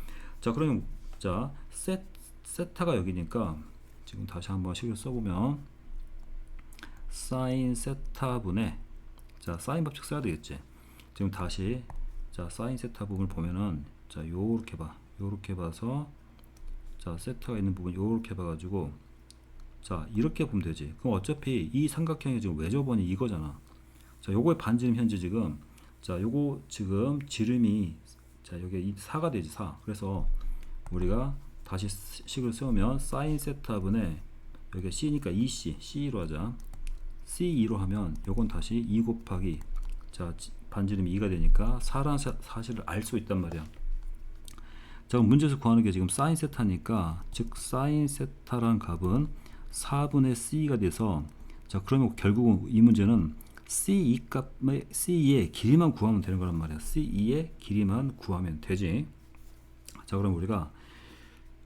자 그러면 자 세타가 여기니까 지금 다시 한번 식을 써보면 사인 세타분의 자 사인 법칙 써야 되겠지. 지금 다시 자 사인 세타 부분을 보면은 자 요렇게 봐. 요렇게 봐서 자 세타가 있는 부분 요렇게 봐가지고 자 이렇게 보면 되지. 그럼 어차피 이 삼각형이 지금 외접원이 이거잖아. 자 요거의 반지름 현재 지금 자 요거 지금 지름이 자 여기 4가 되지. 4. 그래서 우리가 다시 식을 세우면 사인 세타분의 여기가 C니까 2C C로 하자. C2로 하면 요건 다시 2 곱하기 자 반지름이 2가 되니까 4라는 사실을 알 수 있단 말이야. 자 그럼 문제에서 구하는 게 지금 사인 세타니까 즉 사인 세타라는 값은 4분의 C가 돼서 자 그러면 결국은 이 문제는 C2 값의 C2의 길이만 구하면 되는 거란 말이야. C2의 길이만 구하면 되지. 자 그럼 우리가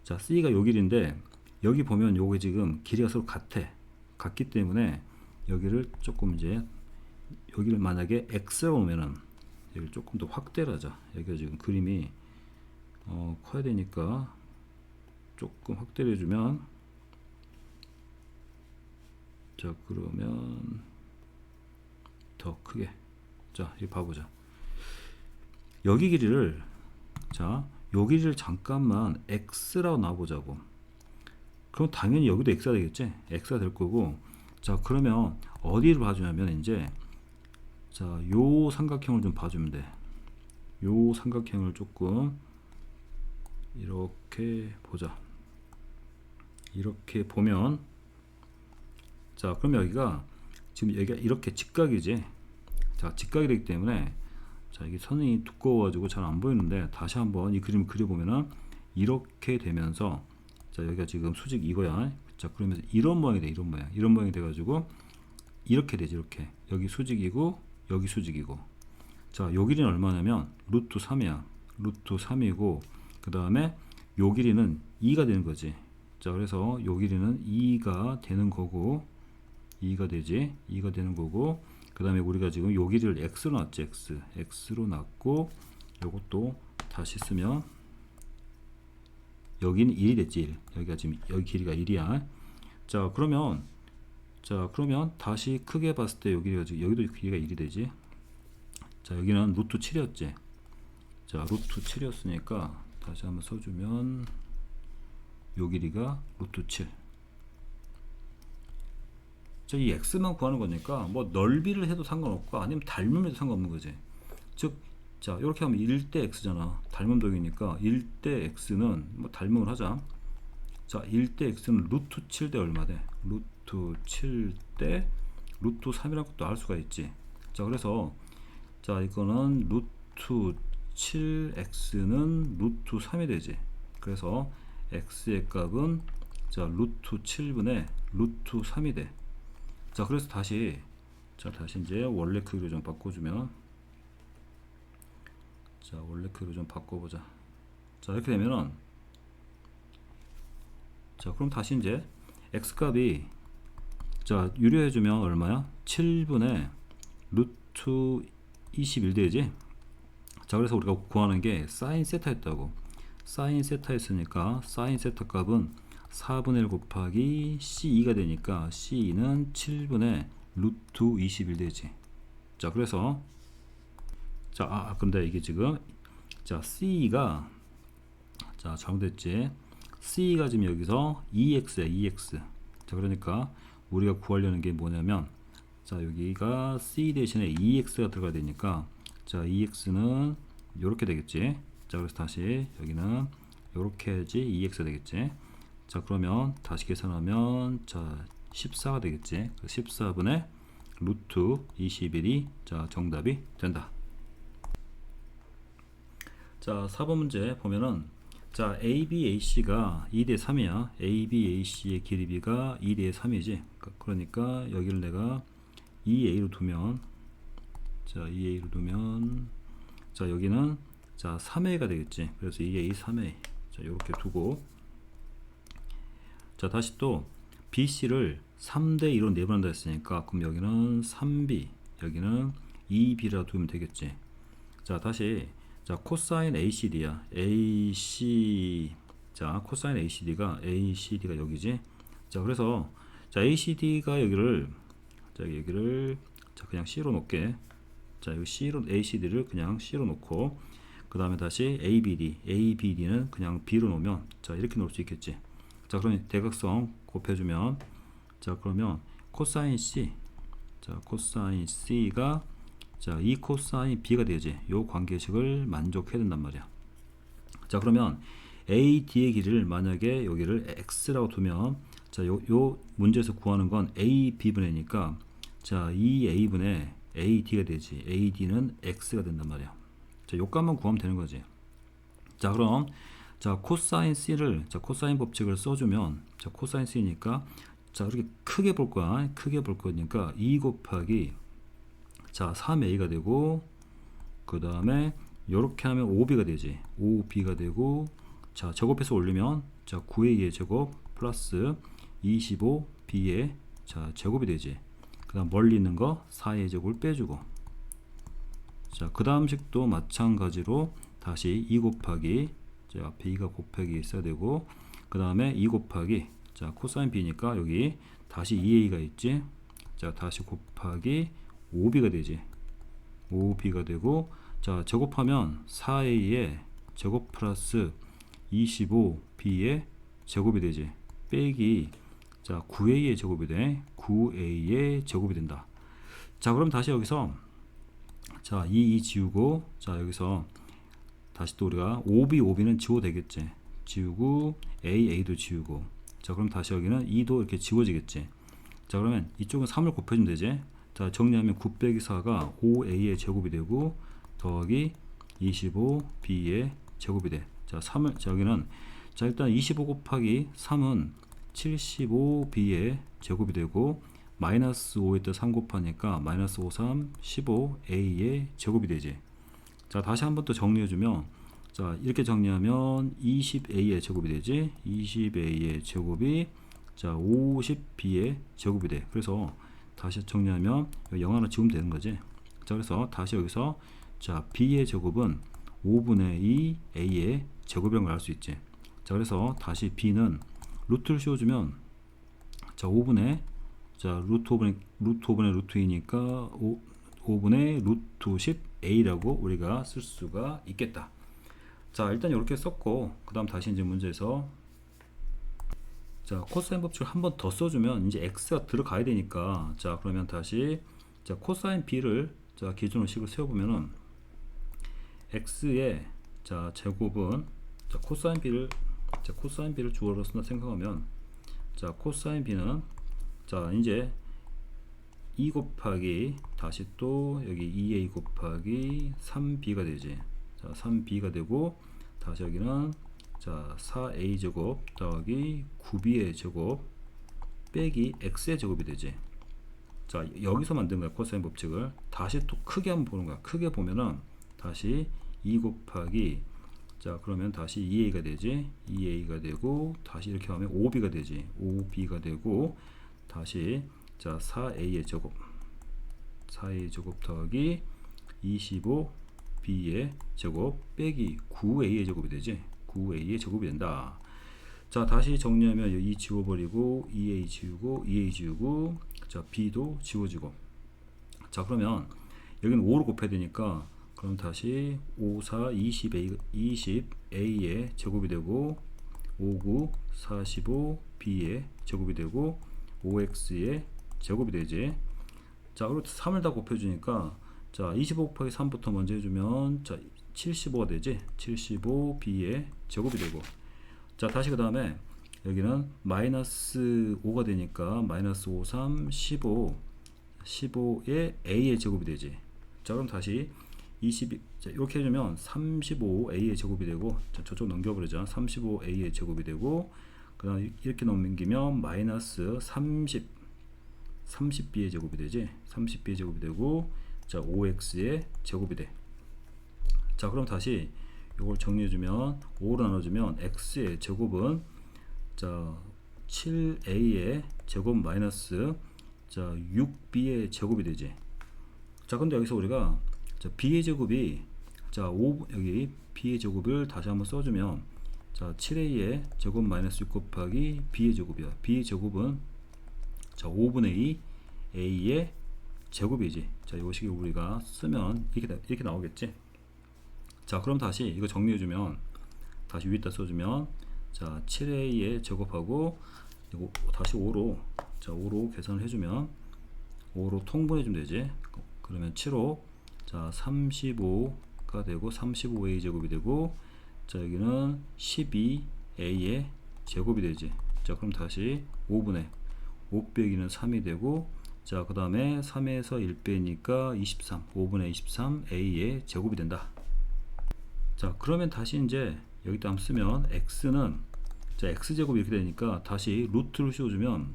자 C가 요 길인데 여기 보면 요게 지금 길이가 서로 같기 때문에 여기를 조금 이제 여기를 만약에 X라고 놓으면은 여기를 조금 더 확대를 하자. 여기가 지금 그림이 커야 되니까 조금 확대를 해주면 자 그러면 더 크게 자 이거 봐보자. 여기 길이를 자 요 길이를 잠깐만 X라고 놔보자고. 그럼 당연히 여기도 X가 되겠지. X가 될 거고, 자 그러면 어디를 봐주냐면 이제 자 요 삼각형을 좀 봐주면 돼. 요 삼각형을 조금 이렇게 보자. 이렇게 보면 자 그러면 여기가 지금 여기가 이렇게 직각이지. 자 직각이 되기 때문에 자 이게 선이 두꺼워가지고 잘 안 보이는데 다시 한번 이 그림을 그려보면은 이렇게 되면서 자 여기가 지금 수직 이거야. 자 그러면서 이런 모양이 돼. 이런 모양이 돼가지고 이렇게 되지. 이렇게 여기 수직이고 여기 수직이고. 자 요 길이는 얼마냐면 루트 3이야. 루트 3이고 그 다음에 요 길이는 2가 되는 거지. 자 그래서 요 길이는 2가 되는 거고 2가 되지. 2가 되는 거고 그 다음에 우리가 지금 요 길이를 X로 놨지. X로 놨고 요것도 다시 쓰면 여기는 1이 됐지. 1. 여기가 지금 여기 길이가 1이야. 자 그러면 다시 크게 봤을 때 여기가 지금 여기도 길이가 1이 되지. 자 여기는 루트 7이었지. 자 루트 7이었으니까 다시 한번 써주면 요 길이가 루트 7. 자, 이 x만 구하는 거니까 뭐 넓이를 해도 상관없고 아니면 닮음을 해도 상관없는 거지. 즉, 자 이렇게 하면 1대 x잖아. 닮음독이니까 1대 x는 뭐 닮음을 하자. 자 1대 x는 루트 7대 얼마 돼? 루트 7대 루트 3이라는 것도 알 수가 있지. 자 그래서 자 이거는 루트 7x는 루트 3이 되지. 그래서 x의 값은 자 루트 7분의 루트 3이 돼. 자 그래서 다시 이제 원래 크기로 좀 바꿔주면 자 원래 크기로 좀 바꿔보자. 자 이렇게 되면은 자 그럼 다시 이제 x 값이 자 유료해주면 얼마야? 7분의 루트 21 되지. 자 그래서 우리가 구하는 게 사인 세타였다고. 사인 세타였으니까 사인 세타 값은 4분의 1 곱하기 C2가 되니까 C2는 7분의 루트 21 되지. 자, 그래서 자, 근데 이게 지금 자, C가 자, 잘못됐지. C가 지금 여기서 2x야, 2x. 자, 그러니까 우리가 구하려는 게 뭐냐면 자, 여기가 C 대신에 2x가 들어가야 되니까 자, 2x는 요렇게 되겠지. 자, 그래서 다시 여기는 요렇게 해야지 2x가 되겠지. 자, 그러면 다시 계산하면 자, 14가 되겠지. 14분의 루트 21이 자, 정답이 된다. 자, 4번 문제 보면은 자, ABAC가 2대 3이야. ABAC의 길이가 2대 3이지. 그러니까 여기를 내가 2A로 두면 자, 2A로 두면 자, 여기는 자, 3A가 되겠지. 그래서 2A 3A. 자, 이렇게 두고 자, 다시 또 BC를 3대 2로 내분한다 했으니까 그럼 여기는 3B, 여기는 2B라 두면 되겠지. 자, 다시 자, 코사인 ACD야. AC 자, 코사인 ACD가 여기지. 자, 그래서 자, ACD가 여기를 자, 그냥 C로 놓게. 자, 여기 C로 ACD를 그냥 C로 놓고 그 다음에 다시 ABD는 그냥 B로 놓으면 자, 이렇게 놓을 수 있겠지. 자, 그러면 대각선 곱해주면 자, 그러면 코사인 C 자, 코사인 C가 자, 이 코사인 B가 되지. 요 관계식을 만족해야 된단 말이야. 자, 그러면 AD의 길이를 만약에 여기를 X라고 두면 자, 요 문제에서 구하는 건 AB분의니까 자, 2A분의 AD가 되지. AD는 X가 된단 말이야. 자, 요 값만 구하면 되는 거지. 자, 그럼 자, 코사인 C를 자, 코사인 법칙을 써주면 자, 코사인 C니까 자, 이렇게 크게 볼 거야. 크게 볼 거니까 2 곱하기 자, 3A가 되고 그 다음에 요렇게 하면 5B가 되지. 5B가 되고 자, 제곱해서 올리면 자, 9A의 제곱 플러스 25B의 자, 제곱이 되지. 그 다음 멀리 있는 거 4A의 제곱을 빼주고 자, 그 다음 식도 마찬가지로 다시 2 곱하기 자, B가 곱하기 있어야 되고 그 다음에 2 곱하기 자, 코사인 B니까 여기 다시 2A가 있지. 자, 다시 곱하기 5B가 되지. 5B가 되고 자, 제곱하면 4A의 제곱 플러스 25B의 제곱이 되지. 빼기 자, 9A의 제곱이 돼. 9A의 제곱이 된다. 자, 그럼 다시 여기서 자, 2 지우고 자, 여기서 다시 또 우리가 5B는 지워도 되겠지. 지우고 A도 지우고 자, 그럼 다시 여기는 2도 이렇게 지워지겠지. 자, 그러면 이쪽은 3을 곱해주면 되지. 자, 정리하면 9 빼기 4가 5A의 제곱이 되고 더하기 25B의 제곱이 돼. 자, 3을 자, 여기는 자, 일단 25 곱하기 3은 75B의 제곱이 되고 마이너스 5에다 3 곱하니까 마이너스 5, 3, 15A의 제곱이 되지. 자, 다시 한번 또 정리해주면 자, 이렇게 정리하면 20A의 제곱이 되지. 20A의 제곱이 자, 50B의 제곱이 돼. 그래서 다시 정리하면 0 하나 지우면 되는 거지. 자, 그래서 다시 여기서 자, B의 제곱은 5분의 2 A의 제곱이라는 걸 알 수 있지. 자, 그래서 다시 B는 루트를 씌워주면 자, 5분의 자, 루트 5분의 루트 2니까 5분의 루트 10 A라고 우리가 쓸 수가 있겠다. 자, 일단 이렇게 썼고 그 다음 다시 이제 문제에서 자, 코사인 법칙을 한 번 더 써주면 이제 x가 들어가야 되니까 자, 그러면 다시 자, 코사인 b를 자, 기준으로 식을 세워보면은 x의 자, 제곱은 자, 코사인 b를 주어로 쓴다 생각하면 자, 코사인 b는 자, 이제 2 곱하기 다시 또 여기 2a 곱하기 3b가 되지. 자, 3b가 되고 다시 여기는 자, 4a 제곱 더하기 9b의 제곱 빼기 x의 제곱이 되지. 자, 여기서 만든 거야. 코사인 법칙을 다시 또 크게 한번 보는 거야. 크게 보면은 다시 2 곱하기 자, 그러면 다시 2a가 되지. 2a가 되고 다시 이렇게 하면 5b가 되지. 5b가 되고 다시 자, 4a의 제곱 4a 제곱 더하기 25b의 제곱 빼기 9a의 제곱이 되지. 9a의 제곱이 된다. 자, 다시 정리하면 이 지워버리고 2a 지우고 2a 지우고, 자, b도 지워지고. 자, 그러면 여기는 5로 곱해야 되니까, 그럼 다시 5, 4, 20a의 제곱이 되고, 5, 9, 45 b의 제곱이 되고, 5x의 제곱이 되지. 자, 그리고 3을 다 곱해주니까, 자, 25 곱하기 3부터 먼저 해주면, 자, 75가 되지. 75 b의 제곱이 되고. 자, 다시 그 다음에 여기는 마이너스 5가 되니까 마이너스 5, 3, 15의 a의 제곱이 되지. 자, 그럼 다시 22, 자, 이렇게 해주면 35a의 제곱이 되고, 자, 저쪽 넘겨버리자. 35a의 제곱이 되고, 그 다음 이렇게 넘기면 마이너스 30b의 제곱이 되지. 30b의 제곱이 되고, 자, 5x의 제곱이 돼. 자, 그럼 다시 이걸 정리해주면 5로 나눠주면 x의 제곱은, 자, 7a의 제곱 마이너스, 자, 6b의 제곱이 되지. 자, 근데 여기서 우리가, 자, b의 제곱이, 자, 5, 여기 b의 제곱을 다시 한번 써주면, 자, 7a의 제곱 마이너스 6 곱하기 b의 제곱이야. b의 제곱은, 자, 5분의 2 a의 제곱이지. 자, 이 식을 우리가 쓰면 이렇게 나오겠지. 자, 그럼 다시 이거 정리해주면, 다시 위에다 써주면, 자, 7a의 제곱하고 이거 다시 5로, 자, 5로 계산을 해주면 5로 통분해주면 되지. 그러면 7호, 자, 35가 되고 35a 제곱이 되고, 자, 여기는 12a의 제곱이 되지. 자, 그럼 다시 5분의 5 빼기는 3이 되고, 자, 그 다음에 3에서 1 빼니까 23, 5분의 23a의 제곱이 된다. 자, 그러면 다시 이제 여기다 한번 쓰면 x는, 자, x제곱이 이렇게 되니까 다시 루트를 씌워주면,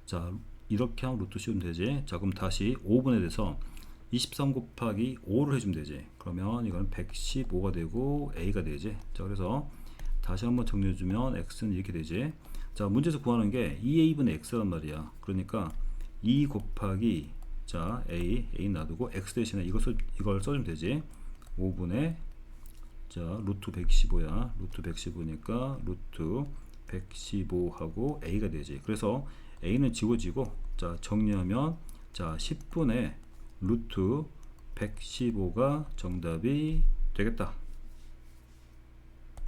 자, 이렇게 하면 루트 씌우면 되지. 자, 그럼 다시 5분에 대해서 23 곱하기 5를 해주면 되지. 그러면 이건 115가 되고 a가 되지. 자, 그래서 다시 한번 정리해주면 x는 이렇게 되지. 자, 문제에서 구하는 게 2a분의 x란 말이야. 그러니까 2 곱하기, 자, a 놔두고 x 대신에 이걸 써주면 되지. 5분의, 자, 루트 115야. 루트 115니까 루트 115하고 a가 되지. 그래서 a는 지워지고, 자, 정리하면, 자, 10분의 루트 115가 정답이 되겠다.